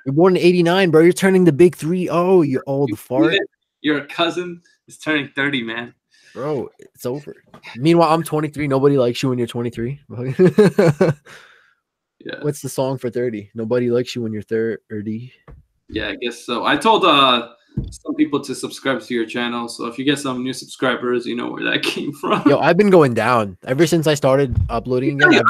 You're born in 89, bro. You're turning the big 3-0, you old fart. Your cousin is turning 30, man. Bro, it's over. Meanwhile, I'm 23. Nobody likes you when you're 23. Yeah. What's the song for 30? Nobody likes you when you're 30. Yeah, I guess so. I told some people to subscribe to your channel, so if you get some new subscribers, you know where that came from. Yo, I've been going down ever since I started uploading again.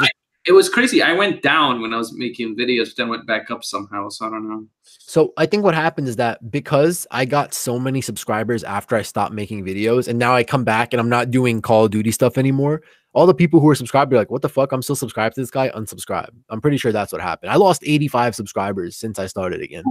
It was crazy. I went down when I was making videos, but then went back up somehow. So I don't know. So I think what happened is that because I got so many subscribers after I stopped making videos, and now I come back and I'm not doing Call of Duty stuff anymore, all the people who are subscribed are like, what the fuck? I'm still subscribed to this guy. Unsubscribe. I'm pretty sure that's what happened. I lost 85 subscribers since I started again.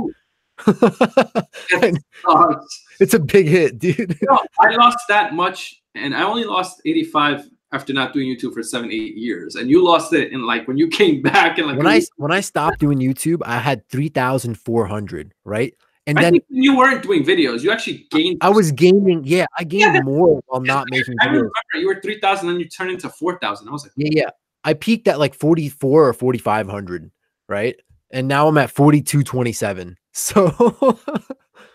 It's a big hit, dude. No, I lost that much, and I only lost 85 after not doing YouTube for 7-8 years, and you lost it in like when you came back and like when I stopped doing YouTube, I had 3,400, right? And I then think you weren't doing videos. You actually gained. I was gaining. Yeah, I gained more while not making videos. I remember you were 3,000, and you turned into 4,000. I was like, yeah. I peaked at like 44 or 4,500, right? And now I'm at 4,227. So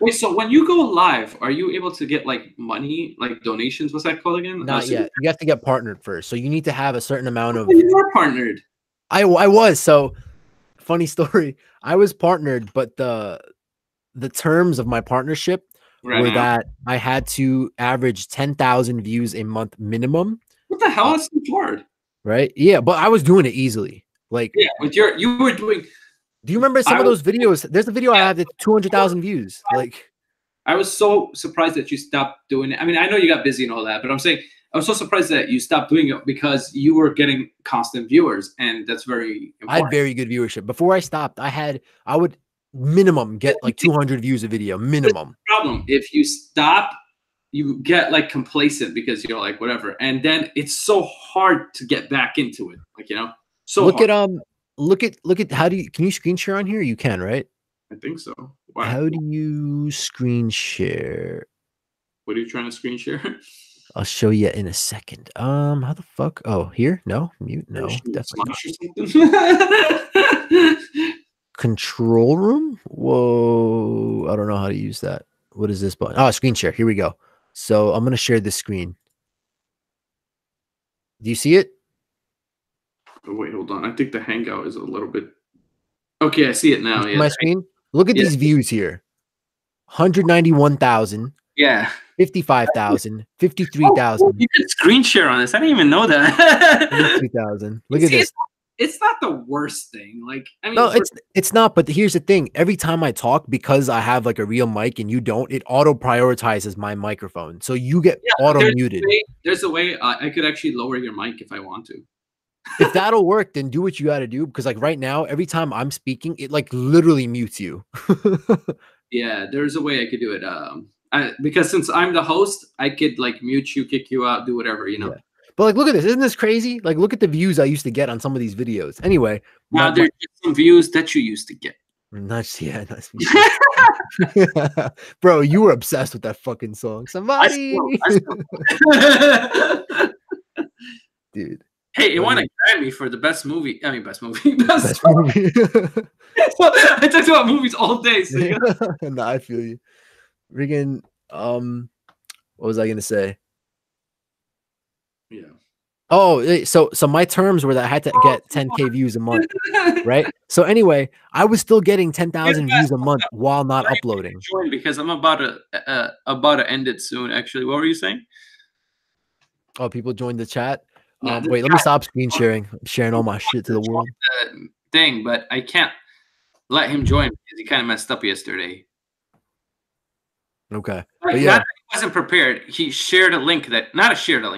wait, so when you go live, are you able to get like money, like donations? What's that called again? Not yet. You have to get partnered first. So you need to have a certain amount of. You were partnered. I was. So funny story. I was partnered, but the terms of my partnership were that I had to average 10,000 views a month minimum. What the hell is the board? right? Yeah, but I was doing it easily. Like, yeah, but you were doing. Do you remember some of those videos? There's a video I have that's 200,000 views. Like, I was so surprised that you stopped doing it. I mean, I know you got busy and all that, but I'm saying I was so surprised that you stopped doing it because you were getting constant viewers, and that's very important. I had very good viewership. Before I stopped, I would minimum get like 200 views a video, minimum. Problem if you stop, you get like complacent because you're like whatever, and then it's so hard to get back into it. Like, you know, so look hard. at look at how do you, can you screen share on here? You can, right? I think so. Wow. How do you screen share? What are you trying to screen share? I'll show you in a second. How the fuck? Oh, here? No, mute. No, definitely not. Control room. Whoa, I don't know how to use that. What is this button? Oh, screen share. Here we go. So I'm gonna share this screen. Do you see it? Oh, wait, hold on. I think the Hangout is a little bit. Okay, I see it now. Yeah, my screen. Look at these views here. 191,000. Yeah. 55,000, 53,000. You could screen share on this. I didn't even know that. 53,000. Look at this. It's not the worst thing. Like, I mean, no, it's not. But here's the thing: every time I talk, because I have like a real mic and you don't, it auto prioritizes my microphone, so you get auto muted. There's a way I could actually lower your mic if I want to. If that'll work, then do what you got to do. Because like right now, every time I'm speaking, it like literally mutes you. Yeah, there's a way I could do it. Because since I'm the host, I could like mute you, kick you out, do whatever, you know. Yeah. But like, look at this. Isn't this crazy? Like, look at the views I used to get on some of these videos. Anyway, now there's some views that you used to get. Nice, yeah, nice. Bro, you were obsessed with that fucking song. Somebody, I still. Dude. Hey, it won a Grammy for the best movie. I mean, best movie. Best movie. I talked about movies all day. So no, I feel you. Friggin', what was I gonna say? Yeah. Oh, so my terms were that I had to get 10K views a month, right? So anyway, I was still getting 10,000 views a month while not uploading. Because I'm about to end it soon. Actually, what were you saying? Oh, people joined the chat. Wait, let me stop screen sharing. I'm sharing all my shit to the world. Thing, but I can't let him join because he kind of messed up yesterday. Okay. But yeah, he wasn't prepared. He shared a link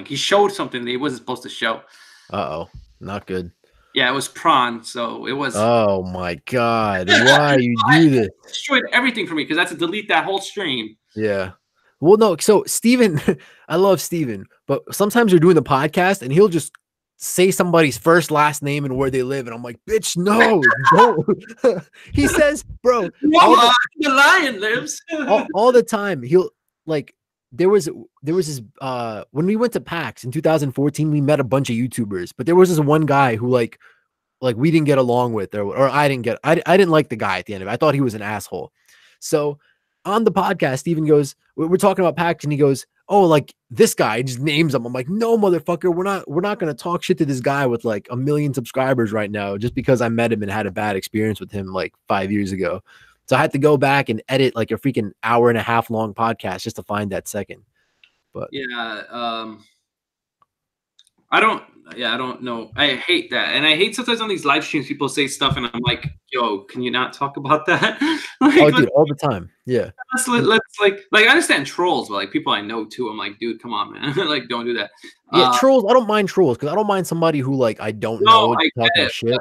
he showed something that he wasn't supposed to show. Uh-oh. Not good. Yeah, it was prawn, so it was. Oh my God. Why you do this? Destroyed everything for me because I had to delete that whole stream. Yeah. Well, no, so Steven, I love Steven, but sometimes you're doing the podcast and he'll just say somebody's first, last name and where they live. And I'm like, bitch, no, don't. He says, bro, the lion lives. all the time. He'll like, there was this, when we went to PAX in 2014, we met a bunch of YouTubers, but there was this one guy who like we didn't get along with, or I didn't like the guy at the end of it. I thought he was an asshole. So on the podcast, Steven goes, we're talking about PAX and he goes, oh, like this guy, just names him. I'm like, no, motherfucker, we're not going to talk shit to this guy with like 1 million subscribers right now, just because I met him and had a bad experience with him like 5 years ago. So I had to go back and edit like a freaking 1.5 hour long podcast just to find that second. But yeah, I don't know. I hate that. And I hate sometimes on these live streams, people say stuff and I'm like, yo, can you not talk about that? Like, oh, dude, all the time. Yeah. Let's like I understand trolls, but like people I know too, I'm like, dude, come on, man. Like, don't do that. Yeah, trolls. I don't mind trolls because I don't mind somebody who like I don't know talking shit.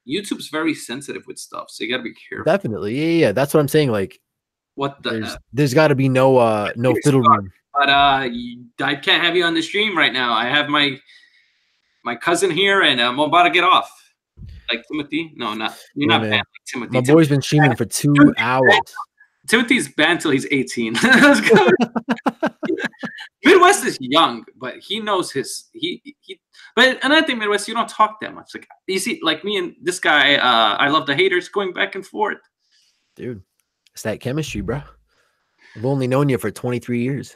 YouTube's very sensitive with stuff, so you gotta be careful. Definitely. Yeah. That's what I'm saying. Like, what the there's gotta be no fiddle room. But I can't have you on the stream right now. I have my cousin here, and I'm about to get off. Like Timothy? No, not you're not banned like Timothy. My boy's been streaming for 2 hours. Timothy's banned till he's 18. Midwest is young, but he knows his But another thing, Midwest, you don't talk that much. Like you see, like me and this guy, I love the haters going back and forth. Dude, it's that chemistry, bro. I've only known you for 23 years.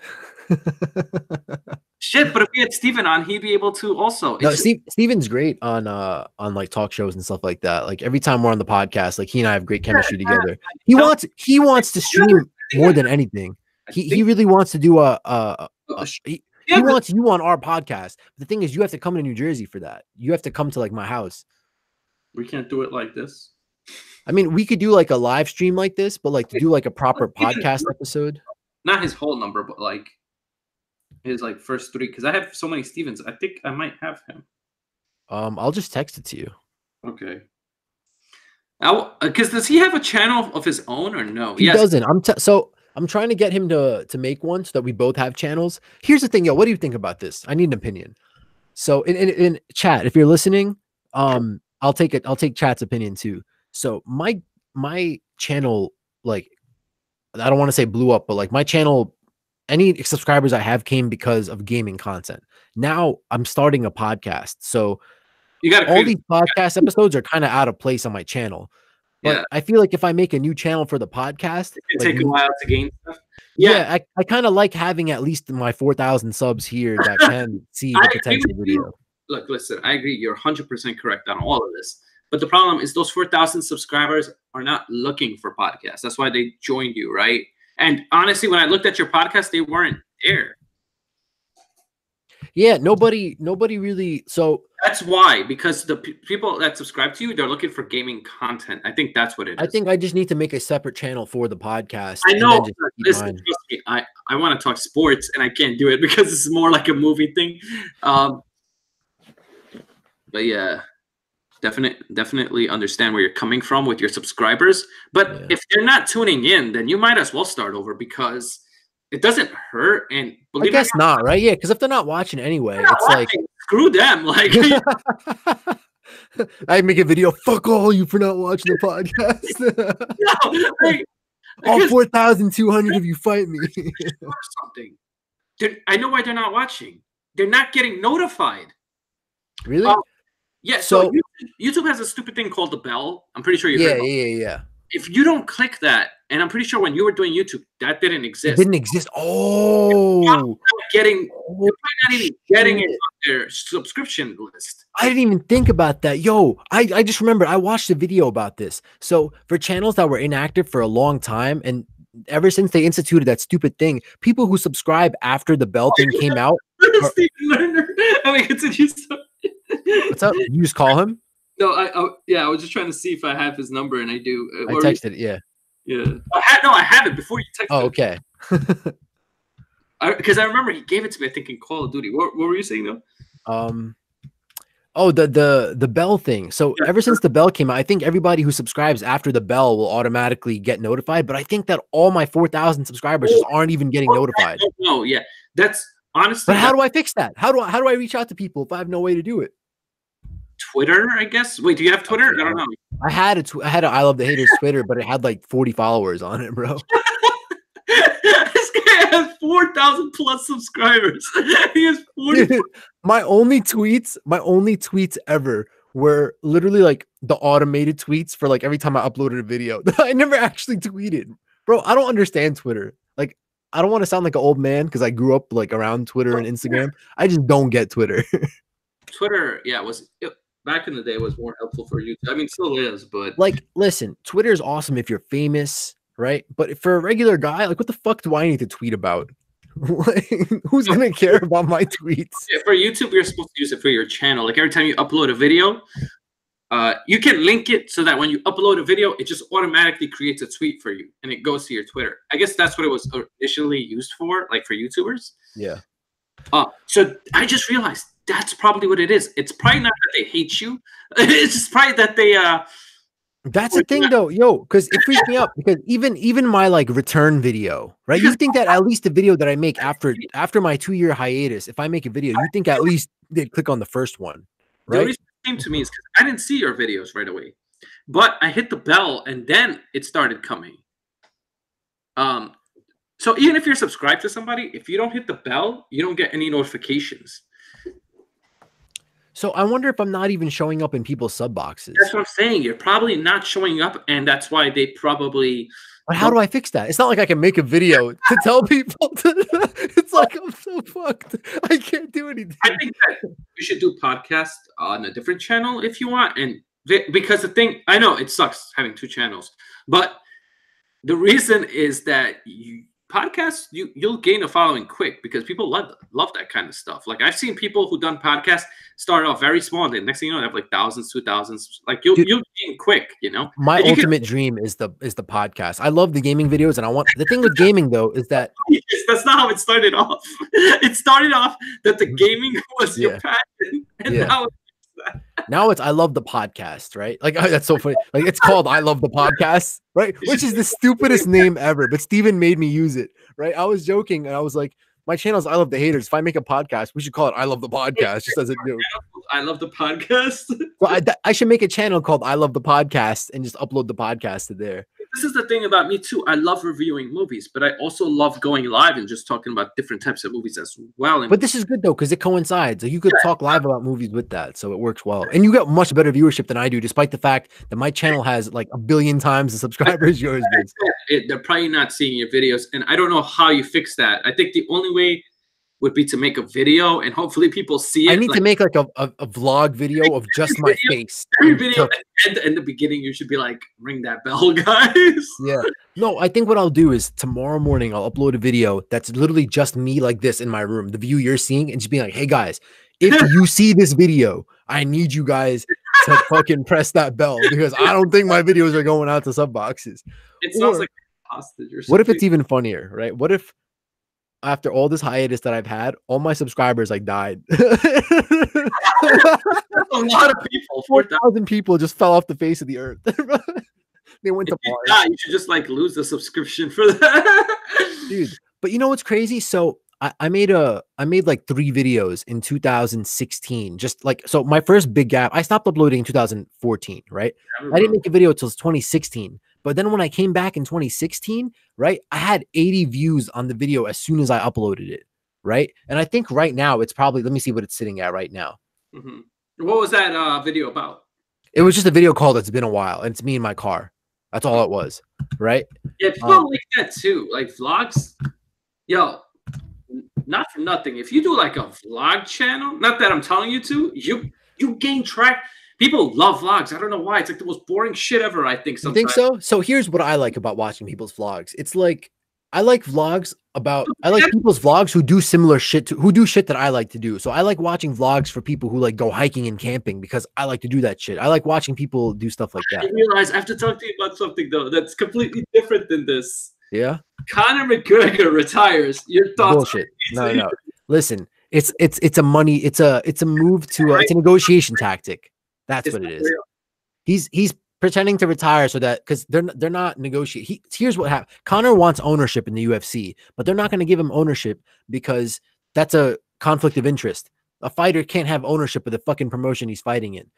Shit, but if we had Steven on, he'd be able to also. No, Steven's great on like talk shows and stuff like that. Like every time we're on the podcast, like he and I have great chemistry together. He wants to stream more than anything. He really wants to do He wants you on our podcast. The thing is, you have to come to New Jersey for that. You have to come to like my house. We can't do it like this. I mean, we could do like a live stream like this, but like to do like a proper podcast episode. Not his whole number, but like his like first 3. Because I have so many Stevens. I think I might have him. I'll just text it to you. Okay. Because does he have a channel of his own or no? He doesn't. I'm trying to get him to make one so that we both have channels. Here's the thing, yo. What do you think about this? I need an opinion. So in chat, if you're listening, I'll take chat's opinion too. So my channel, like, I don't want to say blew up, but like my channel, any subscribers I have came because of gaming content. Now I'm starting a podcast, so you got all these podcast episodes are kind of out of place on my channel. But I feel like if I make a new channel for the podcast, it take a while to gain stuff. Yeah, I kind of like having at least my 4,000 subs here that can see the potential video. Look, listen, I agree. You're 100% correct on all of this. But the problem is those 4,000 subscribers are not looking for podcasts. That's why they joined you, right? And honestly, when I looked at your podcast, they weren't there. Yeah, nobody really. So that's why, because the people that subscribe to you, they're looking for gaming content. I think that's what it is. I think I just need to make a separate channel for the podcast. I know. Listen, trust me, I want to talk sports, and I can't do it because it's more like a movie thing. But yeah, definitely understand where you're coming from with your subscribers. But if they're not tuning in, then you might as well start over because it doesn't hurt. And I guess not, right? Yeah, because if they're not watching anyway, it's watching, like screw them. Like I make a video. Fuck all you for not watching the podcast. No, like, all 4,200 of you fight me. Something. I know why they're not watching. They're not getting notified. Really? Yeah. So YouTube has a stupid thing called the bell. I'm pretty sure you heard. Yeah. If you don't click that, and I'm pretty sure when you were doing YouTube, that didn't exist. It didn't exist. Oh, you're not even getting it on their subscription list. I didn't even think about that. Yo, I just remembered. I watched a video about this. So for channels that were inactive for a long time, and ever since they instituted that stupid thing, people who subscribe after the bell thing came out. Stephen Lerner. I mean, continue. What's up? You just call him? No, I was just trying to see if I have his number, and I do. I texted it, yeah. I have it before you texted. Oh, okay. Because I remember he gave it to me, I think, in Call of Duty. What were you saying though? The bell thing. So ever since the bell came out, I think everybody who subscribes after the bell will automatically get notified. But I think that all my 4,000 subscribers just aren't even getting notified. No, yeah, that's honestly. But how do I fix that? How do I reach out to people if I have no way to do it? Twitter, I guess. Wait, do you have Twitter? I don't know. I had an I Love the Haters Twitter, but it had like 40 followers on it, bro. This guy has 4,000 plus subscribers. He has 40. My only tweets ever were literally like the automated tweets for like every time I uploaded a video. I never actually tweeted, bro. I don't understand Twitter. Like, I don't want to sound like an old man because I grew up like around Twitter and Instagram. I just don't get Twitter. Twitter, back in the day, it was more helpful for you. I mean, it still is, but like, listen, Twitter is awesome if you're famous, right? But for a regular guy, like, what the fuck do I need to tweet about? Like, who's gonna care about my tweets? Yeah, for YouTube, you're supposed to use it for your channel. Like every time you upload a video, you can link it so that when you upload a video, it just automatically creates a tweet for you and it goes to your Twitter. I guess that's what it was initially used for, like for YouTubers. Yeah. So I just realized that's probably what it is. It's probably not that they hate you. It's just probably that they That's the thing though, yo, because it freaks me out because even my like return video, right? You think that at least the video that I make after my 2-year hiatus, if I make a video, you think at least they'd click on the first one, right? The reason it came to me is because I didn't see your videos right away, but I hit the bell and then it started coming. So even if you're subscribed to somebody, if you don't hit the bell, you don't get any notifications. So I wonder if I'm not even showing up in people's sub boxes. That's what I'm saying. You're probably not showing up, and that's why they probably. But how do I fix that? It's not like I can make a video to tell people. It's like I'm so fucked. I can't do anything. I think that you should do podcasts on a different channel if you want, and because the thing, I know it sucks having 2 channels, but the reason is that podcasts, you'll gain a following quick because people love that kind of stuff. Like I've seen people who done podcasts start off very small, and the next thing you know, they have like thousands, 2,000s. Like you'll gain quick, you know. My ultimate dream is the podcast. I love the gaming videos, and I want the thing with gaming though is that that's not how it started off. It started off that the gaming was your passion, and now it's I love the podcast, right? Like that's so funny. Like it's called I Love the Podcast, right? Which is the stupidest name ever, but Steven made me use it, right? I was joking and I was like, my channel is I Love the Haters. If I make a podcast, we should call it I Love the Podcast, just as a joke. I Love the Podcast. Well, I should make a channel called I Love the Podcast and just upload the podcast to there. This is the thing about me too. I love reviewing movies, but I also love going live and just talking about different types of movies as well. But this is good though, because it coincides. So you could talk live about movies with that, so it works well. And you get much better viewership than I do, despite the fact that my channel has like 1 billion times the subscribers yours does. They're probably not seeing your videos, and I don't know how you fix that. I think the only way would be to make a video, and hopefully people see it. I need to make like a vlog video of just my face. Every video, and in the beginning, you should be like, ring that bell, guys. Yeah. No, I think what I'll do is tomorrow morning, I'll upload a video that's literally just me like this in my room, the view you're seeing, and just be like, hey guys, if you see this video, I need you guys to fucking press that bell because I don't think my videos are going out to sub boxes. It sounds like a hostage or something. What if it's even funnier, right? What if after all this hiatus that I've had, all my subscribers like died? A lot of people. 4,000 people just fell off the face of the earth. They went to Mars. You should just like lose the subscription for that. Dude, but you know what's crazy? So I made like 3 videos in 2016. Just like, so my first big gap, I stopped uploading in 2014, right? I didn't make a video until 2016. But then when I came back in 2016, right, I had 80 views on the video as soon as I uploaded it, right? And I think right now it's probably, let me see what it's sitting at right now. What was that video about? It was just a video called It's Been a While, and it's me in my car. That's all it was, right? Yeah, people like that too. Like vlogs. Yo, not for nothing. If you do like a vlog channel, not that I'm telling you to, you gain track. People love vlogs. I don't know why. It's like the most boring shit ever, I think sometimes. You think so? So here's what I like about watching people's vlogs. It's like I like vlogs about I like people's vlogs who do similar shit who do shit that I like to do. So I like watching vlogs for people who like go hiking and camping because I like to do that shit. I like watching people do stuff like that. I realize I have to talk to you about something though that's completely different than this. Yeah. Conor McGregor retires. Your thoughts? Bullshit. No. Listen, it's a money, it's a move to it's a negotiation tactic. That's what it is. He's pretending to retire so that because they're not negotiating. Here's what happened. Conor wants ownership in the UFC, but they're not going to give him ownership because that's a conflict of interest. A fighter can't have ownership of the fucking promotion he's fighting in.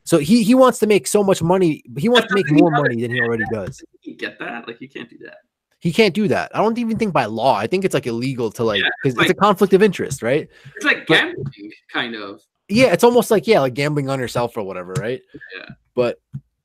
So he wants to make so much money. He wants to make more money than he already does. You get that? Like you can't do that. He can't do that. I don't even think by law. I think it's like illegal to like because it's a conflict of interest, right? It's like gambling, kind of. Yeah, it's almost like like gambling on yourself or whatever, right? Yeah. But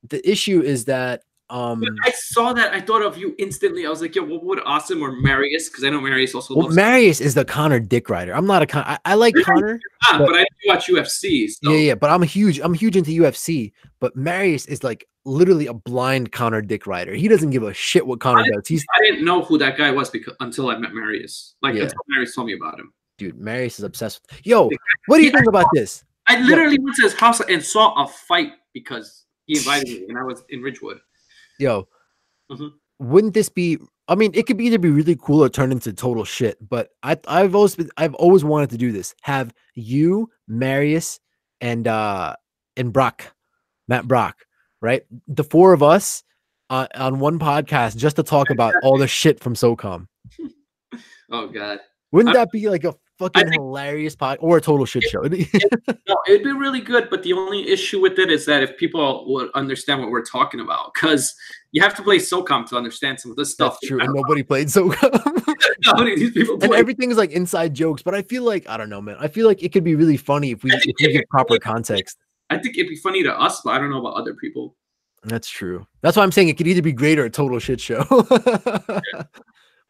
the issue is that I saw that, I thought of you instantly. I was like, yo, what would Awesome or Marius? Because I know Marius also. Well, Marius is the Conor dick rider. I'm not a I like Conor, but I didn't watch UFC. So. Yeah, but I'm huge into UFC. But Marius is like literally a blind Conor dick rider. He doesn't give a shit what Conor does. I didn't know who that guy was until I met Marius. Like until Marius told me about him. Dude, Marius is obsessed with. Yo, what do you think about this? I literally went to his house and saw a fight because he invited me, and I was in Ridgewood. Yo, wouldn't this be? I mean, it could either be really cool or turn into total shit. But I've always wanted to do this. Have you, Marius, and Matt Brock, right? The 4 of us on one podcast just to talk about all the shit from SOCOM. Oh God. Wouldn't that be like a fucking hilarious pod or a total shit show? No, it'd be really good, but the only issue with it is that if people would understand what we're talking about, because you have to play SOCOM to understand some of this stuff. That's true. And nobody played SOCOM. Nobody of these people and everything is like inside jokes, but I feel like, I don't know, man. I feel like it could be really funny if we give proper context. I think it'd be funny to us, but I don't know about other people. That's true. That's why I'm saying it could either be great or a total shit show.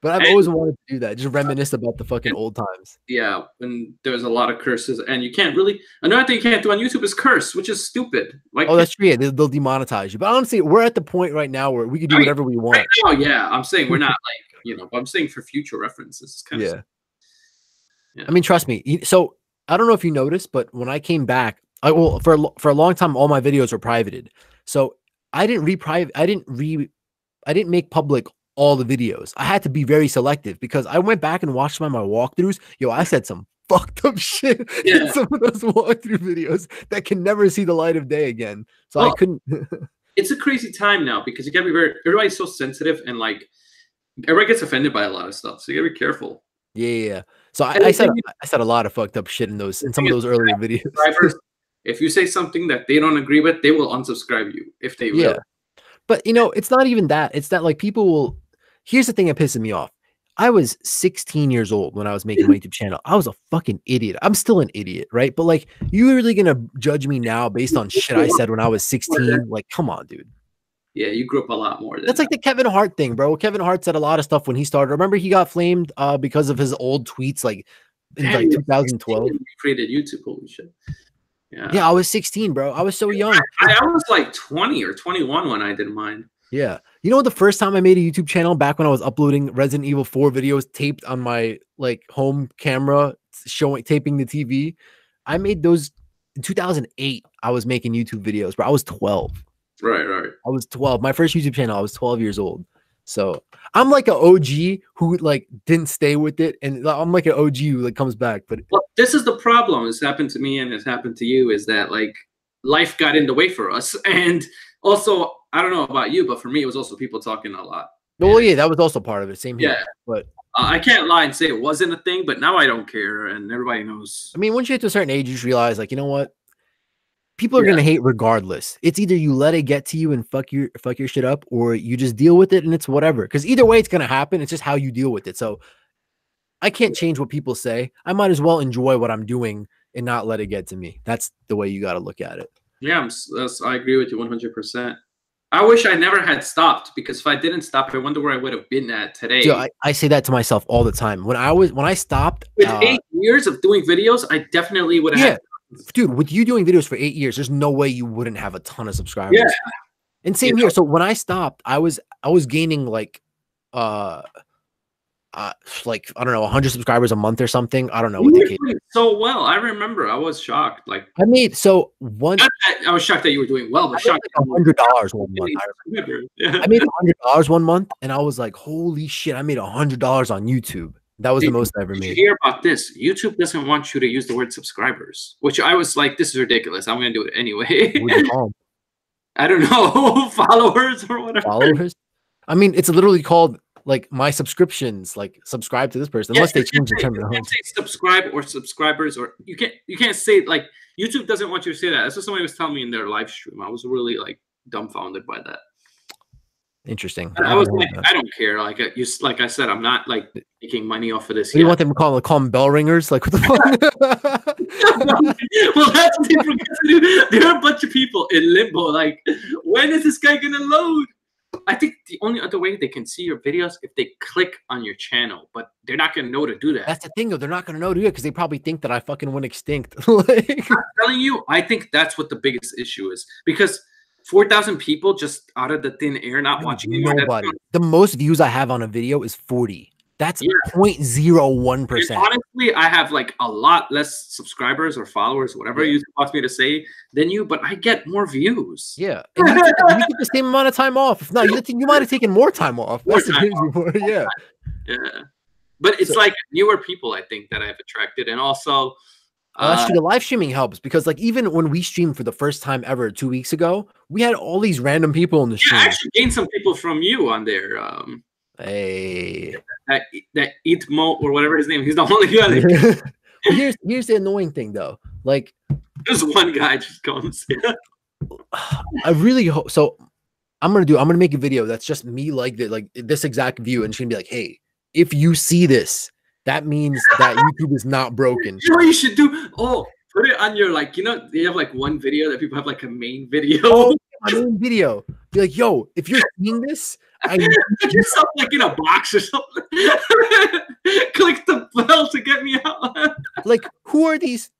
But I've always wanted to do that, just reminisce about the fucking old times. Yeah, and there's a lot of curses, and you can't really. Another thing you can't do on YouTube is curse, which is stupid. Like, oh, that's true. Yeah, they'll demonetize you. But honestly, we're at the point right now where we can do whatever we want. Right now, yeah, I'm saying we're not like you know, but I'm saying for future references. It's kind of, yeah. I mean, trust me. So I don't know if you noticed, but when I came back, for a long time, all my videos were privated. So I didn't make public all the videos. I had to be very selective because I went back and watched my walkthroughs. Yo, I said some fucked up shit in some of those walkthrough videos that can never see the light of day again. So I couldn't. It's a crazy time now because you gotta be everybody's so sensitive and like everybody gets offended by a lot of stuff. So you gotta be careful. Yeah. So I said a lot of fucked up shit in some of those earlier videos. If you say something that they don't agree with, they will unsubscribe you if they will. But you know, it's not even that. It's that like people will. Here's the thing that pisses me off. I was 16 years old when I was making my YouTube channel. I was a fucking idiot. I'm still an idiot, right? But like, you really gonna judge me now based on shit I said when I was 16? Like, come on, dude. Yeah, you grew up a lot more. That's like the Kevin Hart thing, bro. Kevin Hart said a lot of stuff when he started. Remember, he got flamed because of his old tweets, like in like 2012. He created YouTube. Holy shit. Yeah, I was 16, bro. I was so young. I was like 20 or 21 when I did mine. Yeah. You know, the first time I made a YouTube channel back when I was uploading Resident Evil 4 videos taped on my like home camera, taping the TV. I made those in 2008. I was making YouTube videos, bro. I was 12. Right. I was 12. My first YouTube channel, I was 12 years old. So I'm like an OG who like didn't stay with it, and I'm like an OG who like comes back. But this is the problem. It's happened to me and it's happened to you. Is that like life got in the way for us, and also I don't know about you, but for me it was also people talking a lot. Well, yeah, that was also part of it. Same here. Yeah, but I can't lie and say it wasn't a thing, but now I don't care, and everybody knows. I mean, once you get to a certain age, you just realize, like, you know what? People are gonna hate regardless. It's either you let it get to you and fuck your shit up, or you just deal with it and it's whatever. Because either way, it's gonna happen. It's just how you deal with it. So I can't change what people say. I might as well enjoy what I'm doing and not let it get to me. That's the way you got to look at it. Yeah, I agree with you 100%. I wish I never had stopped, because if I didn't stop, I wonder where I would have been at today. Dude, I say that to myself all the time. When I stopped with 8 years of doing videos, I definitely would have had. Dude, with you doing videos for 8 years, there's no way you wouldn't have a ton of subscribers. Yeah. And same here. So when I stopped, I was gaining like I don't know, 100 subscribers a month or something. I don't know what the case is. So well, I remember I was shocked. Like I made I was shocked that you were doing well, but shocked $100 one month. I made $100 one month, and I was like, holy shit, I made $100 on YouTube. That was the most I ever made. Did you hear about this? YouTube doesn't want you to use the word subscribers, which I was like, this is ridiculous. I'm gonna do it anyway. What do you call them? I don't know, followers or whatever. Followers? I mean, it's literally called like my subscriptions, like subscribe to this person, unless they change the terminology. You can't say subscribe or subscribers, or you can't say, like, YouTube doesn't want you to say that. That's what somebody was telling me in their live stream. I was really like dumbfounded by that. Interesting. And I was like, I don't care. Like I said, I'm not like making money off of this. You want them to call them bell ringers? Like what the fuck? Well, that's what they forget to do. There are a bunch of people in limbo. Like, when is this guy gonna load? I think the only other way they can see your videos if they click on your channel, but they're not gonna know to do that. That's the thing, though. They're not gonna know to do it because they probably think that I fucking went extinct. Like, I'm telling you, I think that's what the biggest issue is, because 4,000 people just out of the thin air not watching you. Nobody. The most views I have on a video is 40. That's 0.01%. Honestly, I have like a lot less subscribers or followers, whatever you want me to say, than you, but I get more views. Yeah, and you get the same amount of time off. If not, you might have taken more time off. That's the crazy. Yeah. But it's like newer people, I think, that I've attracted, and also. Actually, the live streaming helps, because like even when we streamed for the first time ever 2 weeks ago, we had all these random people in the stream. I actually gained some people from you on there. Hey, that Eatmo or whatever his name. He's the only guy. Here's the annoying thing though. Like, there's one guy just comes. I really hope so. I'm gonna make a video that's just me like this exact view, and she's gonna be like, hey, if you see this, that means that YouTube is not broken. You know what you should do? Oh, put it on your, like, you know, they have like one video that people have like a main video. Oh, my main video. Be like, yo, if you're seeing this, put yourself like in a box or something. Click the bell to get me out. Like, who are these?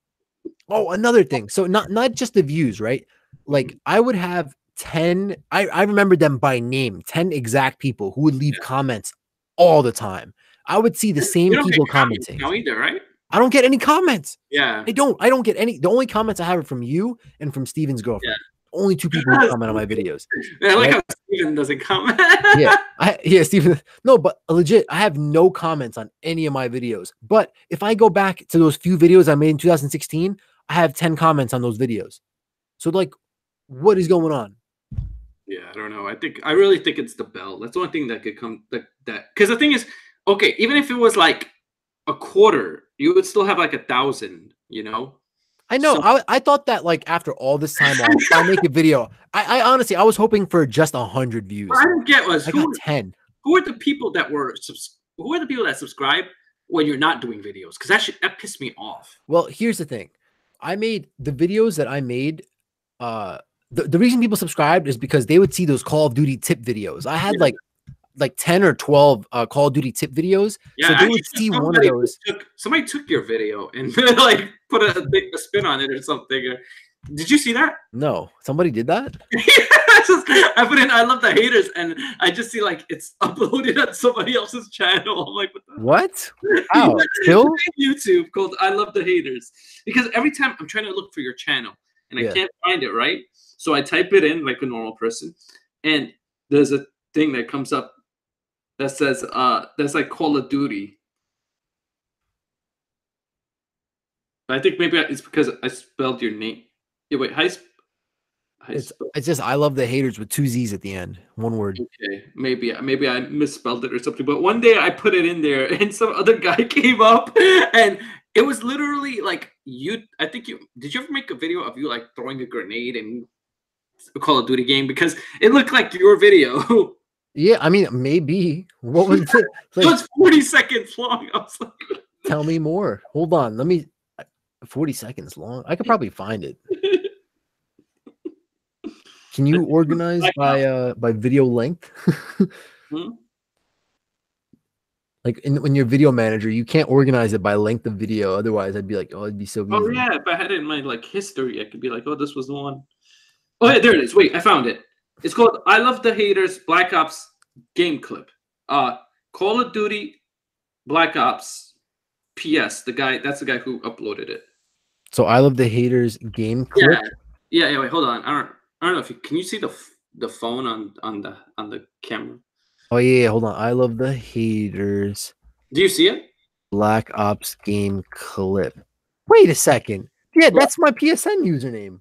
Oh, another thing. So not just the views, right? Like, I would have 10. I remember them by name. 10 exact people who would leave comments all the time. I would see the same people commenting. No, either, right? I don't get any comments. Yeah. I don't get any. The only comments I have are from you and from Steven's girlfriend. Yeah. Only 2 people who comment on my videos. I like how Steven doesn't comment. Yeah, Steven. No, but legit, I have no comments on any of my videos. But if I go back to those few videos I made in 2016, I have 10 comments on those videos. So like, what is going on? Yeah, I don't know. I really think it's the bell. That's the only thing that could come that because the thing is, okay, even if it was like a quarter, you would still have like 1,000, you know. I know. So, I thought that like after all this time off, if I make a video, I honestly I was hoping for just 100 views. What I don't get was I got 10. Who are the people that subscribe when you're not doing videos? Because that pissed me off. Well, here's the thing. I made the videos that I made. The reason people subscribed is because they would see those Call of Duty tip videos. I had like 10 or 12 Call of Duty tip videos. Yeah, so they would see one of those. Somebody took your video and like put a spin on it or something. Did you see that? No, somebody did that. I put in "I love the haters" and I just see like it's uploaded on somebody else's channel. I'm like, what? Wow, still YouTube called "I Love the Haters" because every time I'm trying to look for your channel and I can't find it, right? So I type it in like a normal person, and there's a thing that comes up that says that's like Call of Duty. But I think maybe it's because I spelled your name. Yeah, wait, it's just "I love the haters" with 2 Z's at the end, one word. Okay, maybe I misspelled it or something. But one day I put it in there, and some other guy came up, and it was literally like you. I think did you ever make a video of you like throwing a grenade in a Call of Duty game because it looked like your video. Yeah, I mean maybe. What was it? Like, it was 40 seconds long. I was like, tell me more. Hold on, let me. 40 seconds long. I could probably find it. Can you organize by video length? Like in your video manager, you can't organize it by length of video. Otherwise, I'd be like, oh, it'd be so easy. Oh yeah, if I had it in my like history, I could be like, oh, this was the one. Oh yeah, there it is. Wait, I found it. It's called "I Love the Haters" Black Ops game clip. Call of Duty Black Ops PS. That's the guy who uploaded it. So "I Love the Haters" game clip. Yeah. Wait, hold on. I don't know if can you see the phone on the camera? Oh yeah, hold on. "I Love the Haters." Do you see it? Black Ops game clip. Wait a second. Yeah, that's my PSN username.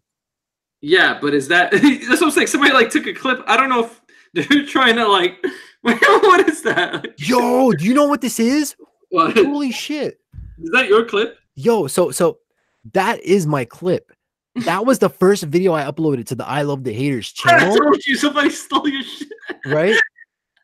Yeah, but is that that's what I'm saying? Somebody like took a clip. I don't know if they're trying to like what is that? Yo, do you know what this is? What? Holy shit. Is that your clip? Yo, so that is my clip. That was the first video I uploaded to the "I Love the Haters" channel. I told you somebody stole your shit. Right?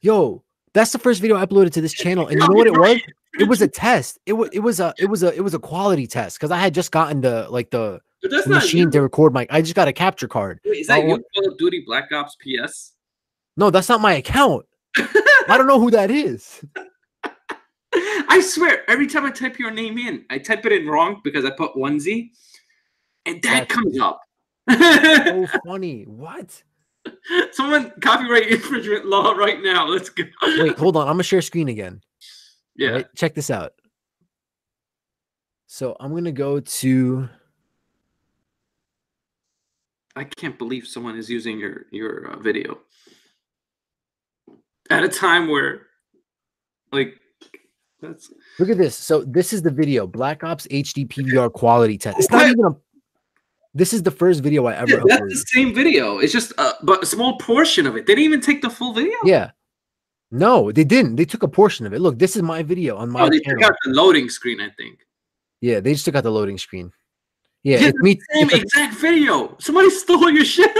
Yo, that's the first video I uploaded to this channel, and you know what it was? It was a test. It was a quality test because I had just gotten the machine to record my. I just got a capture card. Wait, is that you? Call of Duty Black Ops PS? No, that's not my account. I don't know who that is. I swear, every time I type your name in, I type it in wrong because I put 1Z, and that comes up. So funny. What? Someone copyright infringement law right now. Let's go. Wait, hold on. I'm gonna share screen again. Yeah. Right, check this out. So I'm gonna go to. I can't believe someone is using your video at a time where, like, that's. Look at this. So this is the video, Black Ops HD PVR quality test. It's not even a. This is the first video I ever uploaded. That's the same video. It's just but a small portion of it. They didn't even take the full video. Yeah. No, they didn't. They took a portion of it. Look, this is my video on my they channel. took out the loading screen, I think. Yeah, they just took out the loading screen. Yeah, it's me. Same exact video. Somebody stole your shit.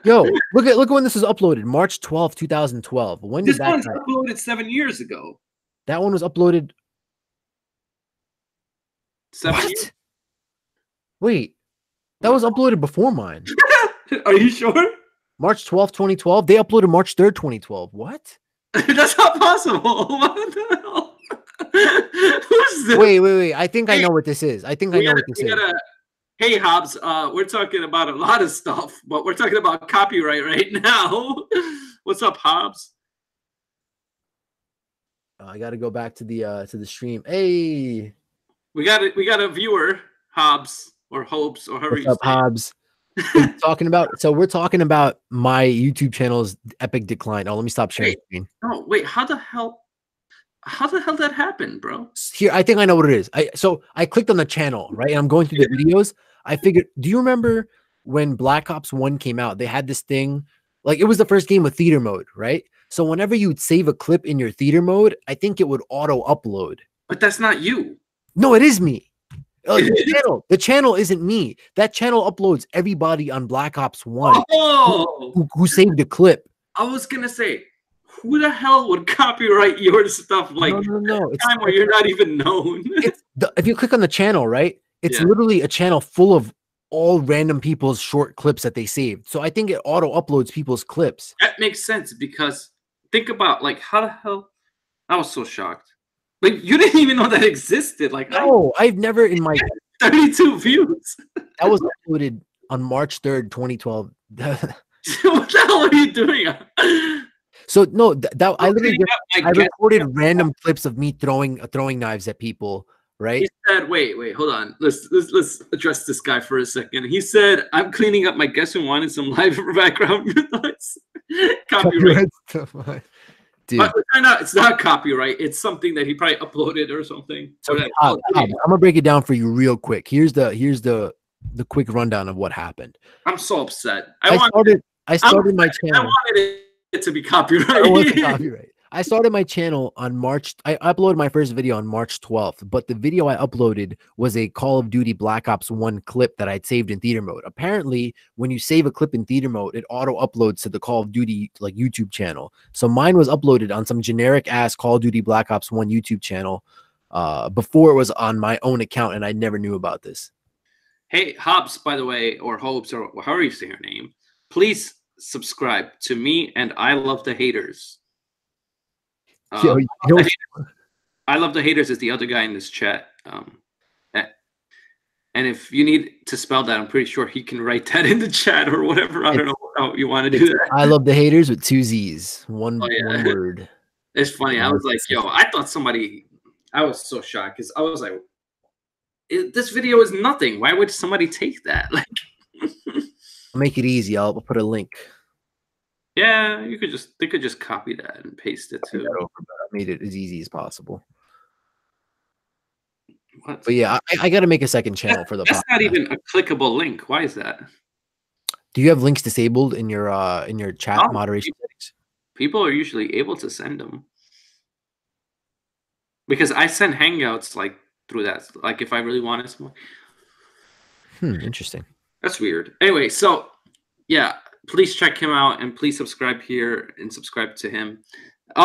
Yo, look when this was uploaded. March 12th, 2012. When did that? This one's uploaded 7 years ago. That one was uploaded. 7 years? Wait, that was uploaded before mine. Are you sure? March 12th, 2012. They uploaded March 3rd, 2012. What? That's not possible. What the hell? Who's this? Wait. I think I know what this is. I think I know what this is. Hey, Hobbs, we're talking about a lot of stuff, but we're talking about copyright right now. What's up, Hobbs? I got to go back to the stream. Hey, we got a viewer, Hobbs or Hopes or however what's you up, say. Hobbs? We're talking about my YouTube channel's epic decline. Oh, let me stop sharing screen. Oh, wait, how the hell that happened, bro? Here, I think I know what it is. I clicked on the channel, right? And I'm going through the videos. I figured, do you remember when Black Ops 1 came out? They had this thing, like it was the first game with theater mode, right? So whenever you'd save a clip in your theater mode, I think it would auto upload. But that's not you. No, it is me. The channel isn't me. That channel uploads everybody on Black Ops 1 who saved a clip. I was gonna say, who the hell would copyright your stuff like no. It's time where you're not even known? If you click on the channel, right? It's literally a channel full of all random people's short clips that they saved. So I think it auto uploads people's clips. That makes sense because think about like how the hell I was so shocked. Like you didn't even know that existed. Like no, I've never in my 32 views. That was uploaded on March 3rd, 2012. What the hell are you doing? So no, I literally I recorded random clips of me throwing knives at people. Right? He said, "Wait, hold on. Let's address this guy for a second." He said, "I'm cleaning up my guest who wanted some live background noise." Copyright stuff, dude. But it's not copyright. It's something that he probably uploaded or something. So, I'm gonna break it down for you real quick. Here's the quick rundown of what happened. I'm so upset. I started my channel. I wanted it to be copyright. I wanted copyright. I started my channel on I uploaded my first video on March 12th, but the video I uploaded was a Call of Duty Black Ops 1 clip that I'd saved in theater mode. Apparently, when you save a clip in theater mode, it auto uploads to the Call of Duty like YouTube channel. So mine was uploaded on some generic ass Call of Duty Black Ops 1 YouTube channel before it was on my own account, and I never knew about this. Hey, Hobbs, by the way, or Hopes, or however you say your name, please subscribe to me and I Love the Haters. I Love the Haters is the other guy in this chat. And if you need to spell that, I'm pretty sure he can write that in the chat or whatever. I don't know how you want to do that. I Love the Haters with 2 Z's. One word. It's funny. I was like, yo, I thought I was so shocked because I was like, this video is nothing. Why would somebody take that? Like, I'll make it easy. I'll put a link. Yeah, they could just copy that and paste it too. I made it as easy as possible. What? But yeah, I got to make a second channel for the. That's not even a clickable link. Why is that? Do you have links disabled in your chat moderation settings? People are usually able to send them because I send Hangouts like through that. Like if I really wanted some. Interesting. That's weird. Anyway, so yeah. Please check him out and please subscribe here and subscribe to him.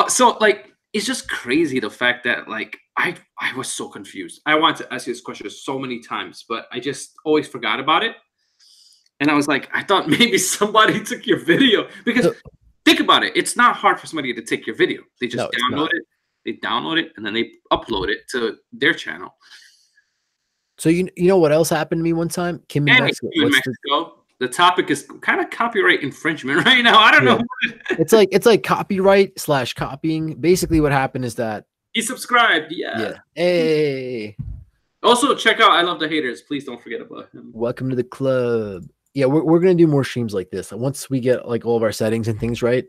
So like, it's just crazy the fact that like, I was so confused. I wanted to ask you this question so many times, but I just always forgot about it. And I was like, I thought maybe somebody took your video because think about it. It's not hard for somebody to take your video. They just download it. They download it and then they upload it to their channel. So you know what else happened to me one time? Kim in Mexico. The topic is kind of copyright infringement right now. I don't know. It's like copyright / copying. Basically, what happened is that he subscribed. Yeah. Hey. Also, check out I Love the Haters. Please don't forget about him. Welcome to the club. Yeah, we're gonna do more streams like this once we get like all of our settings and things right.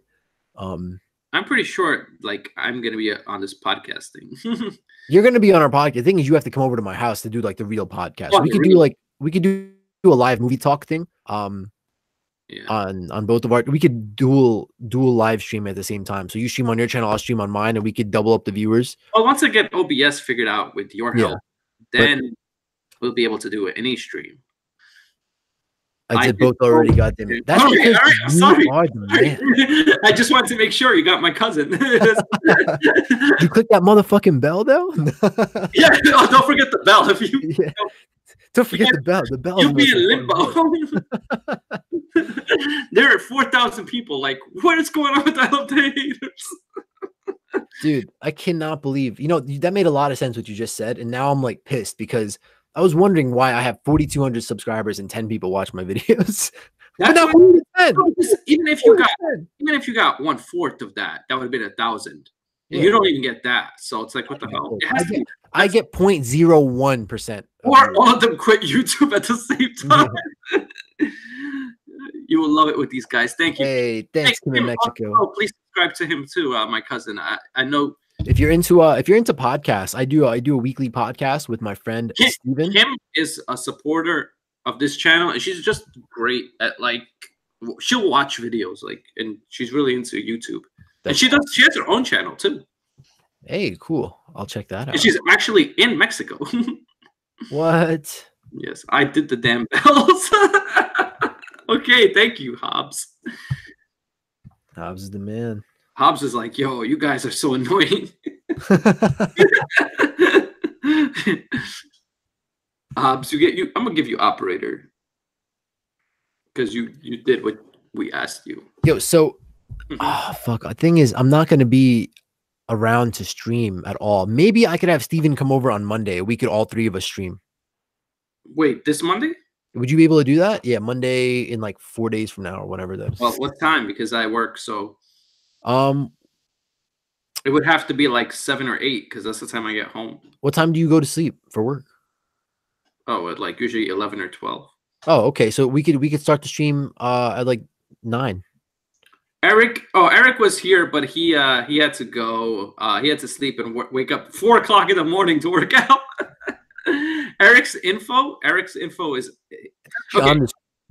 I'm pretty sure like I'm gonna be on this podcast thing. You're gonna be on our podcast. The thing is, you have to come over to my house to do like the real podcast. We could do a live movie talk thing. On both of our, we could dual live stream at the same time. So you stream on your channel, I'll stream on mine, and we could double up the viewers. Well, once I get OBS figured out with your help, then we'll be able to do any stream. I did both already. Goddamn it! That's all right. I'm sorry. I just wanted to make sure you got my cousin. You click that motherfucking bell though. Yeah, don't forget the bell if you. Yeah. Don't forget the bell. The bell. You'll be in limbo. There are 4,000 people. Like, what is going on with I Love the Haters? Dude, I cannot believe. That made a lot of sense what you just said, and now I'm like pissed because I was wondering why I have 4,200 subscribers and 10 people watch my videos. Even if you got 1/4 of that, that would have been 1,000. And you don't even get that. So it's like, what the hell? It has to be. I get 0.01%. Or all of them quit YouTube at the same time. You will love it with these guys. Thank you. Hey, thanks, Kim Mexico. Oh, please subscribe to him too, my cousin. I know. If you're into podcasts, I do a weekly podcast with my friend Steven. Kim is a supporter of this channel, and she's just great at like she'll watch videos and she's really into YouTube. And she has her own channel too. Hey, cool. I'll check that out. And she's actually in Mexico. What? Yes, I did the damn bells. Okay, thank you, Hobbs. Hobbs is the man. Hobbs is like, yo, you guys are so annoying. Hobbs, I'm gonna give you operator because you did what we asked you. Yo, so fuck. The thing is, I'm not gonna be around to stream at all. Maybe I could have Steven come over on Monday. We could all three of us stream. Wait, this Monday? Would you be able to do that? Yeah, Monday in like 4 days from now or whatever that is. Well, what time? Because I work, so it would have to be like 7 or 8 because that's the time I get home. What time do you go to sleep for work? Oh, at like usually 11 or 12. Oh, okay. So we could start the stream at like 9. Eric was here, but he had to go. He had to sleep and wake up 4 o'clock in the morning to work out. Eric's info is okay.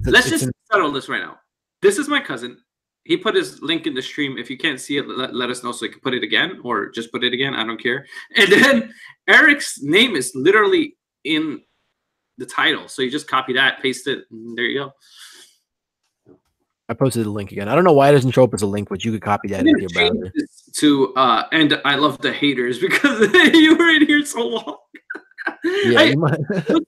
Let's just settle this right now. This is my cousin. He put his link in the stream. If you can't see it, let us know so we can put it again or just put it again. I don't care. And then Eric's name is literally in the title. So you just copy that, paste it, and there you go. I posted the link again. I don't know why it doesn't show up as a link, but you could copy that into your browser. To and I love the haters because you were in here so long. Yeah, it was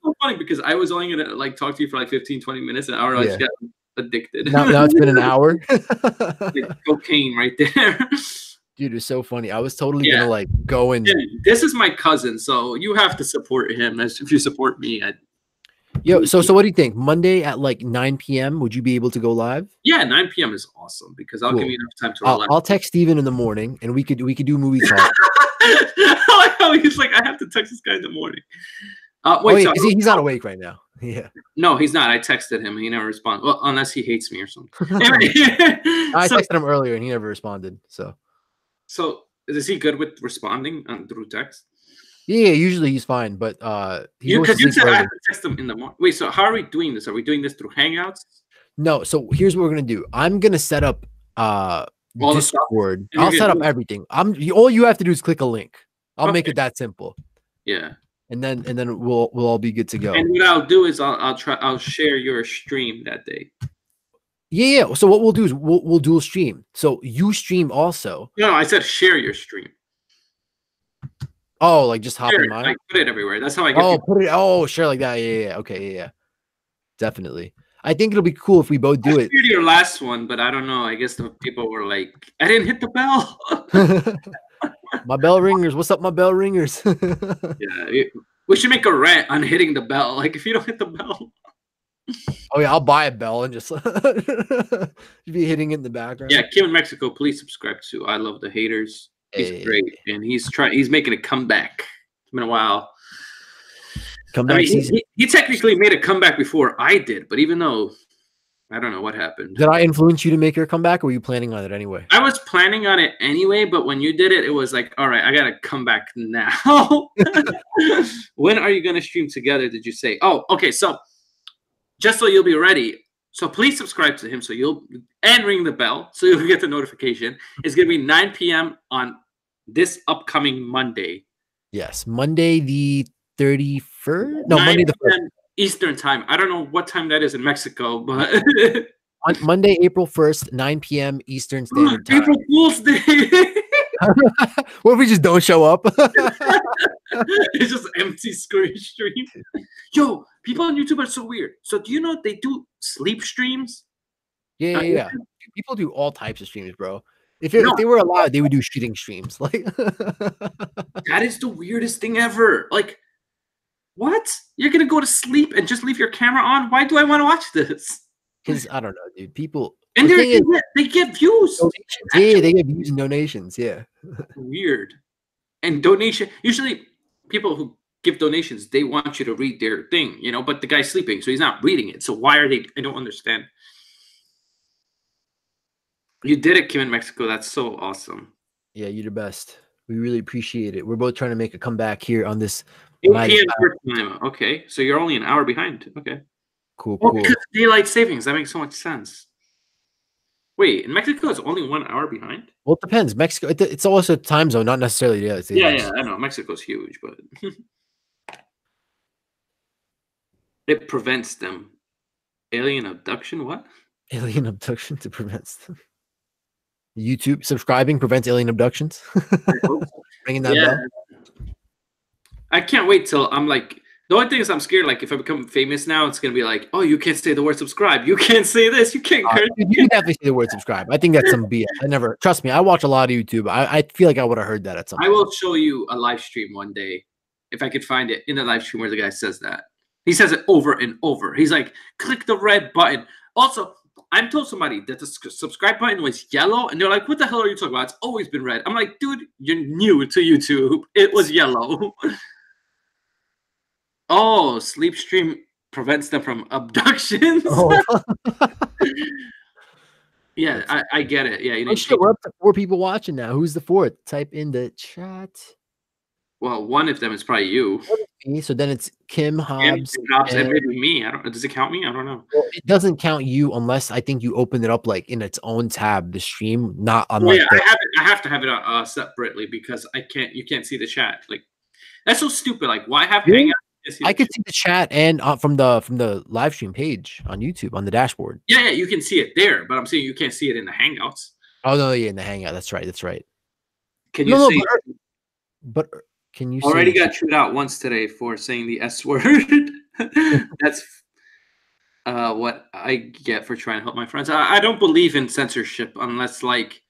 so funny because I was only gonna like talk to you for like 15-20 minutes, an hour. I just got addicted. Now it's been an hour. Like cocaine right there. Dude, it was so funny. I was totally gonna like go and. This is my cousin, so you have to support him. As if you support me, Yo, so what do you think? Monday at like 9 p.m. Would you be able to go live? Yeah, 9 p.m. is awesome because I'll give you enough time to relax. I'll text Steven in the morning and we could do movie talk. I like how he's like, I have to text this guy in the morning. Wait, he's not awake right now. Yeah. No, he's not. I texted him and he never responded. Well, unless he hates me or something. I texted him earlier and he never responded. So is he good with responding through text? Yeah, usually he's fine, but because you said I have to text him in the morning. Wait, so how are we doing this? Are we doing this through Hangouts? No, so here's what we're gonna do. I'm gonna set up Discord. I'll set up everything. All you have to do is click a link. I'll make it that simple. Yeah. And then we'll all be good to go. And what I'll do is I'll share your stream that day. Yeah. So what we'll do is we'll dual stream. So you stream also. No, I said share your stream. Oh, like just hop in mine. Like put it everywhere. That's how I get. Oh, put it. Oh, sure, like that. Yeah. Okay. Yeah. Definitely. I think it'll be cool if we both do it. Your last one, but I don't know. I guess the people were like, I didn't hit the bell. My bell ringers. What's up, my bell ringers? Yeah, we should make a rant on hitting the bell. Like if you don't hit the bell. Oh yeah, I'll buy a bell and just be hitting it in the background. Yeah, Kim in Mexico, please subscribe to I Love the Haters. He's great, and he's making a comeback. It's been a while. Comeback season. He technically made a comeback before I did, but even though I don't know what happened. Did I influence you to make your comeback, or were you planning on it anyway? I was planning on it anyway, but when you did it, it was like, all right, I gotta come back now. When are you gonna stream together? Did you say? Oh, okay. So just so you'll be ready. So please subscribe to him and ring the bell so you'll get the notification. It's gonna be 9 p.m. on this upcoming Monday. Yes, Monday the 31st. No, Monday the 1st. Eastern time. I don't know what time that is in Mexico, but on Monday, April 1st, 9 p.m. Eastern Standard Time. April Fool's Day. What if we just don't show up? It's just empty screen stream. Yo, people on YouTube are so weird. So do you know they do sleep streams? Yeah. People do all types of streams, bro. If they were allowed, they would do shitting streams. Like that is the weirdest thing ever. Like, what? You're gonna go to sleep and just leave your camera on? Why do I want to watch this? Because I don't know, dude. People And they get views. Yeah, they get views and donations. Yeah. Weird. And donation. Usually, people who give donations, they want you to read their thing, you know. But the guy's sleeping, so he's not reading it. So why are they? I don't understand. You did it, Kim, in Mexico. That's so awesome. Yeah, you're the best. We really appreciate it. We're both trying to make a comeback here on this. 8 p.m. time. Okay, so you're only an hour behind. Okay. Cool. Because daylight savings. That makes so much sense. Wait, in Mexico, it's only 1 hour behind? Well, it depends. Mexico, it's also a time zone, not necessarily daylight savings. Yeah, I know. Mexico's huge, but it prevents them. Alien abduction? What? Alien abduction to prevent them. YouTube subscribing prevents alien abductions. Ringing that bell. I can't wait till I'm like. The only thing is I'm scared, like, if I become famous now, it's going to be like, oh, you can't say the word subscribe. You can't say this. You can't curse. You can definitely say the word subscribe. I think that's some BS. Trust me, I watch a lot of YouTube. I feel like I would have heard that at some point. I will show you a live stream one day, if I could find it, in the live stream where the guy says that. He says it over and over. He's like, click the red button. Also, I told somebody that the subscribe button was yellow, and they're like, what the hell are you talking about? It's always been red. I'm like, dude, you're new to YouTube. It was yellow. Oh, sleep stream prevents them from abductions. Oh. Yeah, I get it. Yeah, we're up to 4 people watching now. Who's the 4th? Type in the chat. Well, one of them is probably you. So then it's Kim, Hobbs, and maybe me. I don't. Does it count me? I don't know. Well, it doesn't count you unless I think you open it up like in its own tab, the stream, not on. Well, yeah, I have to have it separately because I can't. You can't see the chat. Like that's so stupid. Like why have Hangout? I could see the chat and from the live stream page on YouTube on the dashboard. Yeah, you can see it there, but I'm saying you can't see it in the Hangouts. Oh no, yeah, in the Hangout. That's right. Can you see? But can you? Already got chewed out once today for saying the S word. That's what I get for trying to help my friends. I don't believe in censorship unless like,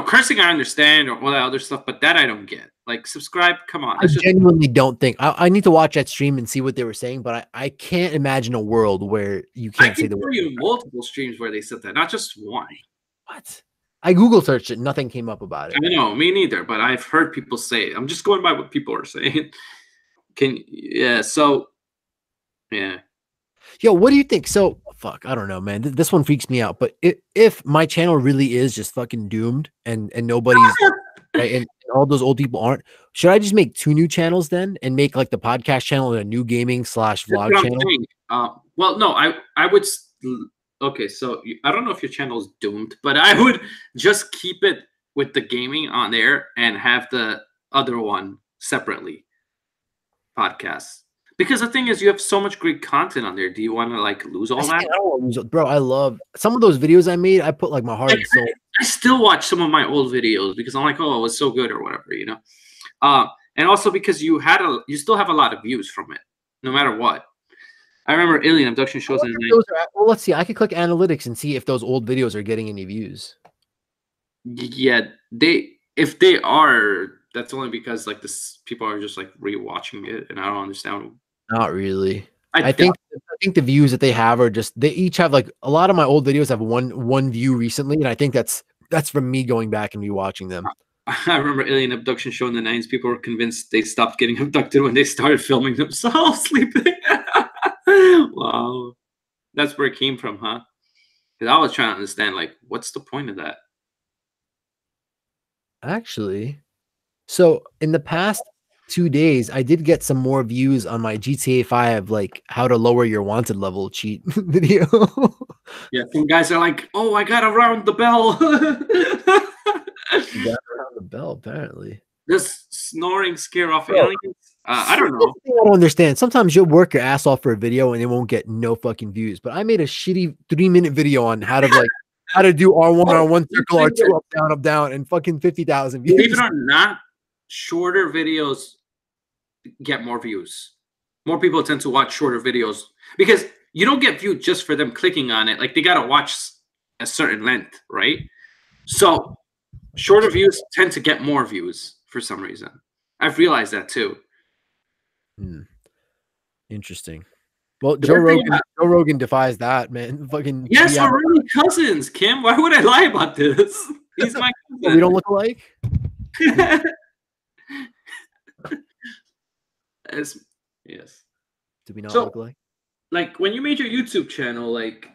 cursing I understand or all that other stuff, but that I don't get. Like subscribe, come on. I genuinely don't think I need to watch that stream and see what they were saying, but I can't imagine a world where you can't say the word. I can multiple streams where they said that, not just one. What? I Google searched it, nothing came up about it. I know, me neither, but I've heard people say it. I'm just going by what people are saying. Yo, what do you think? So, fuck, I don't know, man. This one freaks me out. But if my channel really is just fucking doomed and nobody's right, and all those old people aren't, should I just make 2 new channels then and make like the podcast channel and a new gaming / vlog channel? Well, no, I would. Okay, so I don't know if your channel is doomed, but I would just keep it with the gaming on there and have the other one separately. Podcasts. Because the thing is, you have so much great content on there. Do you want to like lose all that? I don't want to lose it. Bro, I love some of those videos I made. I put like my heart and soul. I still watch some of my old videos because I'm like, oh, it was so good or whatever, And also because you still have a lot of views from it, no matter what. I remember alien abduction shows. Well, let's see. I could click analytics and see if those old videos are getting any views. Yeah, if they are, that's only because like people are just like rewatching it, and I don't understand. Not really. I think the views that they have are just they each have like a lot of my old videos have one view recently, and I think that's from me going back and rewatching them. I remember alien abduction show in the 90s. People were convinced they stopped getting abducted when they started filming themselves sleeping. Wow, that's where it came from, huh? Because I was trying to understand, like, what's the point of that? Actually, so in the past 2 days, I did get some more views on my GTA 5, like how to lower your wanted level cheat video. Yeah, some guys are like, "Oh, I got around the bell." You got around the bell, apparently. This snoring scare off aliens. I don't know. I don't understand. Sometimes you'll work your ass off for a video and it won't get no fucking views. But I made a shitty 3-minute video on how to do R1, R1 circle, R2, up, down, and fucking 50,000 views. Believe it or not, shorter videos get more views. More people tend to watch shorter videos because you don't get viewed just for them clicking on it. Like they gotta watch a certain length, right? So shorter views tend to get more views for some reason. I've realized that too. Interesting. Well, Joe Rogan defies that, man. Fucking yes, we're really cousins, Kim. Why would I lie about this? He's my cousin. We don't look alike. Yes. Do we not look alike? Like when you made your YouTube channel, like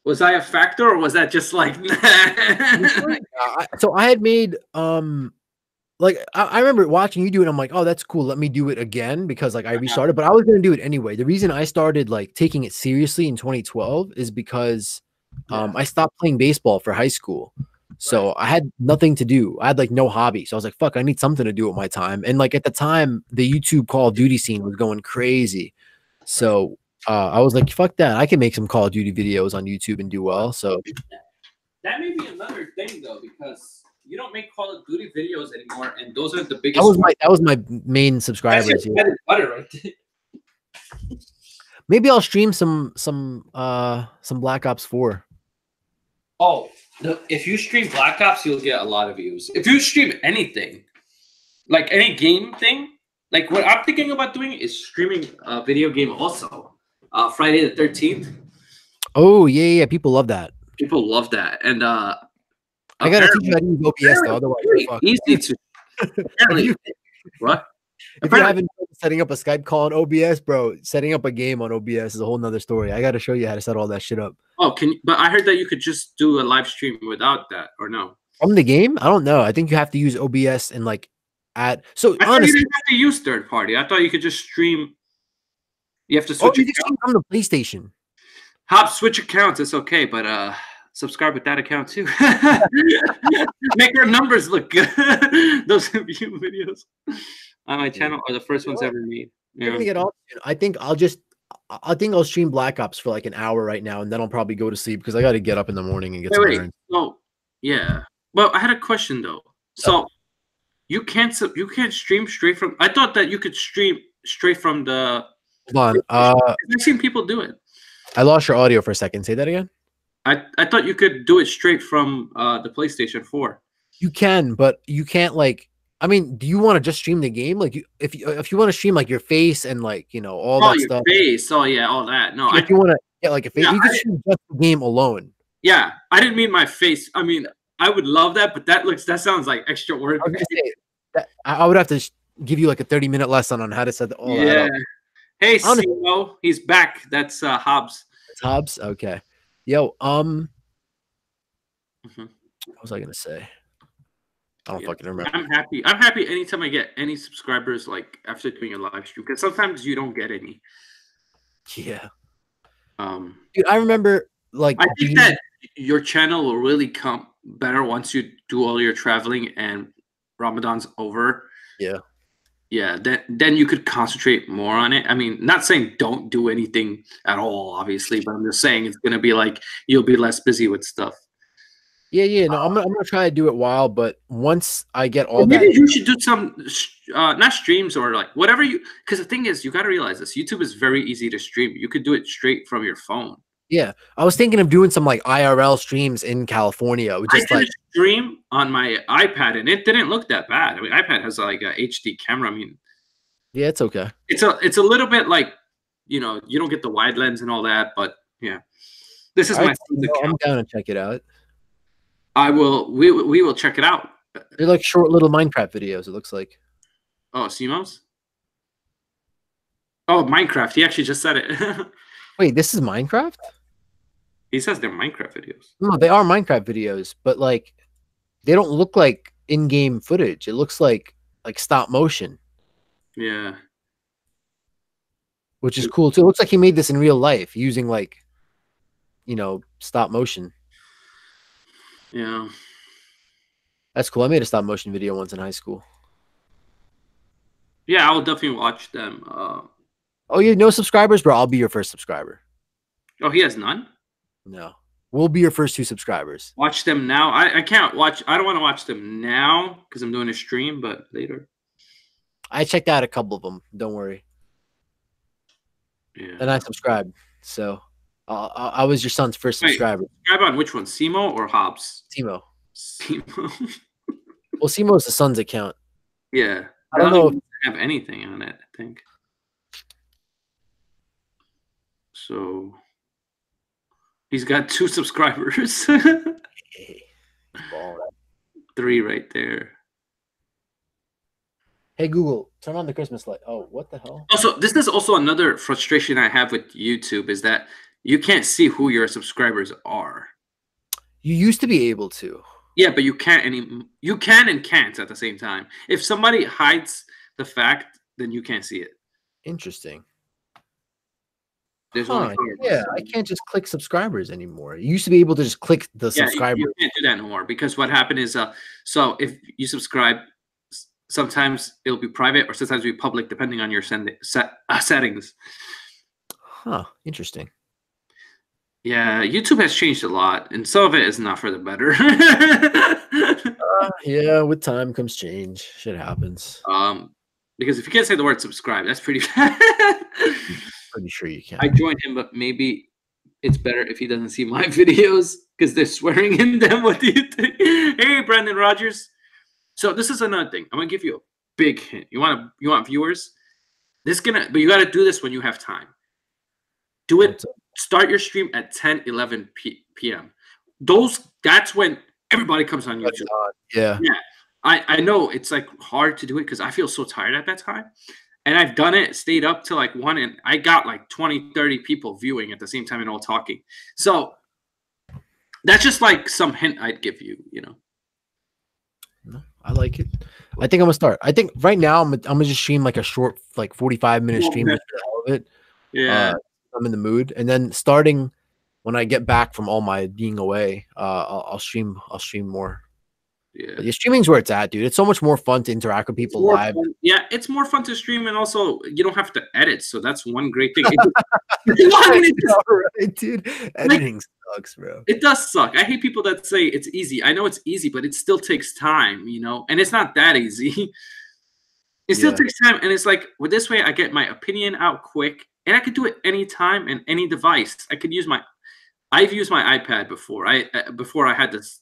was I a factor or was that just like so I had made like I remember watching you do it. I'm like, oh, that's cool. Let me do it again because like I restarted, but I was gonna do it anyway. The reason I started like taking it seriously in 2012 is because I stopped playing baseball for high school. So I had nothing to do. I had like no hobby. So I was like, fuck, I need something to do with my time. And like at the time, the YouTube Call of Duty scene was going crazy. So I was like, fuck that. I can make some Call of Duty videos on YouTube and do well. So that may be another thing though, because you don't make Call of Duty videos anymore, and those are the biggest. That was my main subscribers. Butter right there. Maybe I'll stream some Black Ops 4. Oh, if you stream Black Ops, you'll get a lot of views. If you stream anything, like any game thing, like what I'm thinking about doing is streaming a video game also. Friday the 13th. Oh yeah, people love that. People love that, and I gotta teach you how to use OBS though. Otherwise, easy to. What? If you haven't setting up a Skype call on OBS, bro, setting up a game on OBS is a whole nother story. I gotta show you how to set all that shit up. Oh, but I heard that you could just do a live stream without that, or no? From the game? I don't know. I think you have to use OBS and like add. So I honestly, you didn't have to use third party. I thought you could just stream. You have to switch. You can stream from the PlayStation. Hop, switch accounts. It's okay, but subscribe with that account too. Make our numbers look good. Those view videos on my channel are the first ones ever made. Yeah. I think I'll stream Black Ops for like an hour right now, and then I'll probably go to sleep because I got to get up in the morning and get some errands. Oh, yeah. Well, I had a question though. So you can't stream straight from. I thought that you could stream straight from the. Hold on. I've seen people do it. I lost your audio for a second. Say that again. I thought you could do it straight from the PlayStation 4. You can, but you can't like. I mean, do you want to just stream the game? Like, if you want to stream like your face and like all that stuff. Face. Oh yeah, all that. No, if you want to get like a face, you can stream just the game alone. Yeah, I didn't mean my face. I mean, I would love that, but that sounds like extra work. I would have to give you like a 30-minute lesson on how to set all that up. Hey, Simo, he's back. That's Hobbs. It's Hobbs. Okay. Yo. What was I gonna say? I don't fucking remember. I'm happy anytime I get any subscribers like after doing a live stream, because sometimes you don't get any. Yeah. Dude, I remember like I think that your channel will really come better once you do all your traveling and Ramadan's over. Yeah. Yeah, then you could concentrate more on it. I mean, not saying don't do anything at all, obviously, but I'm just saying it's gonna be like you'll be less busy with stuff. Yeah. No, I'm gonna try to do it while, but once I get all maybe you should do some not streams or like whatever you. Because the thing is, you got to realize this: YouTube is very easy to stream. You could do it straight from your phone. Yeah, I was thinking of doing some like IRL streams in California. Just I did a stream on my iPad, and it didn't look that bad. I mean, iPad has like a HD camera. I mean, yeah, it's okay. It's a little bit like you don't get the wide lens and all that, but yeah, this is my. I'm down to check it out. I will. We will check it out. They're like short little Minecraft videos. It looks like. Oh, Simos. Oh, Minecraft. He actually just said it. Wait, this is Minecraft? He says they're Minecraft videos. No, they are Minecraft videos, but like they don't look like in-game footage. It looks like stop motion. Yeah. Which is cool too. It looks like he made this in real life using like stop motion. Yeah. That's cool. I made a stop motion video once in high school. Yeah, I will definitely watch them. Oh, you have no subscribers, bro? I'll be your first subscriber. Oh, he has none? No. We'll be your first 2 subscribers. Watch them now. I can't watch. I don't want to watch them now because I'm doing a stream, but later. I checked out a couple of them. Don't worry. Yeah. And I subscribed. So I was your son's first subscriber. Subscribe on which one? Simo or Hobbs? Simo. Simo. Well, Simo's the son's account. Yeah. I don't know if have anything on it, I think. So he's got 2 subscribers. Hey, 3 right there. hey, Google, turn on the Christmas light. Oh, what the hell? Also, this is also another frustration I have with YouTube is that you can't see who your subscribers are. You used to be able to. Yeah, but you can't you can and can't at the same time. If somebody hides the fact, then you can't see it. Interesting. There's Huh, yeah, I can't just click subscribers anymore. You used to be able to just click the subscriber. You can't do that no more because what happened is, so if you subscribe, sometimes it'll be private or sometimes it'll be public depending on your settings. Huh, interesting. Yeah, YouTube has changed a lot, and some of it is not for the better. Yeah, with time comes change. Shit happens. Because if you can't say the word subscribe, that's pretty bad. Pretty sure you can. I joined him, but maybe it's better if he doesn't see my videos because they're swearing in them. What do you think? Hey, Brandon Rogers. So this is another thing. I'm gonna give you a big hint. You want viewers? But you gotta do this when you have time. Do it. Start your stream at 10-11 p.m. That's when everybody comes on YouTube. Yeah. I know it's like hard to do it because I feel so tired at that time. And I've done it, stayed up till like 1, and I got like 20, 30 people viewing at the same time and all talking. So that's just like some hint I'd give you, you know. No, I like it. I think I'm gonna start. I think right now I'm gonna just stream like a short, like 45-minute stream of it. Yeah. I'm in the mood. And then starting when I get back from all my being away, I'll stream more. Yeah. But streaming's where it's at, dude. It's so much more fun to interact with people live. Fun. Yeah, it's more fun to stream, and also you don't have to edit, so that's one great thing. Right, dude. Editing sucks, bro. It does suck. I hate people that say it's easy. I know it's easy, but it still takes time, you know, and it's not that easy. It still takes time, and it's like, well, this way I get my opinion out quick, and I could do it anytime and any device. I've used my iPad before. Before I had this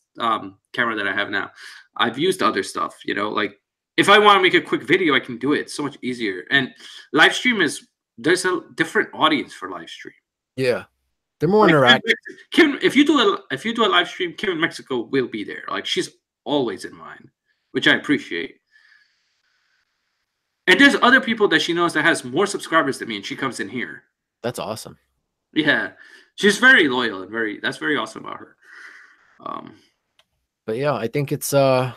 camera that I have now. I've used other stuff, you know, like if I want to make a quick video, I can do it. It's so much easier. And live stream there's a different audience for live stream. Yeah. They're more interactive. Kim, if you do a live stream, Kim in Mexico will be there. Like she's always in mine, which I appreciate. And there's other people that she knows that has more subscribers than me, and she comes in here. That's awesome. Yeah, she's very loyal and that's very awesome about her. But yeah, I think it's yeah,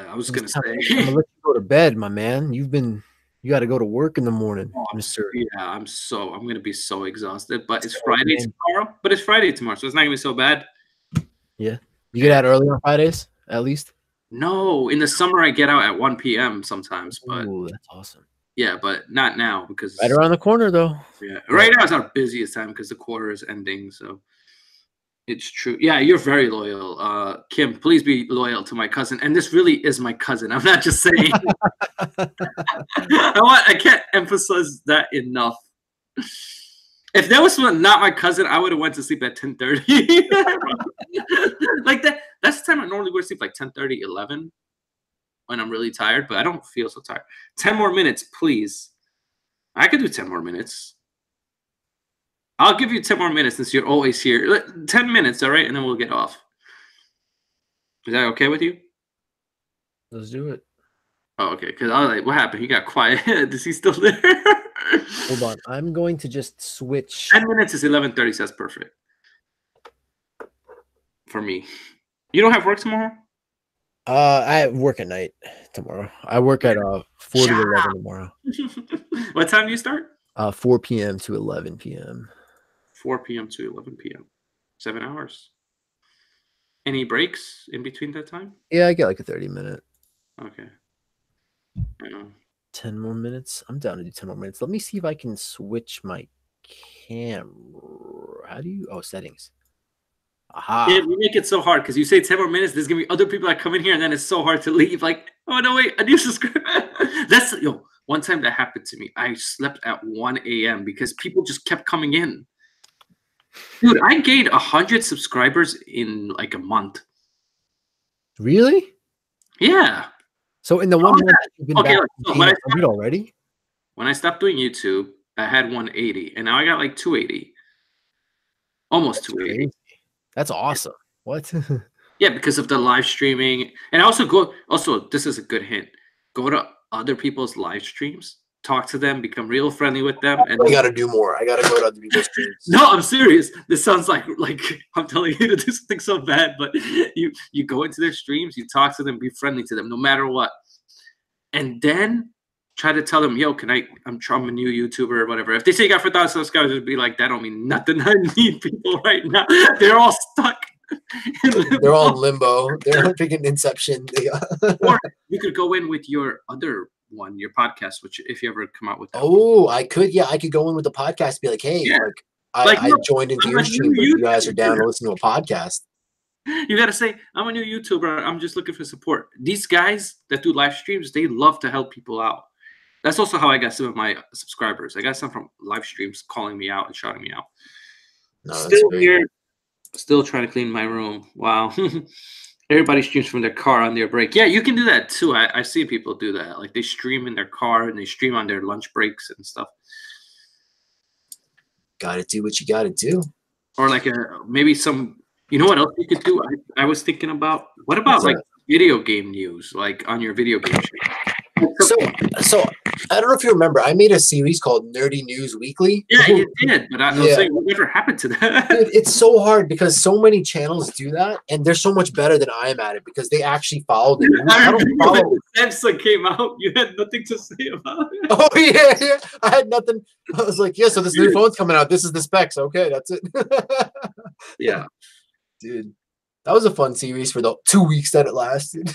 I was gonna say I'm gonna let you go to bed, my man. You got to go to work in the morning, Mr. Yeah, I'm gonna be so exhausted. But it's Friday tomorrow. So it's not gonna be so bad. Yeah, you get out early on Fridays, at least. No, in the summer I get out at 1 p.m. sometimes. But ooh, that's awesome. Yeah, but not now because right around the corner though. Yeah, right now is our busiest time because the quarter is ending. So it's true. Yeah, you're very loyal. Kim, please be loyal to my cousin. And this really is my cousin. I'm not just saying. I can't emphasize that enough. If there was not my cousin, I would have went to sleep at 10:30. Like that's the time I normally go to sleep, like 10:30, 11 when I'm really tired, but I don't feel so tired. 10 more minutes, please. I could do 10 more minutes. I'll give you 10 more minutes since you're always here. 10 minutes, all right? And then we'll get off. Is that okay with you? Let's do it. Oh, okay. Because I was like, what happened? He got quiet. Is he still there? Hold on. I'm going to just switch. 10 minutes is 11:30, so that's perfect. For me. You don't have work tomorrow? I work at night tomorrow. I work at 4 to 11 tomorrow. What time do you start? 4 p.m. to 11 p.m. 4 p.m. to 11 p.m. 7 hours. Any breaks in between that time? Yeah, I get like a 30-minute. Okay. 10 more minutes. I'm down to do 10 more minutes. Let me see if I can switch my camera. How do you? Oh, settings. Aha. Yeah, we make it so hard because you say 10 more minutes. There's gonna be other people that come in here, and then it's so hard to leave. Like, oh no, wait, a new subscriber. That's one time that happened to me. I slept at 1 a.m. because people just kept coming in. Dude, I gained 100 subscribers in like a month. Really? Yeah. So in the 1 month you've been back already? When I stopped doing YouTube, I had 180, and now I got like 280, almost 280. Crazy. That's awesome. What? Yeah, because of the live streaming, and also this is a good hint. Go to other people's live streams, talk to them, become real friendly with them, and I gotta do more. I gotta go to other people's streams. No, I'm serious. This sounds like I'm telling you to do something so bad, but you go into their streams, you talk to them, be friendly to them, no matter what, and then try to tell them, yo, I'm a new YouTuber or whatever. If they say you got 4,000 subscribers, it'd be like, that don't mean nothing. I need people right now. They're all stuck. They're all in limbo. They're freaking Inception. Or you could go in with your other one, your podcast, which if you ever come out with that. Oh, I could. Yeah, I could go in with the podcast and be like, hey, Yeah. I joined into your stream, but you guys are down to listen to a podcast. You got to say, I'm a new YouTuber. I'm just looking for support. These guys that do live streams, they love to help people out. That's also how I got some of my subscribers. I got some from live streams calling me out and shouting me out. No, Still here, still trying to clean my room. Wow. Everybody streams from their car on their break. Yeah, you can do that too. I see people do that. Like they stream in their car and they stream on their lunch breaks and stuff. Gotta do what you gotta do. Or like maybe some, you know what else you could do? I was thinking about, what about like video game news, like on your video game channel? So I don't know if you remember, I made a series called Nerdy News Weekly. Yeah, you did, but I was saying, whatever happened to that? Dude, it's so hard because so many channels do that, and they're so much better than I am at it because they actually follow the news. I don't follow. When Samsung came out, you had nothing to say about it. Oh yeah, I had nothing. I was like, yeah, so this new phone's coming out. This is the specs. Okay, that's it. Yeah, dude, that was a fun series for the 2 weeks that it lasted.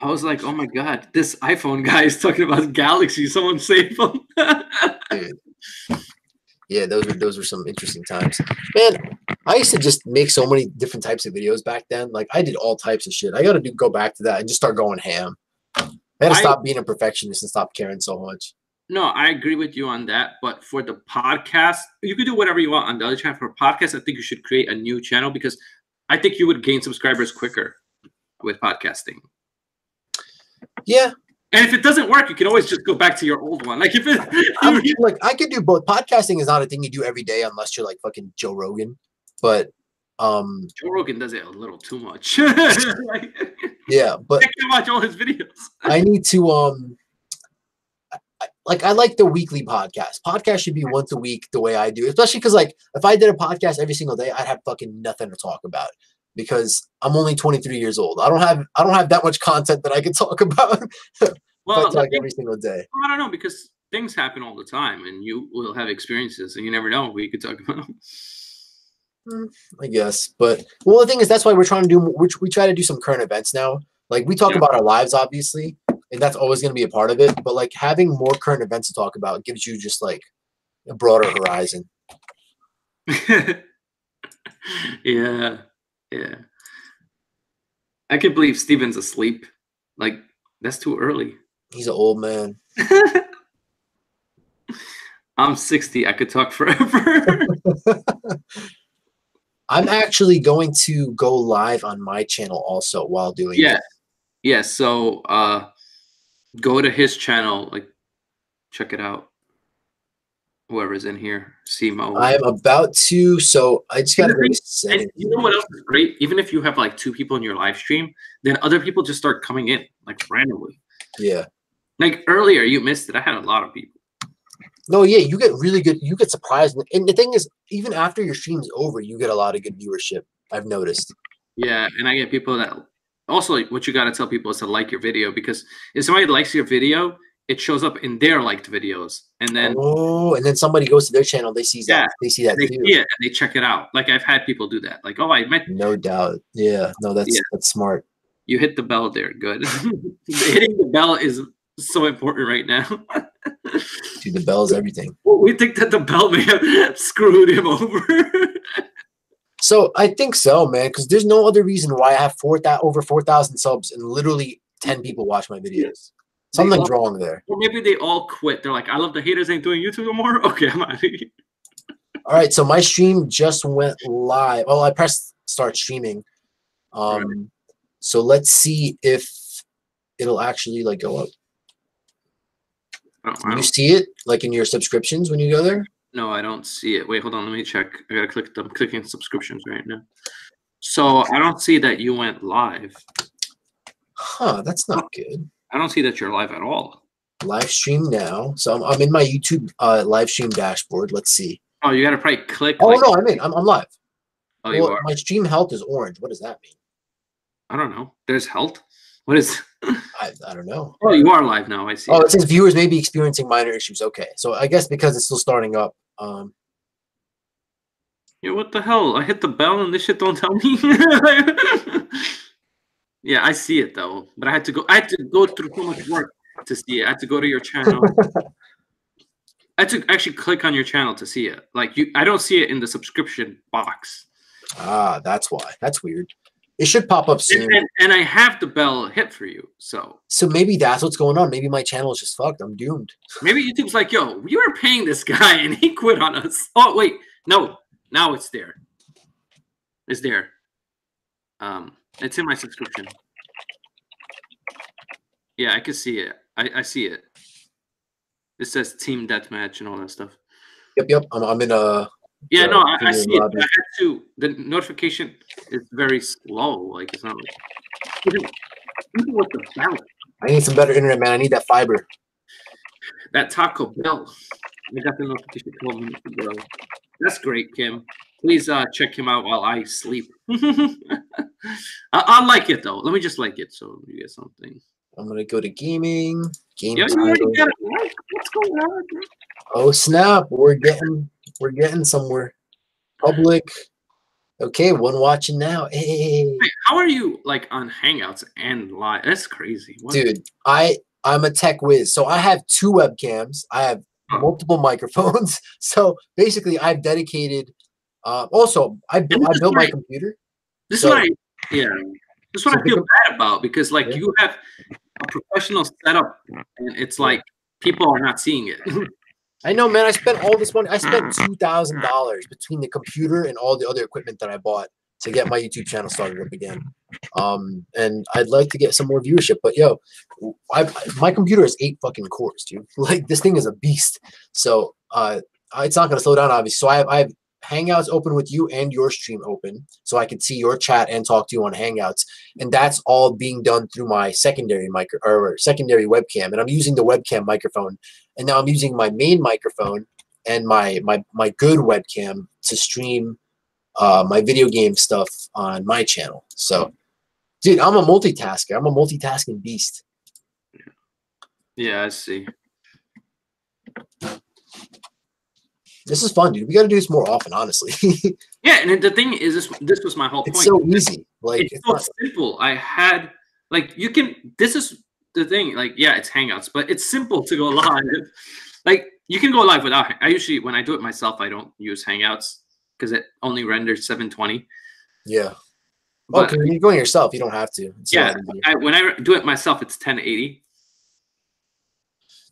I was like, oh my god, this iPhone guy is talking about Galaxy. Someone save him. Dude. Yeah, those were some interesting times. Man, I used to just make so many different types of videos back then. Like I did all types of shit. I got to go back to that and just start going ham. I had to stop being a perfectionist and stop caring so much. No, I agree with you on that. But for the podcast, you could do whatever you want on the other channel. For a podcast, I think you should create a new channel because I think you would gain subscribers quicker with podcasting. Yeah. And if it doesn't work, you can always just go back to your old one. Like if it, like I could do both. Podcasting is not a thing you do every day unless you're like fucking Joe Rogan. But Joe Rogan does it a little too much. Yeah, but I can watch all his videos. I need to I like the weekly podcast. Podcast should be once a week the way I do, especially because like if I did a podcast every single day, I'd have fucking nothing to talk about. Because I'm only 23 years old. I don't have that much content that I can talk about. Well, talk every single day. I don't know, because things happen all the time, and you will have experiences, and you never know what you could talk about. I guess, but well, the thing is, that's why we're trying to do. We try to do some current events now. Like we talk about our lives, obviously, and that's always going to be a part of it. But like having more current events to talk about gives you just like a broader horizon. Yeah. Yeah. I can't believe Steven's asleep. Like, that's too early. He's an old man. I'm 60. I could talk forever. I'm actually going to go live on my channel also while doing it. Yeah. So go to his channel, like check it out. Whoever's in here, Simo. I am about to, so I just got to really set it. You know what else is great? Even if you have like 2 people in your live stream, then other people just start coming in like randomly. Yeah. Like earlier, you missed it. I had a lot of people. No, yeah, you get really good. You get surprised. And the thing is, even after your stream's over, you get a lot of good viewership. I've noticed. Yeah, and I get people that also like, what you got to tell people is to like your video, because if somebody likes your video, it shows up in their liked videos, and then and then somebody goes to their channel, they see that, they see that too. Yeah, and they check it out. Like I've had people do that. Like, oh, I met. No doubt. Yeah, no, that's smart. You hit the bell there. Good. Hitting the bell is so important right now. Dude, the bell is everything. We think that the bell may have screwed him over. So I think so, man, because there's no other reason why I have over 4,000 subs and literally 10 people watch my videos. Something's wrong there. Or maybe they all quit. They're like, I love the haters ain't doing YouTube no more. Okay, I'm out of here. All right, so my stream just went live. Oh, I pressed start streaming. So let's see if it'll actually like go up. Do you see it like in your subscriptions when you go there? No, I don't see it. Wait, hold on. Let me check. I gotta click. I'm clicking subscriptions right now. So I don't see that you went live. Huh, that's not good. I don't see that you're live at all. Live stream now. So I'm in my YouTube live stream dashboard. Let's see. Oh, you gotta probably click. Oh, no, I'm in. I'm live. Oh, you are. My stream health is orange. What does that mean? I don't know. There's health. What is? I don't know. Oh, you are live now. I see. Oh, it says viewers may be experiencing minor issues. Okay, so I guess because it's still starting up. Yeah, what the hell? I hit the bell and this shit don't tell me. Yeah, I see it though, but I had to go through so much work to see it. I had to go to your channel. I had to actually click on your channel to see it. Like I don't see it in the subscription box. Ah, that's why. That's weird. It should pop up soon. And I have the bell hit for you, so maybe that's what's going on. Maybe my channel is just fucked. I'm doomed. Maybe YouTube's like, yo, we were paying this guy and he quit on us. Oh wait, no, now it's there. It's there. It's in my subscription. Yeah, I can see it. I see it. It says Team Deathmatch and all that stuff. Yep. I'm in a. Yeah, no, I see it. I had to. The notification is very slow. Like it's not like. Even with the bell. I need some better internet, man. I need that fiber. That Taco Bell. I got the notification 12 minutes ago. That's great, Kim. Please check him out while I sleep. I'll like it though. Let me just like it so you get something. I'm gonna go to gaming. Game you already got it. What's going on, bro? Oh snap! We're getting somewhere. Public. Okay, one watching now. Hey. Wait, how are you like on Hangouts and live? That's crazy. What? Dude, I'm a tech whiz. So I have 2 webcams. I have multiple microphones. So basically, I've dedicated. Also, I built my computer. This is what I feel bad about because like you have a professional setup and it's like people are not seeing it. I know, man. I spent all this money. I spent $2,000 between the computer and all the other equipment that I bought to get my YouTube channel started up again. And I'd like to get some more viewership, but yo, my computer has 8 fucking cores, dude. Like this thing is a beast. So it's not gonna slow down, obviously. So I have Hangouts open with you and your stream open, so I can see your chat and talk to you on Hangouts, and that's all being done through my secondary secondary webcam. And I'm using the webcam microphone, and now I'm using my main microphone and my good webcam to stream my video game stuff on my channel. So, dude, I'm a multitasker. I'm a multitasking beast. Yeah, I see. This is fun, dude. We got to do this more often, honestly. Yeah, and the thing is, this was my whole point. It's so easy. Like it's so simple. I had like you can. This is the thing. Like yeah, it's Hangouts, but it's simple to go live. Like you can go live without. I usually when I do it myself, I don't use Hangouts because it only renders 720. Yeah. But okay, you're going yourself. You don't have to. It's when I do it myself, it's 1080.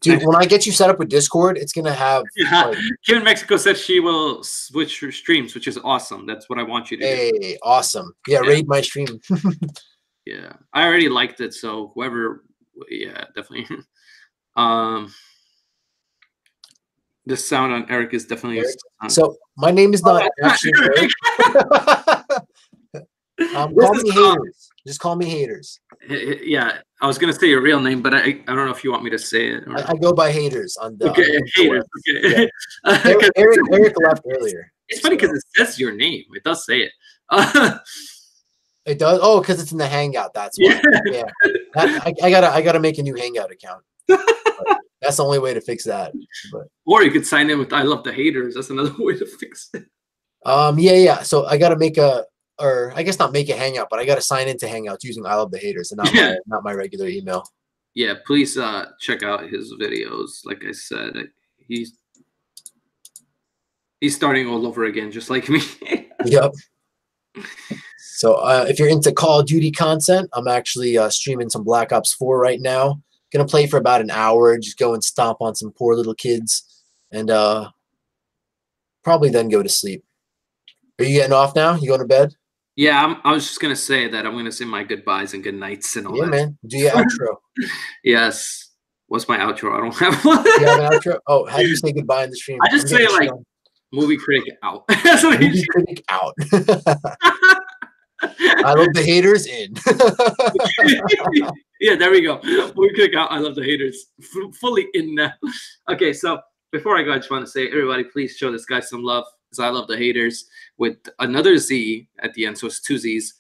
Dude, when I get you set up with Discord, it's gonna have. Yeah. Like, Kim in Mexico said she will switch her streams, which is awesome. That's what I want you to do. Hey, awesome! Yeah, raid my stream. Yeah, I already liked it. So whoever, yeah, definitely. The sound on Eric is definitely. So my name is not actually Eric. Call me haters. Just call me haters. Yeah, I was gonna say your real name, but I don't know if you want me to say it. I go by haters on the. Okay, haters. Okay. Yeah. Eric left earlier. It's funny because it says your name. It does say it. It does. Oh, because it's in the Hangout. That's why. Yeah. I gotta make a new Hangout account. That's the only way to fix that. But. Or you could sign in with I Love the Haters. That's another way to fix it. Yeah. So I gotta make or I guess not make a Hangout, but I got to sign into Hangouts using I Love the Haters and not my regular email. Yeah, please check out his videos. Like I said, he's starting all over again, just like me. Yep. So if you're into Call of Duty content, I'm actually streaming some Black Ops 4 right now. Gonna play for about an hour, just go and stomp on some poor little kids, and probably then go to sleep. Are you getting off now? You going to bed? Yeah, I was just gonna say that I'm gonna say my goodbyes and good nights and all that. Yeah, man. Do your outro. Yes. What's my outro? I don't have one. You have an outro? Oh, how do you say goodbye in the stream? I just say like movie critic out. That's what movie critic out. I love the haters in. Yeah, there we go. Movie critic out. I love the haters. Fully in now. Okay, so before I go, I just want to say, everybody, please show this guy some love. Because I love the haters with another Z at the end, so it's 2 Z's.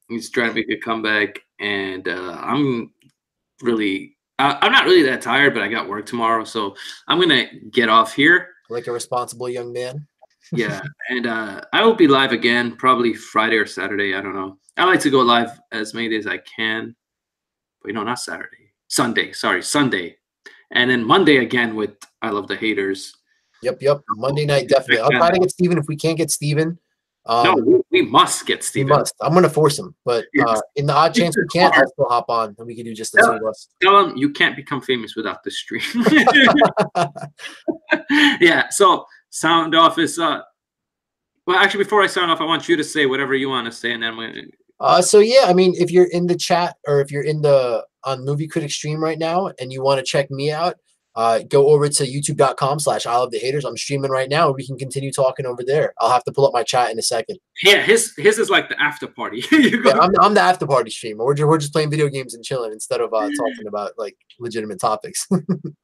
He's trying to make a comeback, and I'm not really that tired, but I got work tomorrow, so I'm gonna get off here like a responsible young man. Yeah, and I will be live again probably Friday or Saturday. I don't know. I like to go live as many days as I can, but not Saturday, Sunday. Sorry, Sunday, and then Monday again with I Love the Haters. Yep. Monday night, definitely. I'll try to get Steven. If we can't get Steven, no, we must get Steven. We must. I'm going to force him. But in the odd chance we can't, I'll still hop on and we can do just the 2 of us. Tell him you can't become famous without the stream. Yeah, so sound off is well, actually, before I sign off, I want you to say whatever you want to say, and then so yeah, I mean, if you're in the chat or if you're in the on Movie Critic stream right now and you want to check me out, go over to youtube.com/ILovetheHaterzz. I'm streaming right now. We can continue talking over there. I'll have to pull up my chat in a second. Yeah, his is like the after party. Yeah, I'm the after party streamer. We're just playing video games and chilling instead of talking about like legitimate topics.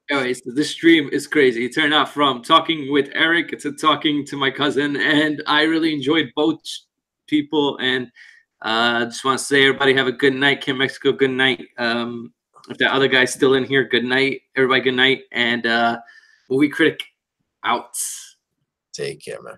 Anyways, this stream is crazy. It turned out from talking with Eric to talking to my cousin, and I really enjoyed both people. And I just want to say, everybody have a good night. Kim Mexico, good night. If that other guy's still in here, good night. Everybody, good night. And Movie Critic out. Take care, man.